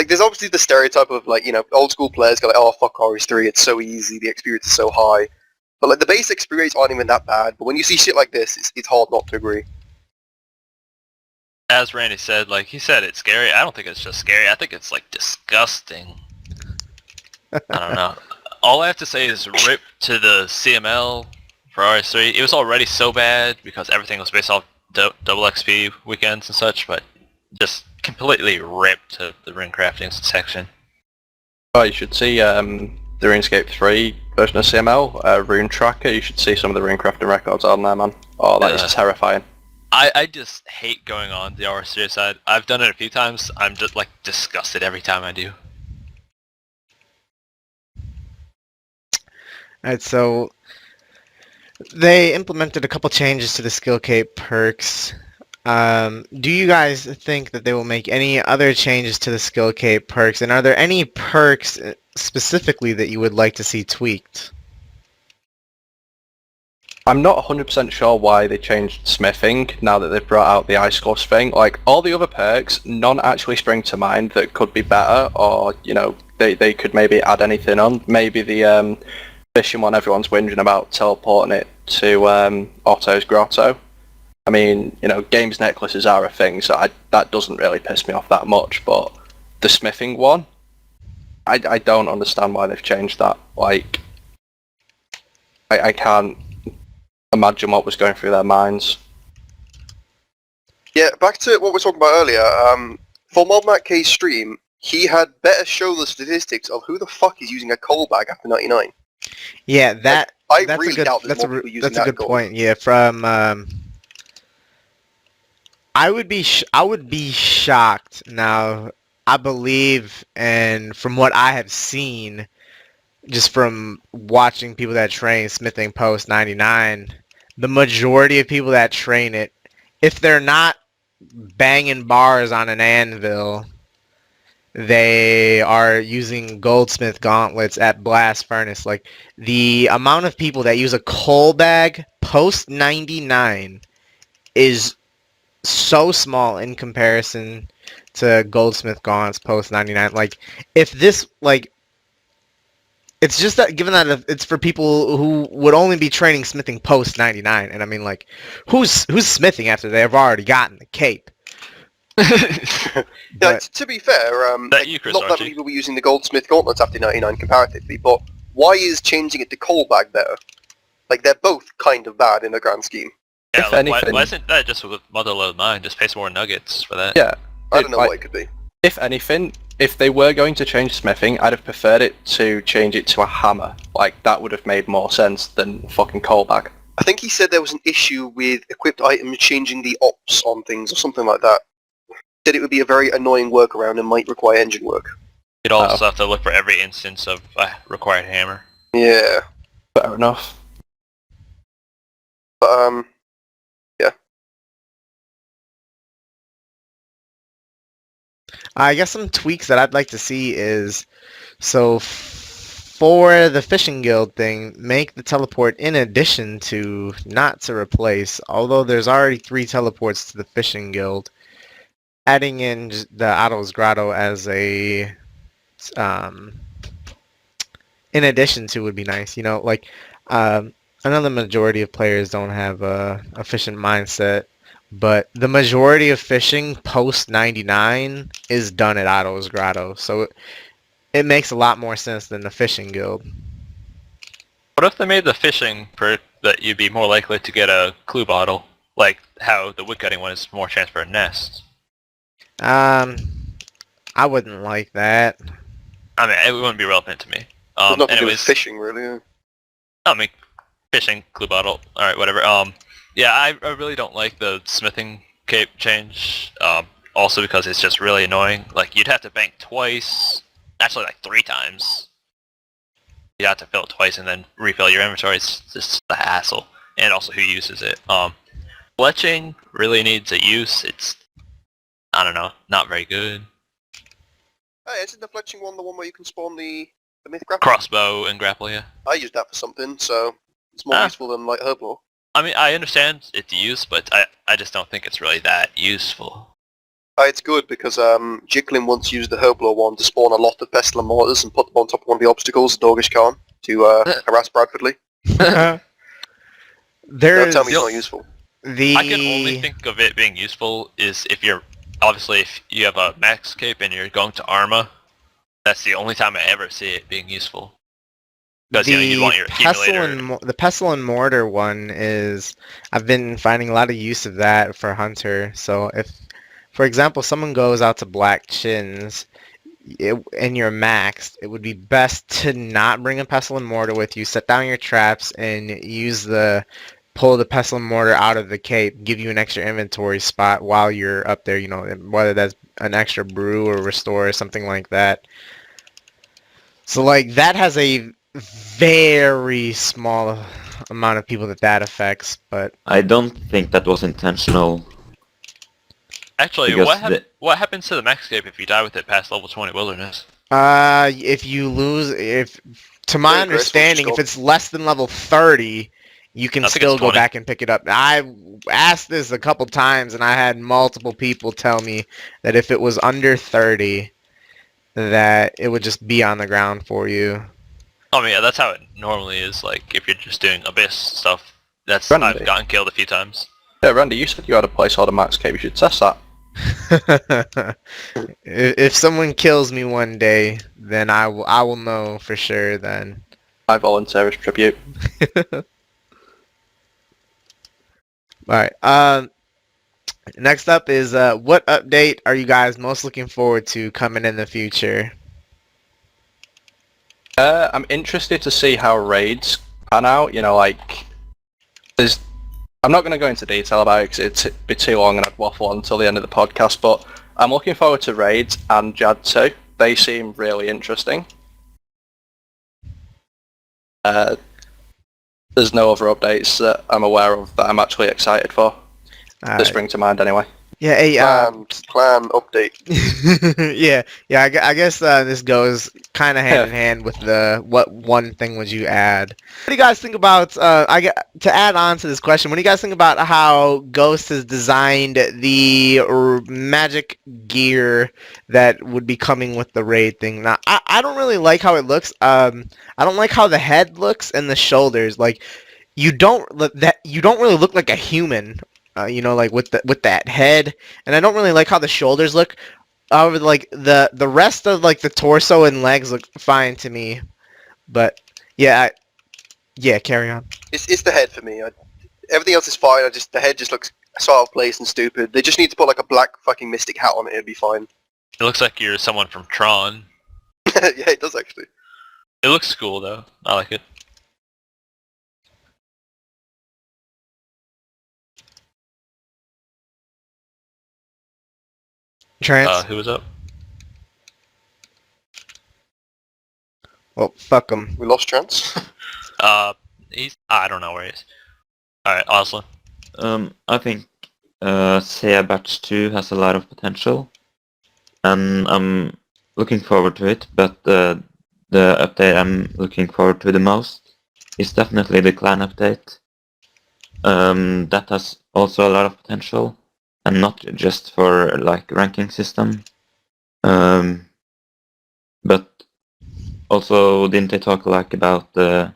there's obviously the stereotype of, like, you know, old school players go like, oh, fuck RS3, it's so easy, the experience is so high. But, like, the base experience aren't even that bad, but when you see shit like this, it's hard not to agree. As Randy said, like, he said it's scary. I don't think it's just scary. I think it's, like, disgusting. I don't know. All I have to say is rip to the CML for RS3. It was already so bad because everything was based off double XP weekends and such, but just completely ripped to the rune crafting section. Oh, you should see the RuneScape 3 version of CML, Rune Tracker. You should see some of the rune crafting records on there, man. Oh, that is terrifying. I just hate going on the RS3 side. I've done it a few times. I'm just, like, disgusted every time I do. Alright, so they implemented a couple changes to the skill cape perks. Do you guys think that they will make any other changes to the skill cape perks? And are there any perks specifically that you would like to see tweaked? I'm not 100% sure why they changed smithing now that they've brought out the ice gloves thing. Like, all the other perks, none actually spring to mind that could be better, or, you know, they could maybe add anything on. Maybe the fishing one everyone's whinging about, teleporting it to Otto's Grotto. I mean, you know, games necklaces are a thing, so that doesn't really piss me off that much, but the smithing one, I don't understand why they've changed that. Like, I can't imagine what was going through their minds. Yeah, back to what we were talking about earlier, for Modmac K's stream, he had better show the statistics of who the fuck is using a coal bag after 99. Yeah, that's a good point. Yeah, from I would be shocked. Now, I believe, and from what I have seen, just from watching people that train smithing post 99, the majority of people that train it, if they're not banging bars on an anvil, they are using goldsmith gauntlets at blast furnace. Like, the amount of people that use a coal bag post 99 is so small in comparison to goldsmith gaunts post 99. Like, if this, like, it's just that, given that it's for people who would only be training smithing post 99, and I mean, like, who's smithing after they've already gotten the cape? Yeah, to be fair, that you, Chris not that Archie. many people were using the goldsmith gauntlets after 99 comparatively, but why is changing it to coal bag better? Like, they're both kind of bad in the grand scheme. Yeah, If like, anything- why isn't that just with Motherload Mine? Just pay some more nuggets for that. Yeah. I don't know like, what it could be. If anything, if they were going to change smithing, I'd have preferred it to change it to a hammer. Like, that would have made more sense than fucking coal bag. I think he said there was an issue with equipped items changing the ops on things or something like that. said it would be a very annoying workaround and might require engine work. You'd also have to look for every instance of a required hammer. Yeah, Fair enough. but yeah. I guess some tweaks that I'd like to see is, so for the fishing guild thing, make the teleport in addition to, not to replace, although there's already 3 teleports to the fishing guild, adding in the Otto's Grotto as a, in addition to would be nice. You know, like, I know the majority of players don't have a efficient mindset, but the majority of fishing post 99 is done at Otto's Grotto, so it makes a lot more sense than the fishing guild. What if they made the fishing perk that you'd be more likely to get a clue bottle, like how the woodcutting one is more chance for a nest? I wouldn't like that. I mean, it wouldn't be relevant to me. There's nothing to do with Anyways, fishing, really. Yeah. I mean, fishing, clue bottle, alright, whatever. Yeah, I really don't like the smithing cape change, also because it's just really annoying. Like, you'd have to bank twice, actually like 3 times. You'd have to fill it twice and then refill your inventory. It's just a hassle. And also who uses it. Fletching really needs a use. It's, I don't know, not very good. Hey, isn't the fletching one the one where you can spawn the myth grapple? Crossbow and grapple, yeah. I used that for something, so it's more useful than like Herblore. I mean, I understand its use, but I just don't think it's really that useful. It's good because Jiglin once used the Herblore one to spawn a lot of pestle and mortars and put them on top of one of the obstacles, Dorgish Khan, to harass Bradfordly. Don't tell me it's not useful. I can only think of it being useful is if you're, obviously if you have a max cape and you're going to Arma, that's the only time I ever see it being useful. Because you want your accumulator. The pestle and mortar one is, I've been finding a lot of use of that for Hunter. So if, for example, someone goes out to Black Chins and you're maxed, it would be best to not bring a pestle and mortar with you. Set down your traps and pull the pestle and mortar out of the cape, give you an extra inventory spot while you're up there, you know, whether that's an extra brew or restore or something like that. So like that has a very small amount of people that affects, but I don't think that was intentional. Actually, because what happens to the max cape if you die with it past level 20 wilderness? if you lose, to my understanding, if it's less than level 30, you can still go back and pick it up. I asked this a couple times, and I had multiple people tell me that if it was under 30, that it would just be on the ground for you. Oh yeah, that's how it normally is. Like if you're just doing abyss stuff, that's Randy. I've gotten killed a few times. Yeah, Randy, you said you had a placeholder max cape. You should test that. If someone kills me one day, then I will know for sure then. I volunteer as tribute. Alright, next up is what update are you guys most looking forward to coming in the future? I'm interested to see how raids pan out. You know, like, I'm not going to go into detail about it because it'd be too long and I'd waffle on until the end of the podcast, but I'm looking forward to raids and Jad 2. They seem really interesting. There's no other updates that I'm aware of that I'm actually excited for. That spring to mind anyway. Yeah, hey, plan update. yeah. I guess this goes kind of hand in hand with the what one thing would you add? What do you guys think about? To add on to this question, what do you guys think about how Ghost has designed the magic gear that would be coming with the raid thing? Now, I don't really like how it looks. I don't like how the head looks and the shoulders. Like, you don't really look like a human. You know, like with that head, and I don't really like how the shoulders look. However, like the rest of like the torso and legs look fine to me, but yeah, carry on. It's the head for me. Everything else is fine. The head just looks so out of place and stupid. They just need to put like a black fucking mystic hat on it. It'd be fine. It looks like you're someone from Tron. Yeah, it does actually. It looks cool though. I like it. Trance? Who was up? Well, fuck him. We lost Trance. I don't know where he is. Alright, Oslo. I think SEA Batch 2 has a lot of potential, and I'm looking forward to it, but the update I'm looking forward to the most is definitely the clan update. That has also a lot of potential, and not just for like ranking system, but also didn't they talk like about the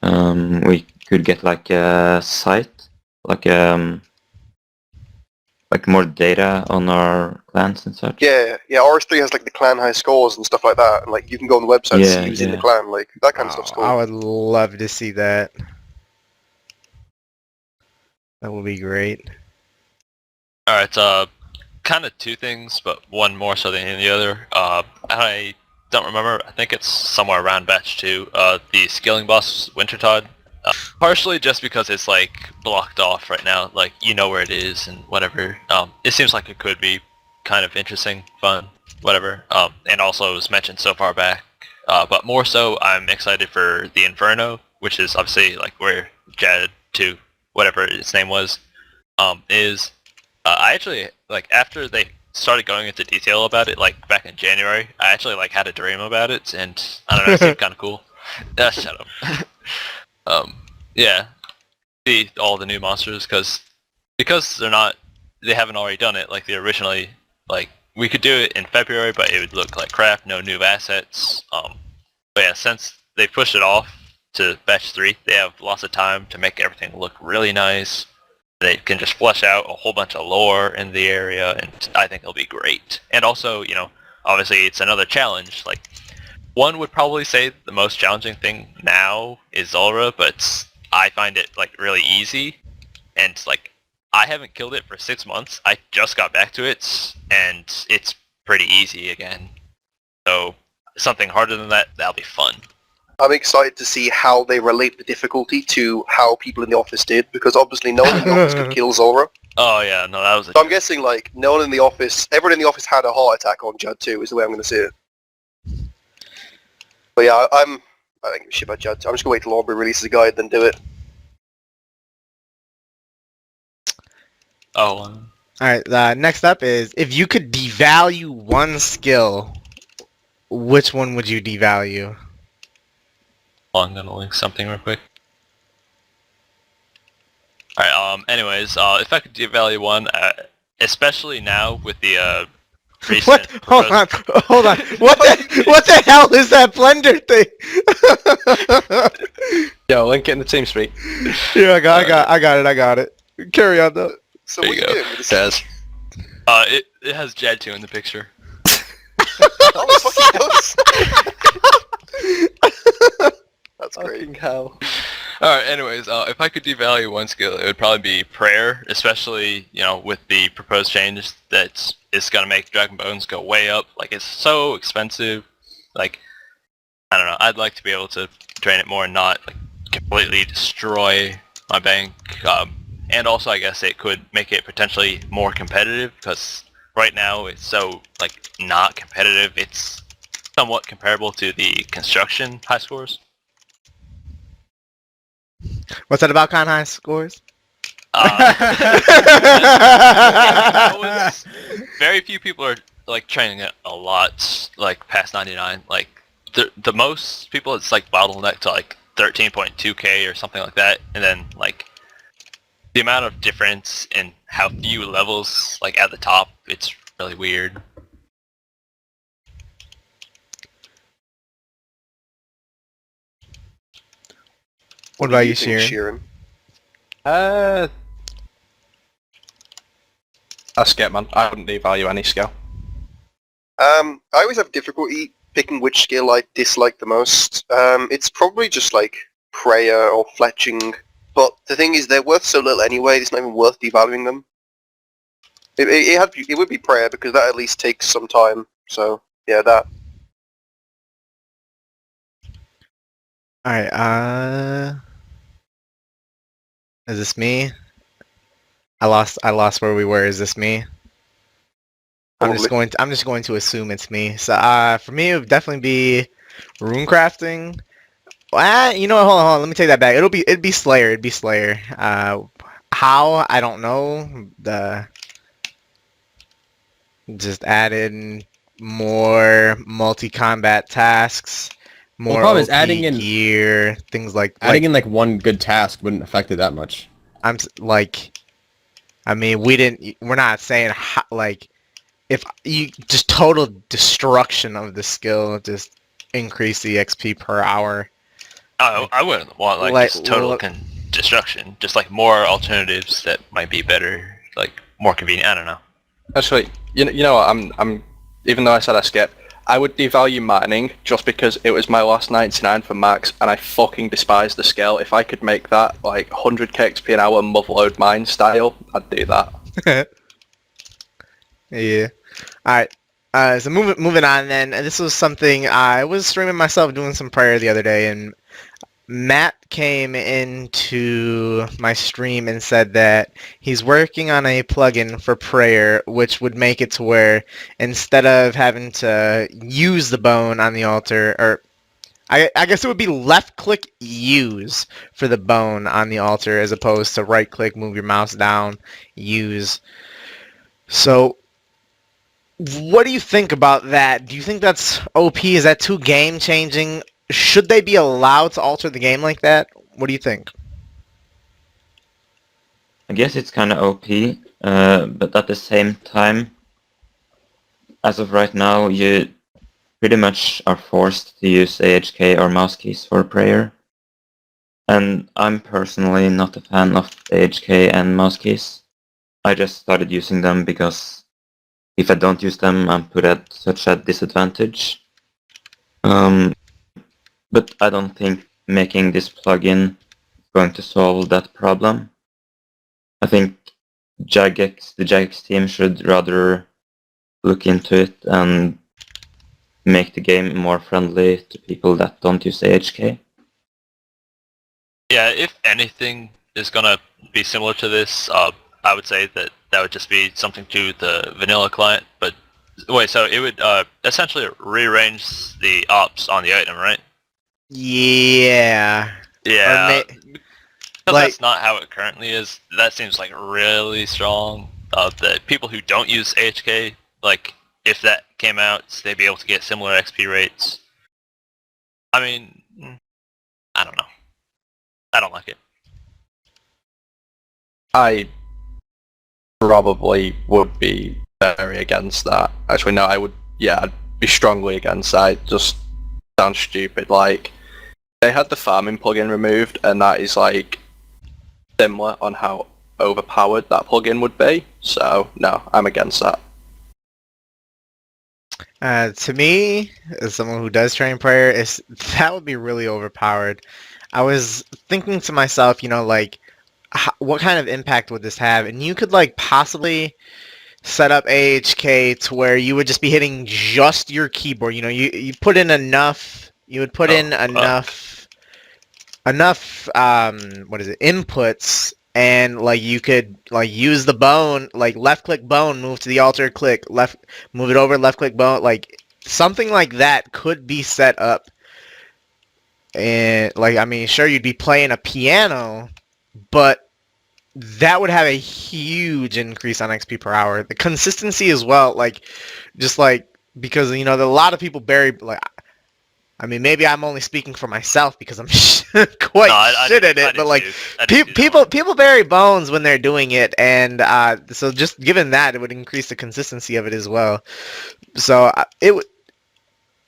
we could get like a site, like more data on our clans and such. Yeah, RS3 has like the clan high scores and stuff like that, and like you can go on the website and see who's in the clan, like that kind of stuff's cool. I would love to see that. That would be great. Alright, kind of two things, but one more so than the other. I don't remember, I think it's somewhere around batch 2, the scaling boss Wintertod. Partially just because it's like blocked off right now, like you know where it is and whatever. It seems like it could be kind of interesting, fun, whatever. And also it was mentioned so far back. But more so, I'm excited for the Inferno, which is obviously like where Jad 2, whatever its name was, is. I actually, like, after they started going into detail about it, like, back in January, I actually, like, had a dream about it, and, I don't know, it seemed kind of cool. Shut up. Yeah, see all the new monsters, because they haven't already done it, like, they originally, like, we could do it in February, but it would look like crap, no new assets. But yeah, since they pushed it off to batch 3, they have lots of time to make everything look really nice. They can just flesh out a whole bunch of lore in the area, and I think it'll be great. And also, you know, obviously it's another challenge. Like, one would probably say the most challenging thing now is Zulrah, but I find it, like, really easy. And, like, I haven't killed it for 6 months. I just got back to it, and it's pretty easy again. So, something harder than that, that'll be fun. I'm excited to see how they relate the difficulty to how people in the office did, because obviously no one in the office could kill Zulrah. Oh yeah, no, that was a So I'm guessing like no one in the office, everyone in the office had a heart attack on Judd 2 is the way I'm going to see it. But yeah, I don't give a shit about Judd 2. I'm just going to wait till Aubrey releases a guide, then do it. Oh, Alright, next up is, if you could devalue one skill, which one would you devalue? I'm gonna link something real quick. Alright, anyways, if I could devalue one, especially now with the, recent... What? Hold on. What the hell is that blender thing? Yo, link it in the team speak. Yeah, I got it. Carry on though. So There what you you go. doing with this? Cheers. It has Jad 2 in the picture. Oh, fuck he does! That's great. Fucking hell. Alright, anyways, if I could devalue one skill, it would probably be prayer, especially, you know, with the proposed change that is gonna make Dragon Bones go way up. Like, it's so expensive. Like, I don't know, I'd like to be able to drain it more and not, like, completely destroy my bank. And also, I guess it could make it potentially more competitive, because right now it's so, like, not competitive. It's somewhat comparable to the construction high scores. What's that about con high scores? Very few people are like training it a lot, like past 99. Like the most people, it's like bottleneck to like 13.2k or something like that, and then like the amount of difference in how few levels like at the top, it's really weird. What about do you, think, Sheeran? I skip, man. I wouldn't devalue any skill. I always have difficulty picking which skill I dislike the most. It's probably just like prayer or fletching, but the thing is they're worth so little anyway, it's not even worth devaluing them. It would be prayer, because that at least takes some time, so yeah, that. Alright, is this me? I lost where we were. Is this me? Probably. I'm just going to assume it's me. So for me, it would definitely be rune crafting. You know what? Hold on. Let me take that back. It'd be Slayer. It'd be Slayer. How? I don't know. The just added more multi-combat tasks, Well, the more problem is OP gear, things like adding in like one good task wouldn't affect it that much. like I mean we're not saying like if you just total destruction of the skill, just increase the XP per hour. I wouldn't want like Like, just total destruction. Just like more alternatives that might be better, like more convenient. I don't know. Actually, you know what? I'm even though I said I skip, I would devalue mining just because it was my last 99 for max, and I fucking despise the skill. If I could make that like 100k XP an hour motherload mine style, I'd do that. Yeah. All right. So moving on then. This was something I was streaming myself doing some prayer the other day, and Matt came into my stream and said that he's working on a plugin for prayer, which would make it to where instead of having to use the bone on the altar, or I guess it would be left click use for the bone on the altar as opposed to right click, move your mouse down, use. So what do you think about that? Do you think that's OP? Is that too game changing? Should they be allowed to alter the game like that? What do you think? I guess it's kind of OP, but at the same time, as of right now, you pretty much are forced to use AHK or mouse keys for prayer. And I'm personally not a fan of AHK and mouse keys. I just started using them because if I don't use them, I'm put at such a disadvantage. But I don't think making this plugin is going to solve that problem. I think the Jagex team should rather look into it and make the game more friendly to people that don't use AHK. Yeah, if anything is gonna be similar to this, I would say that would just be something to the vanilla client. But wait, so it would essentially rearrange the ops on the item, right? Yeah. Yeah, because like that's not how it currently is. That seems like really strong. The people who don't use HK, like if that came out, they'd be able to get similar XP rates. I mean, I don't know. I don't like it. I probably would be very against that. Actually, no, I would. Yeah, I'd be strongly against that. It just sounds stupid. Like they had the farming plugin removed, and that is like similar on how overpowered that plugin would be. So no, I'm against that. to me, as someone who does train prayer, that would be really overpowered. I was thinking to myself, like, what kind of impact would this have? And you could like possibly set up AHK to where you would just be hitting just your keyboard. You put in enough. You would put in enough what is it, inputs, and like you could like use the bone, like left click bone, move to the altar, click left, move it over, left click bone, like something like that could be set up. And like, I mean, sure, you'd be playing a piano, but that would have a huge increase on XP per hour. The consistency as well, like just like, because there are a lot of people bury, like, I mean, maybe I'm only speaking for myself because I'm quite shit at it, but like people bury bones when they're doing it, and so just given that, it would increase the consistency of it as well. So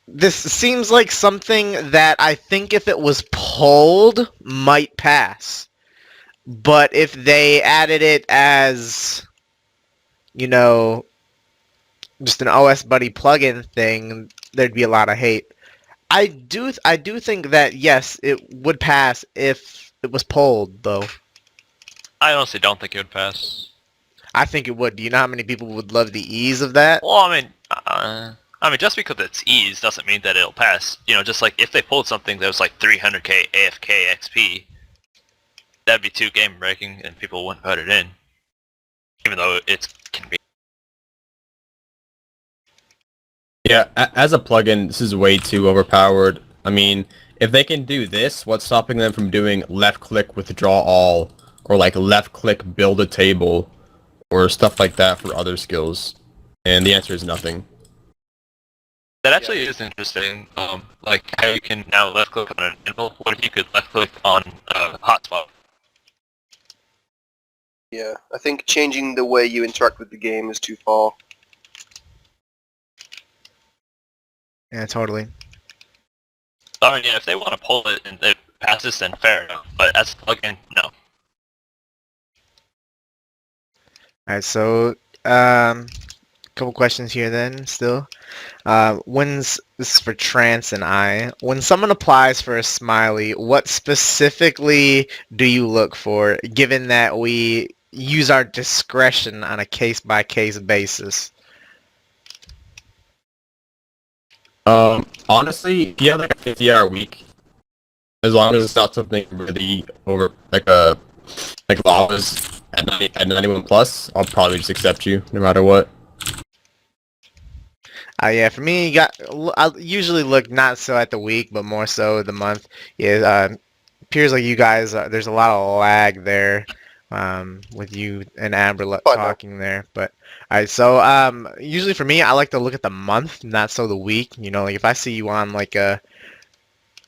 this seems like something that I think if it was pulled might pass, but if they added it as just an OS Buddy plugin thing, there'd be a lot of hate. I do think that yes, it would pass if it was pulled, though. I honestly don't think it would pass. I think it would. Do you know how many people would love the ease of that? Well, I mean, just because it's ease doesn't mean that it'll pass. Just like if they pulled something that was like 300k AFK XP, that'd be too game breaking, and people wouldn't put it in, even though it's convenient. Yeah, as a plugin, this is way too overpowered. I mean, if they can do this, what's stopping them from doing left-click withdraw all, or like left-click build a table, or stuff like that for other skills? And the answer is nothing. That actually is interesting. Like how you can now left click on an enable. What if you could left click on a hotspot? Yeah, I think changing the way you interact with the game is too far. Yeah, totally. I mean, yeah, if they want to pull it and it passes, then fair enough. But as a plugin, no. Alright, so couple questions here then still. This is for Trance and I. When someone applies for a smiley, what specifically do you look for, given that we use our discretion on a case-by-case basis? Honestly, if you have like a 50-hour week, as long as it's not something really over like lavas at 91 plus, I'll probably just accept you no matter what. Yeah, for me, I usually look not so at the week, but more so the month. Yeah, appears like you guys, there's a lot of lag there with you and Abra talking there. But all right, so usually for me, I like to look at the month, not so the week. You know, like if I see you on like a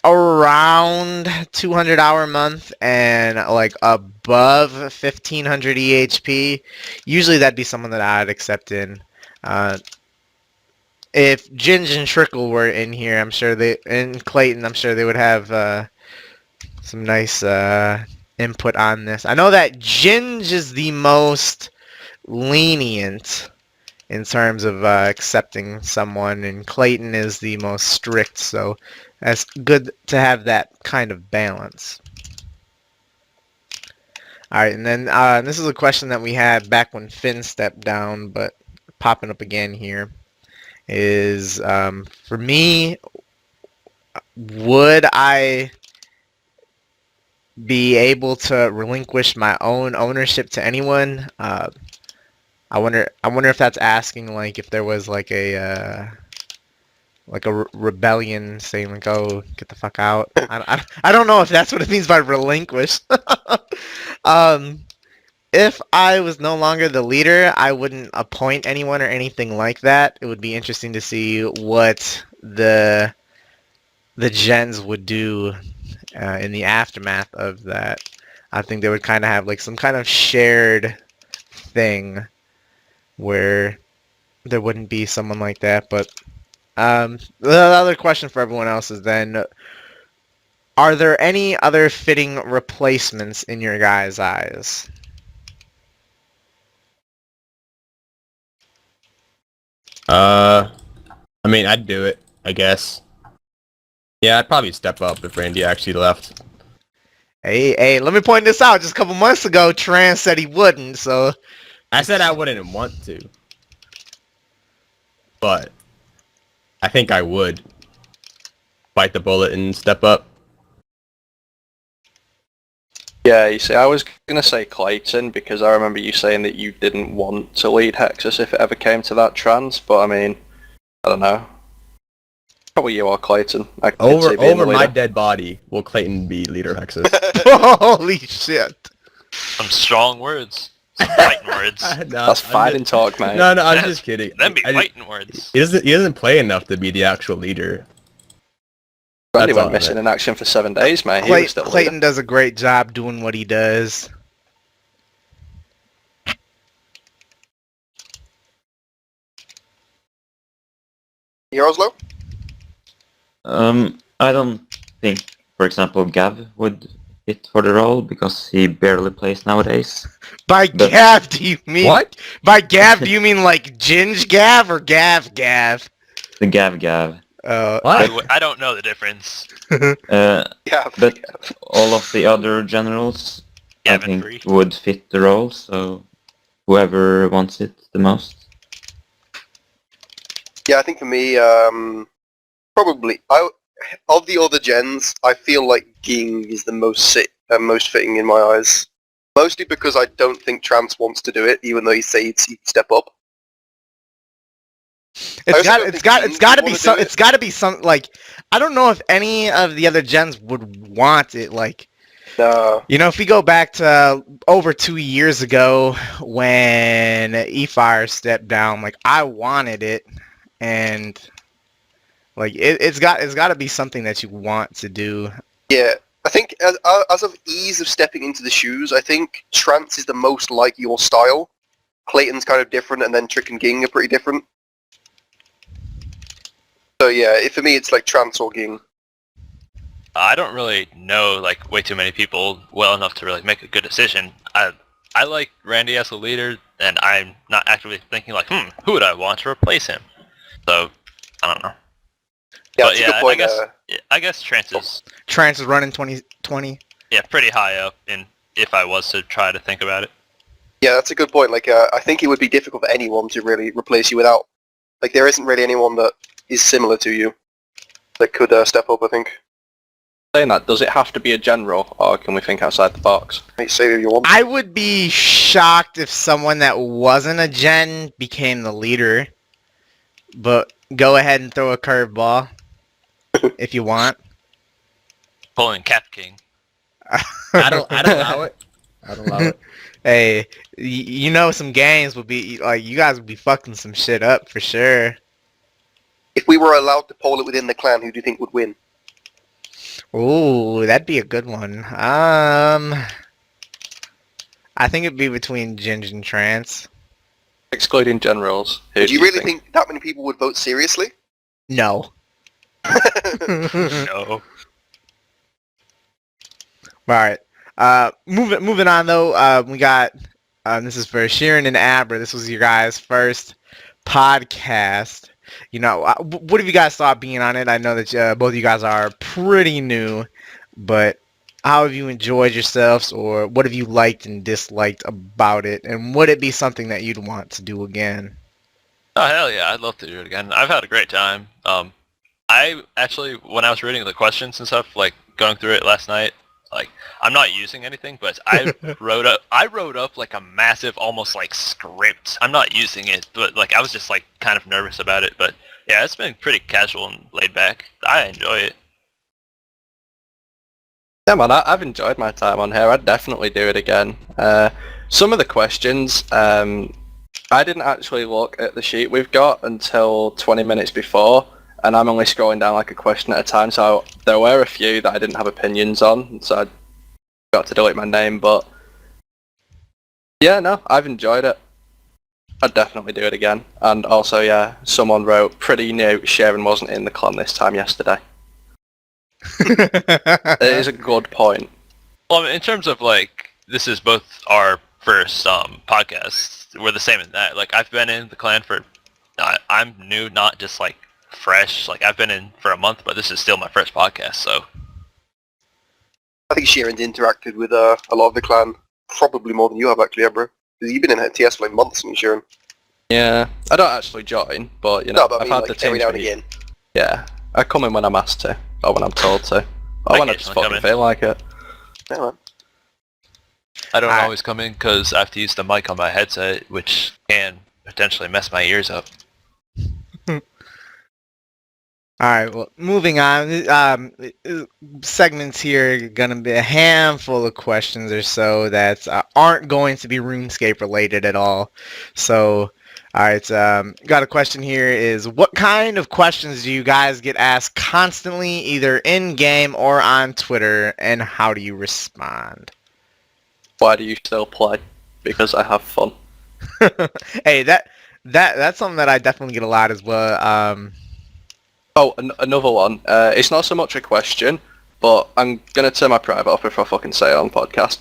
around 200-hour month and like above 1500 EHP, usually that'd be someone that I'd accept in. If Ginge and Trickle were in here, I'm sure and Clayton, I'm sure they would have some nice input on this. I know that Ginge is the most lenient in terms of accepting someone, and Clayton is the most strict, so that's good to have that kind of balance. Alright, and then this is a question that we had back when Finn stepped down, but popping up again here, is for me, would I be able to relinquish my own ownership to anyone? I wonder if that's asking like if there was like a rebellion saying like, oh, get the fuck out. I don't know if that's what it means by relinquish. If I was no longer the leader, I wouldn't appoint anyone or anything like that. It would be interesting to see what the gens would do in the aftermath of that. I think they would kind of have like some kind of shared thing where there wouldn't be someone like that. But the other question for everyone else is then, are there any other fitting replacements in your guys' eyes? I mean, I'd do it, I guess. Yeah, I'd probably step up if Randy actually left. Hey, let me point this out. Just a couple months ago, Trance said he wouldn't, so... I said I wouldn't want to. But I think I would bite the bullet and step up. Yeah, you see, I was going to say Clayton because I remember you saying that you didn't want to lead Hexis if it ever came to that Trance, but I mean, I don't know. Probably you are Clayton. I could see being Over the my leader. dead body, will Clayton be leader of Hexis? Holy shit. Some strong words. Some fighting words. No, That's fighting talk, mate. No, I'm just kidding. Them be fighting words. He doesn't play enough to be the actual leader. Randy That's all went I missing meant. in action for 7 days, mate. He was still the leader. Clayton does a great job doing what he does. Here, Oslo? I don't think, for example, Gav would fit for the role because he barely plays nowadays. By But- Gav, do you mean... What? By Gav, do you mean like Ginge Gav or Gav Gav? The Gav. What? I don't know the difference. Uh, Yeah, but all of the other generals, I Gavin think, Free. would fit the role, so whoever wants it the most. yeah, I think for me, probably of the other gens, I feel like Ging is the most fitting in my eyes. Mostly because I don't think Trance wants to do it, even though he said he'd step up. It's got don't it's think got King it's got to would be wanna some do it. it's got to be some like I don't know if any of the other gens would want it like No. you know if we go back to over 2 years ago when E-Fire stepped down like I wanted it and like it's got to be something that you want to do. Yeah. I think as of ease of stepping into the shoes, I think Trance is the most like your style. Clayton's kind of different, and then Trick and Ging are pretty different. So yeah, for me, it's like Trance or Ging. I don't really know like way too many people well enough to really make a good decision. I like Randy as a leader, and I'm not actively thinking like, who would I want to replace him? So I don't know. Yeah, But that's a yeah, good point. I guess Trance is Trance is running 2020. yeah pretty high up in if I was to try to think about it. Yeah, that's a good point. Like, I think it would be difficult for anyone to really replace you without. Like, there isn't really anyone that is similar to you that could step up. I think. Saying that, does it have to be a general, or can we think outside the box? You say who you want. I would be shocked if someone that wasn't a gen became the leader. But go ahead and throw a curveball if you want. Pulling Cap King. I don't allow it. I don't allow it. Hey, you know some games would be like you guys would be fucking some shit up for sure. If we were allowed to poll it within the clan, who do you think would win? Ooh, that'd be a good one. I think it'd be between Ginge and Trance. Excluding generals. Who Do you really think that many people would vote seriously? No. No. Alright. Moving on though, we got this is for Sheeran and Abra. This was your guys' first podcast. You know, what have you guys thought being on it? I know that both of you guys are pretty new, but how have you enjoyed yourselves, or what have you liked and disliked about it? And would it be something that you'd want to do again? Oh hell yeah, I'd love to do it again. I've had a great time. I actually, when I was reading the questions and stuff, like going through it last night, like I'm not using anything, but I wrote up like a massive, almost like script. I'm not using it, but like I was just like kind of nervous about it. But yeah, it's been pretty casual and laid back. I enjoy it. Yeah, man, I've enjoyed my time on here. I'd definitely do it again. Some of the questions, I didn't actually look at the sheet we've got until 20 minutes before, and I'm only scrolling down like a question at a time, so there were a few that I didn't have opinions on, so I got to delete my name, but yeah, no, I've enjoyed it. I'd definitely do it again. And also, yeah, someone wrote, pretty new, Sheeran wasn't in the clan this time yesterday. It is a good point. Well, in terms of like, this is both our first podcasts. We're the same in that. Like, I've been in the clan for, I'm new, not just like fresh. Like, I've been in for a month, but this is still my first podcast. So, I think Sheeran's interacted with a lot of the clan, probably more than you have actually, Abra. You've been in TS for like months, haven't you, Sheeran? Yeah, I don't actually join, but you know, No, but I I've mean, had like, the team every now and for- again. Yeah, I come in when I'm asked to, or when I'm told to, or when I just occasionally fucking come in. feel like it. Yeah, man. I don't Alright. always come in because I have to use the mic on my headset, which can potentially mess my ears up. Alright, well, moving on. Segments here are going to be a handful of questions or so that aren't going to be RuneScape related at all. So, alright, got a question here is, what kind of questions do you guys get asked constantly, either in-game or on Twitter, and how do you respond? Why do you still play? Because I have fun. Hey, that's something that I definitely get a lot as well. Oh, another one. It's not so much a question, but I'm gonna turn my private up if I fucking say it on podcast.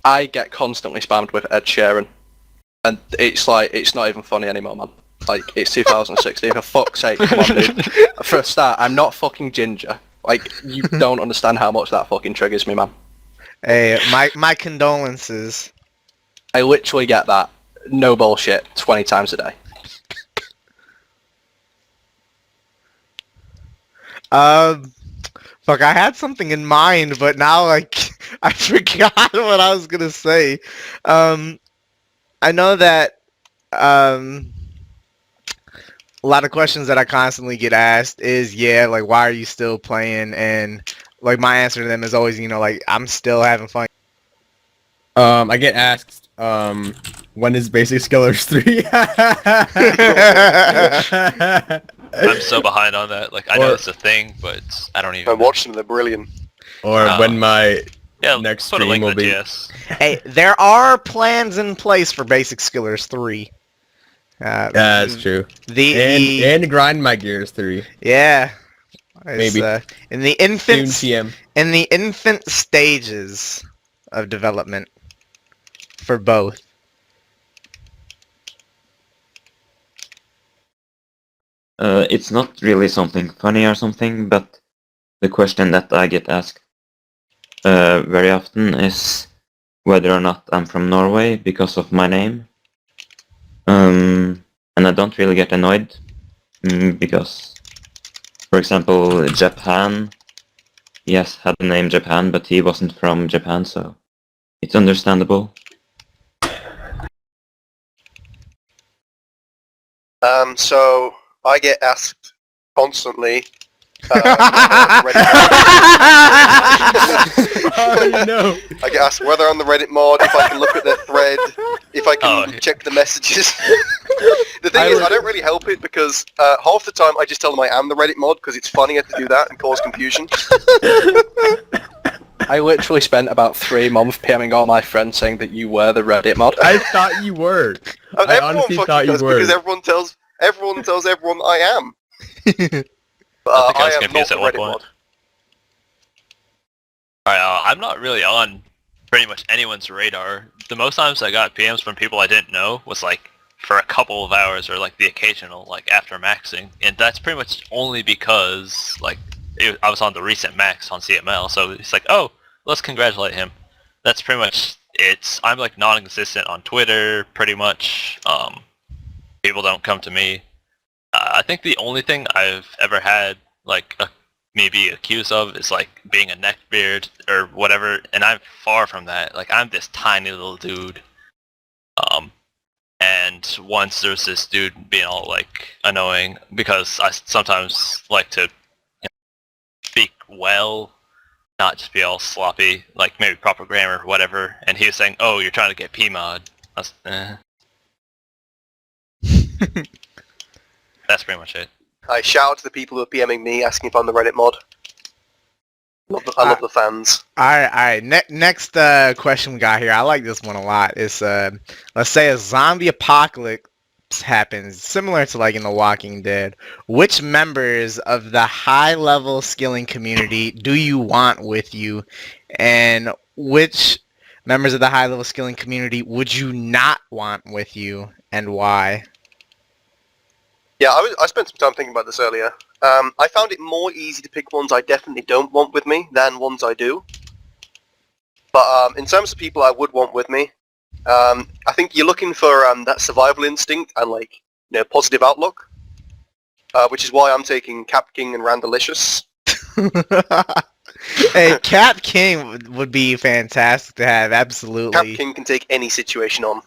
I get constantly spammed with Ed Sheeran, and it's like, it's not even funny anymore, man. Like, it's 2016, for fuck's sake, come on, dude. For a start, I'm not fucking ginger. Like, you don't understand how much that fucking triggers me, man. Hey, my condolences. I literally get that, no bullshit, 20 times a day. Fuck, I had something in mind, but now, like, I forgot what I was gonna say. I know that, a lot of questions that I constantly get asked is, yeah, like, why are you still playing? And like, my answer to them is always, you know, like, I'm still having fun. I get asked, when is Basic Skillers 3? I'm so behind on that. Like, I know it's a thing, but I don't even I watched them, they're brilliant. Or when my yeah, next put a stream link in will the be. TS. Hey, there are plans in place for Basic Skillers 3. Yeah, that's true. The And grind my gears 3. yeah, it's, Maybe. in the Soon infant TM. in the infant stages of development for both. It's not really something funny or something, but the question that I get asked very often is whether or not I'm from Norway because of my name. And I don't really get annoyed because, for example, Japan, yes, had the name Japan, but he wasn't from Japan, so it's understandable. So I get asked constantly. Oh, no. I get asked whether on the Reddit mod, if I can look at their thread, if I can check the messages. The thing is, I don't really help it because half the time I just tell them I am the Reddit mod because it's funnier to do that and cause confusion. I literally spent about 3 months PMing all my friends saying that you were the Reddit mod. I thought you were. I honestly thought you were. Because everyone tells everyone I am. But I think I I was am not confused the at one Reddit point. mod. Alright, I'm not really on pretty much anyone's radar. The most times I got PMs from people I didn't know was like for a couple of hours or like the occasional like after maxing, and that's pretty much only because like I was on the recent max on CML, so it's like, oh, let's congratulate him. That's pretty much it. I'm like non-existent on Twitter pretty much. People don't come to me. I think the only thing I've ever had like maybe accused of is like being a neckbeard or whatever, and I'm far from that. Like, I'm this tiny little dude. And once there's this dude being all like annoying because I sometimes like to speak well, not just be all sloppy, like maybe proper grammar or whatever, and he was saying, oh, you're trying to get PMod. I was, That's pretty much it. I shout out to the people who are PMing me asking if I'm the Reddit mod. I love the fans. Alright. Next question we got here. I like this one a lot. It's let's say a zombie apocalypse happens, similar to like in The Walking Dead. Which members of the high-level skilling community do you want with you, and which members of the high-level skilling community would you not want with you, and why? Yeah, I spent some time thinking about this earlier. I found it more easy to pick ones I definitely don't want with me than ones I do. But in terms of people I would want with me, I think you're looking for that survival instinct and like positive outlook, which is why I'm taking Cap King and Randalicious. Hey, Cap King would be fantastic to have, absolutely. Cap King can take any situation on.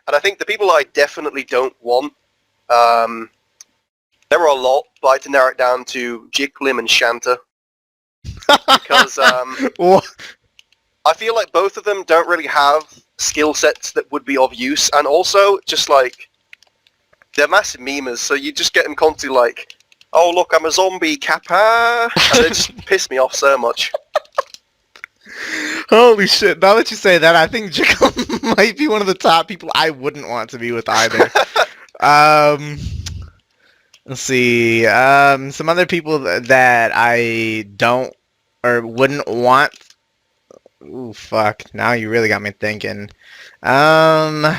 And I think the people I definitely don't want, there are a lot, but I had to narrow it down to Jiklim and Shanta. Because I feel like both of them don't really have skill sets that would be of use, and also just like they're massive memers, so you just get them constantly like, oh look, I'm a zombie, Kappa, and they just piss me off so much. Holy shit, now that you say that, I think Jiklim might be one of the top people I wouldn't want to be with either. Let's see, some other people that I don't or wouldn't want. Ooh, fuck, now you really got me thinking. I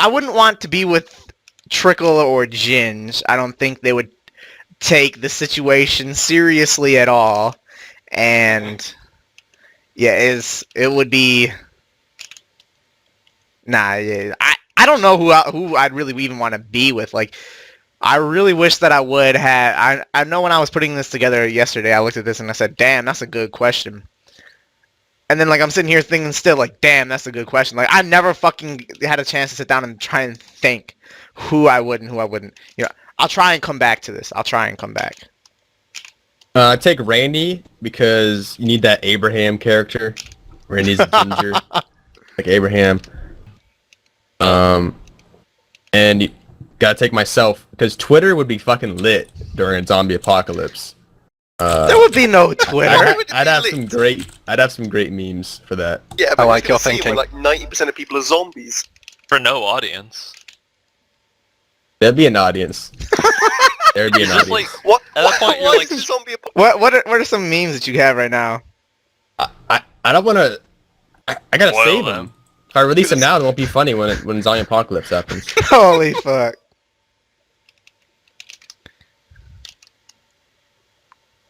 wouldn't want to be with Trickle or Ginge. I don't think they would take the situation seriously at all. And yeah, it would be yeah, I don't know who I'd really even want to be with. Like, I really wish that I would have. I know when I was putting this together yesterday, I looked at this and I said, "Damn, that's a good question." And then like I'm sitting here thinking still like, damn, that's a good question. Like I never fucking had a chance to sit down and try and think who I would and who I wouldn't. You know, I'll try and come back to this. I'll try and come back. Take Randy because you need that Abraham character. Randy's a ginger, like Abraham. And you gotta take myself because Twitter would be fucking lit during a zombie apocalypse. There would be no Twitter. I'd have some great memes for that. Yeah, I but like you're your gonna see it where, thinking. like 90% of people are zombies. For no audience. There'd be an audience. There'd be an Just audience. like, What? At that point, you're Why like- is the zombie apocalypse? What are some memes that you have right now? I don't want to. I gotta Spoil save them. them. If I release them now, it won't be funny when zombie apocalypse happens. Holy fuck.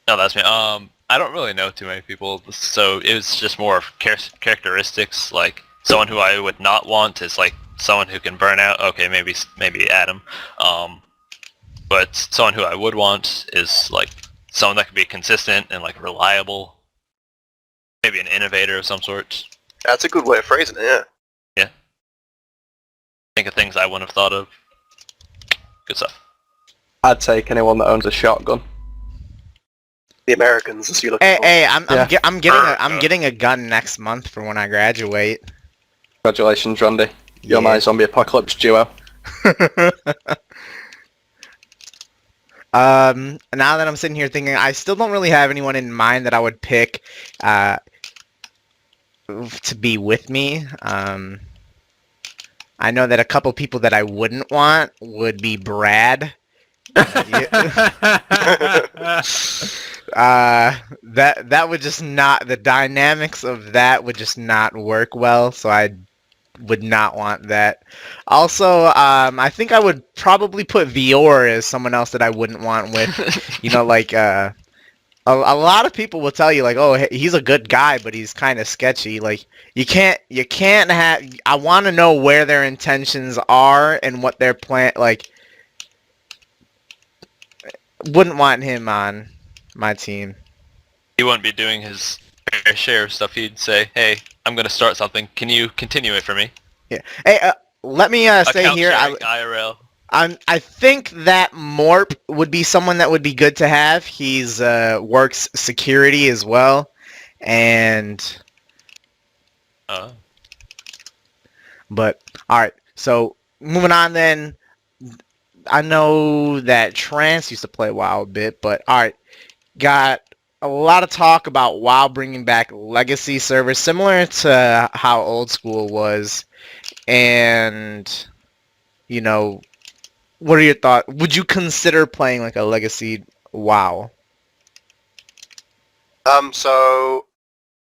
No, that's me. I don't really know too many people, so it was just more of characteristics. Like someone who I would not want is like someone who can burn out. Okay, maybe Adam. But someone who I would want is like someone that can be consistent and like reliable. Maybe an innovator of some sort. That's a good way of phrasing it, yeah. Think of things I wouldn't have thought of. Good stuff. I'd take anyone that owns a shotgun. The Americans, as you look for. Hey, Yeah. I'm getting a gun next month for when I graduate. Congratulations, Randy. You're Yeah. my zombie apocalypse duo. Now that I'm sitting here thinking, I still don't really have anyone in mind that I would pick to be with me. I know that a couple people that I wouldn't want would be Brad. That would just not, the dynamics of that would just not work well, so I would not want that. Also, I think I would probably put Vior as someone else that I wouldn't want with, you know, like, a lot of people will tell you, like, oh, he's a good guy, but he's kind of sketchy. Like, you can't have, I want to know where their intentions are and what their plan, like, wouldn't want him on my team. He wouldn't be doing his fair share of stuff. He'd say, "Hey, I'm going to start something. Can you continue it for me?" Yeah. Hey, let me say Account here, sharing, IRL. I think that Morp would be someone that would be good to have. He's works security as well, and but all right. So moving on then. I know that Trance used to play WoW a bit, but all right, got a lot of talk about WoW bringing back legacy servers, similar to how old school was, and you know. What are your thoughts? Would you consider playing like a legacy WoW? So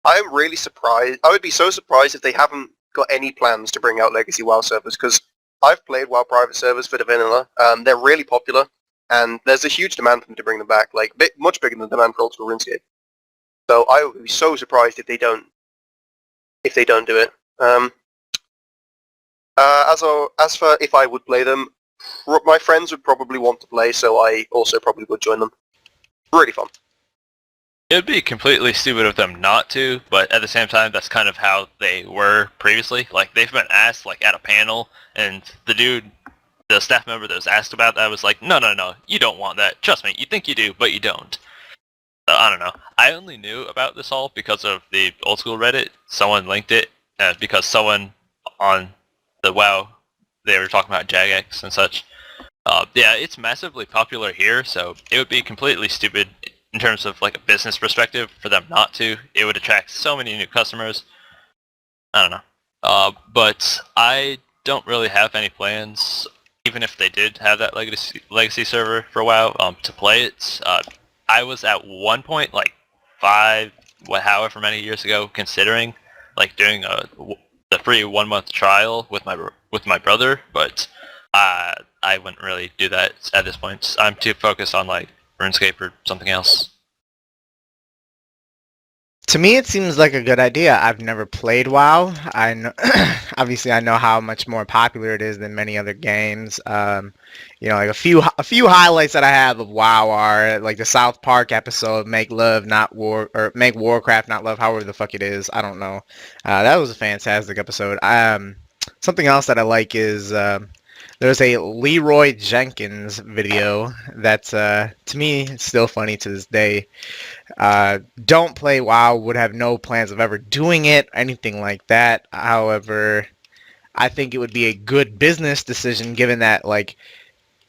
I'm really surprised. I would be so surprised if they haven't got any plans to bring out legacy WoW servers, because I've played WoW private servers for the vanilla. They're really popular, and there's a huge demand for them to bring them back, like much bigger than the demand for old school RuneScape. So I would be so surprised if they don't do it. As for if I would play them, my friends would probably want to play, so I also probably would join them. Really fun. It would be completely stupid of them not to, but at the same time, that's kind of how they were previously. Like, they've been asked, like, at a panel, and the staff member that was asked about that was like, no, you don't want that. Trust me, you think you do, but you don't. I don't know. I only knew about this all because of the old school Reddit. Someone linked it, because someone on the WoW, they were talking about Jagex and such. Yeah, it's massively popular here, so it would be completely stupid in terms of like a business perspective for them not to. It would attract so many new customers. I don't know. But I don't really have any plans, even if they did have that legacy server for a while, to play it. I was at one point, like however many years ago, considering like doing the free 1 month trial with my brother, but I wouldn't really do that at this point. I'm too focused on like RuneScape or something else. To me, it seems like a good idea. I've never played WoW. I know, obviously, I know how much more popular it is than many other games. Like a few highlights that I have of WoW are like the South Park episode "Make Love Not War" or "Make Warcraft Not Love," however the fuck it is. I don't know. That was a fantastic episode. Something else that I like is there's a Leroy Jenkins video that's to me still funny to this day. Don't play WoW, would have no plans of ever doing it, anything like that. However, I think it would be a good business decision given that, like,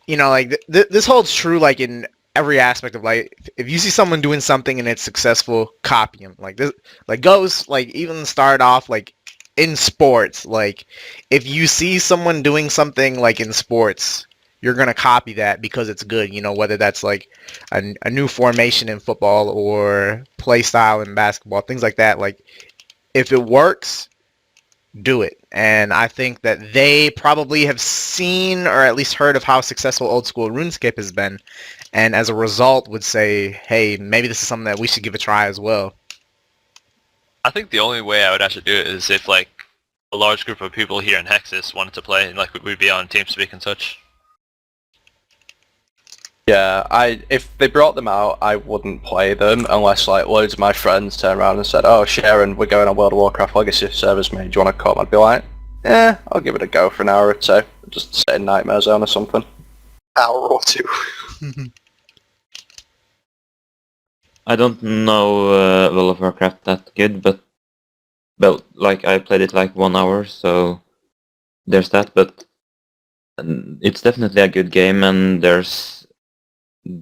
this holds true, like, in every aspect of life. If you see someone doing something and it's successful, copy them. Like, this, like, goes, like, even start off, like, in sports. Like, if you see someone doing something, like, in sports, you're going to copy that because it's good, whether that's like a new formation in football or play style in basketball, things like that. Like, if it works, do it. And I think that they probably have seen or at least heard of how successful old school RuneScape has been. And as a result would say, hey, maybe this is something that we should give a try as well. I think the only way I would actually do it is if like a large group of people here in Hexis wanted to play and like we'd be on TeamSpeak and such. Yeah, if they brought them out, I wouldn't play them unless like loads of my friends turned around and said, "Oh, Sheeran, we're going on World of Warcraft Legacy servers, mate. Do you want to come?" I'd be like, I'll give it a go for an hour or two. Just sit in Nightmare Zone or something. Hour or two. I don't know World of Warcraft that good, but well, like I played it like 1 hour, so there's that. But it's definitely a good game, and there's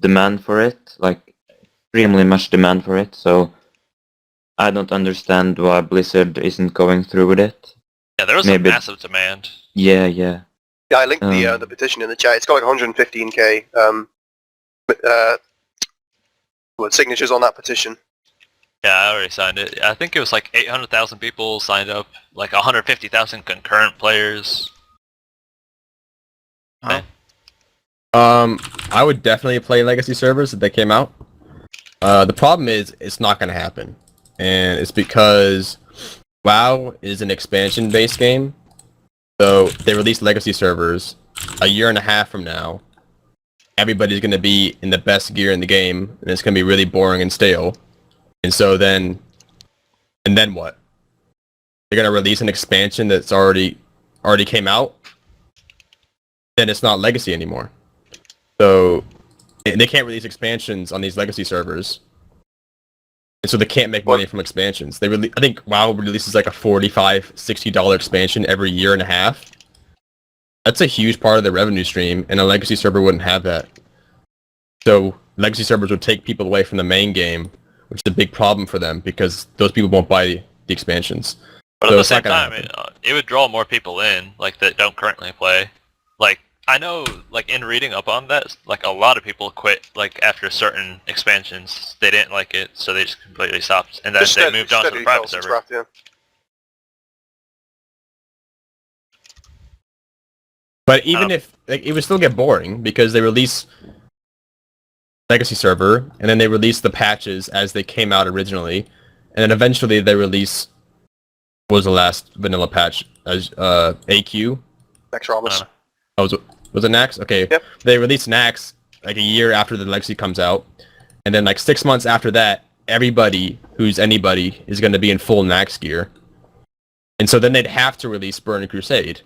demand for it, like extremely much demand for it. So I don't understand why Blizzard isn't going through with it. Yeah, there was Maybe. a massive demand. Yeah. Yeah, I linked the petition in the chat. It's got like 115k signatures on that petition. Yeah, I already signed it. I think it was like 800,000 people signed up, like 150,000 concurrent players. Huh? I would definitely play Legacy servers if they came out. The problem is it's not going to happen. And it's because WoW is an expansion-based game. So they release Legacy servers a year and a half from now. Everybody's going to be in the best gear in the game, and it's going to be really boring and stale. And so then what? They're going to release an expansion that's already came out? Then it's not Legacy anymore. So they can't release expansions on these Legacy servers. And so they can't make money from expansions. I think WoW releases like a $45, $60 expansion every year and a half. That's a huge part of the revenue stream, and a Legacy server wouldn't have that. So Legacy servers would take people away from the main game, which is a big problem for them because those people won't buy the expansions. But So at the it's not same gonna time, it would draw more people in, like that don't currently play. Like I know, like in reading up on that, like a lot of people quit like after certain expansions. They didn't like it, so they just completely stopped, and then they moved on to the private server. Draft, yeah. But even if it would still get boring because they release Legacy server and then they release the patches as they came out originally, and then eventually they release what was the last vanilla patch as AQ. Next Ramos. Was it Nax? Okay. Yep. They release Nax like a year after the Legacy comes out, and then like 6 months after that, everybody who's anybody is going to be in full Nax gear, and so then they'd have to release Burning Crusade.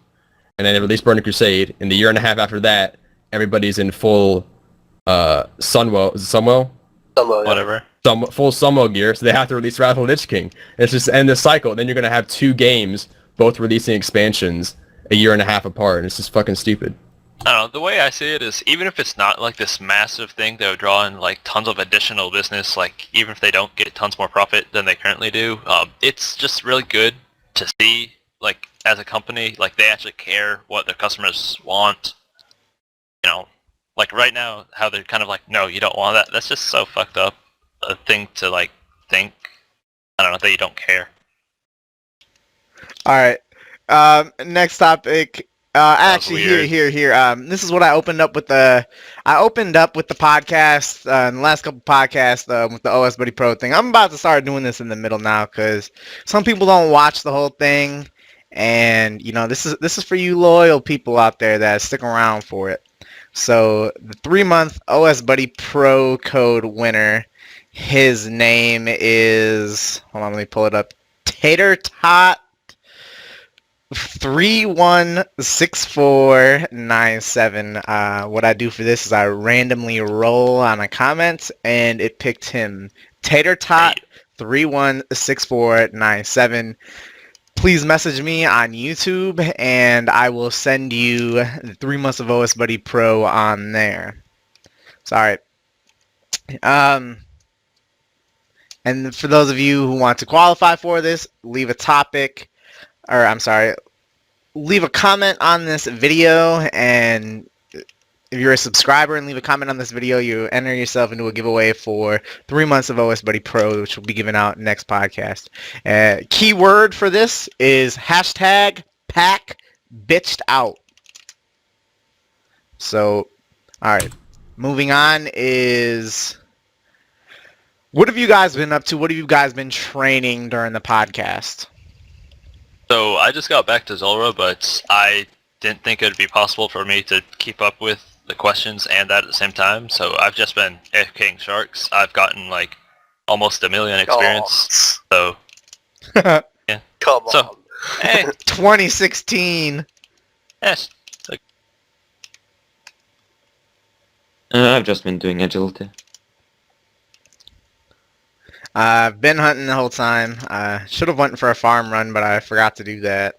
And then they release Burning Crusade. In the year and a half after that, everybody's in full Sunwell. Is it Sunwell? Sunwell, yeah. Whatever. Full Sunwell gear. So they have to release Wrath of the Lich King. And it's just end the cycle. Then you're gonna have two games both releasing expansions a year and a half apart, and it's just fucking stupid. I don't know, the way I see it is, even if it's not like this massive thing that would draw in like tons of additional business, like even if they don't get tons more profit than they currently do, it's just really good to see, like as a company, like they actually care what their customers want. You know, like right now, how they're kind of like, no, you don't want that. That's just so fucked up a thing to like think. I don't know, that you don't care. All right. Next topic. Actually, weird. here. This is what I opened up with the podcast in the last couple podcasts with the OS Buddy Pro thing. I'm about to start doing this in the middle now because some people don't watch the whole thing, and you know this is for you loyal people out there that stick around for it. So the 3-month OS Buddy Pro code winner, his name is, hold on, let me pull it up. Tater Tot 316497. What I do for this is I randomly roll on a comment and it picked him. Tater Tot 316497. Please message me on YouTube and I will send you the 3 months of OS Buddy Pro on there. Sorry. And for those of you who want to qualify for this, leave a topic, or I'm sorry, leave a comment on this video, and if you're a subscriber and leave a comment on this video, you enter yourself into a giveaway for 3 months of OS Buddy Pro, which will be given out next podcast. Keyword for this is hashtag pack bitched out. So, alright. Moving on is, what have you guys been up to? What have you guys been training during the podcast? So I just got back to Zulrah, but I didn't think it would be possible for me to keep up with the questions and that at the same time. So I've just been AFKing sharks. I've gotten like almost 1 million experience. So yeah. Come So, on. hey, 2016. yes. I've just been doing agility. I've been hunting the whole time. Should have went for a farm run, but I forgot to do that.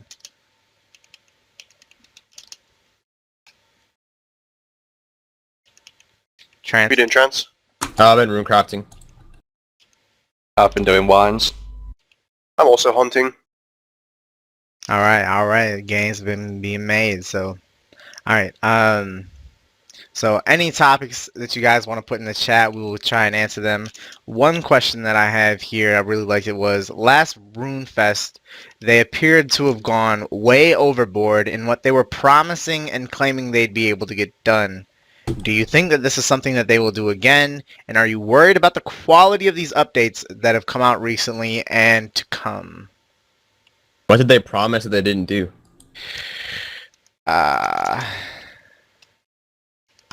Trance. You doing Trance? I've been rune crafting. I've been doing wines. I'm also hunting. All right. The game's been being made, so all right. So any topics that you guys want to put in the chat, we will try and answer them. One question that I have here, I really liked it, was last RuneFest, they appeared to have gone way overboard in what they were promising and claiming they'd be able to get done. Do you think that this is something that they will do again? And are you worried about the quality of these updates that have come out recently and to come? What did they promise that they didn't do?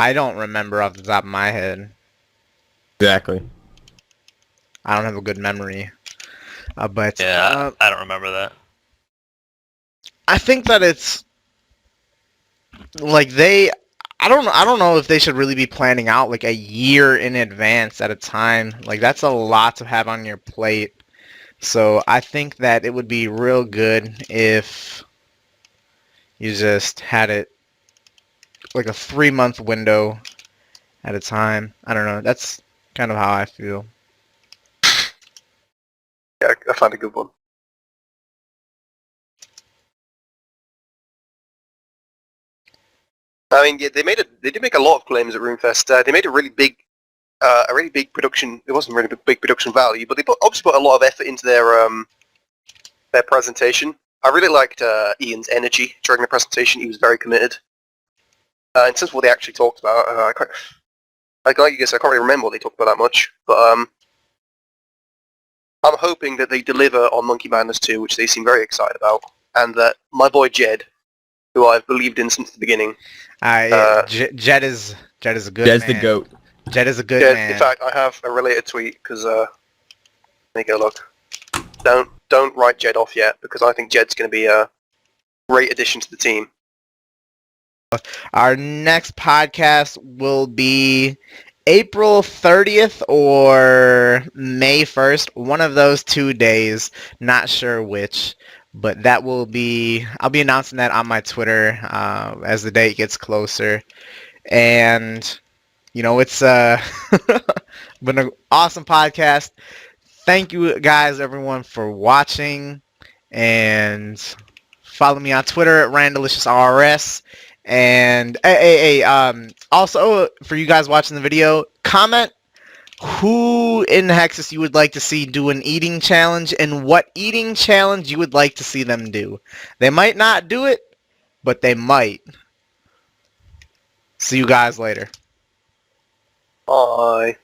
I don't remember off the top of my head. Exactly. I don't have a good memory. But Yeah, I don't remember that. I think that it's like I don't know if they should really be planning out like a year in advance at a time. Like that's a lot to have on your plate. So I think that it would be real good if you just had it like a 3-month window at a time. I don't know. That's kind of how I feel. Yeah, I found a good one. I mean, yeah, they did make a lot of claims at RuneFest. They made a really big production. It wasn't really big production value, but they obviously put a lot of effort into their presentation. I really liked Ian's energy during the presentation. He was very committed. In terms of what they actually talked about, like you guys, I can't really remember what they talked about that much. But I'm hoping that they deliver on Monkey Madness 2, which they seem very excited about, and that my boy Jed, who I've believed in since the beginning. Jed is a good Jed's man. the GOAT. Jed is a good Jed, man. in fact, I have a related tweet because let me go look. Don't write Jed off yet because I think Jed's going to be a great addition to the team. Our next podcast will be April 30th or May 1st. One of those 2 days. Not sure which. But that will be, I'll be announcing that on my Twitter as the date gets closer. And, you know, it's been an awesome podcast. Thank you guys, everyone, for watching. And follow me on Twitter at Randalicious. And also, for you guys watching the video, comment who in Hexis you would like to see do an eating challenge and what eating challenge you would like to see them do. They might not do it, but they might. See you guys later. Bye.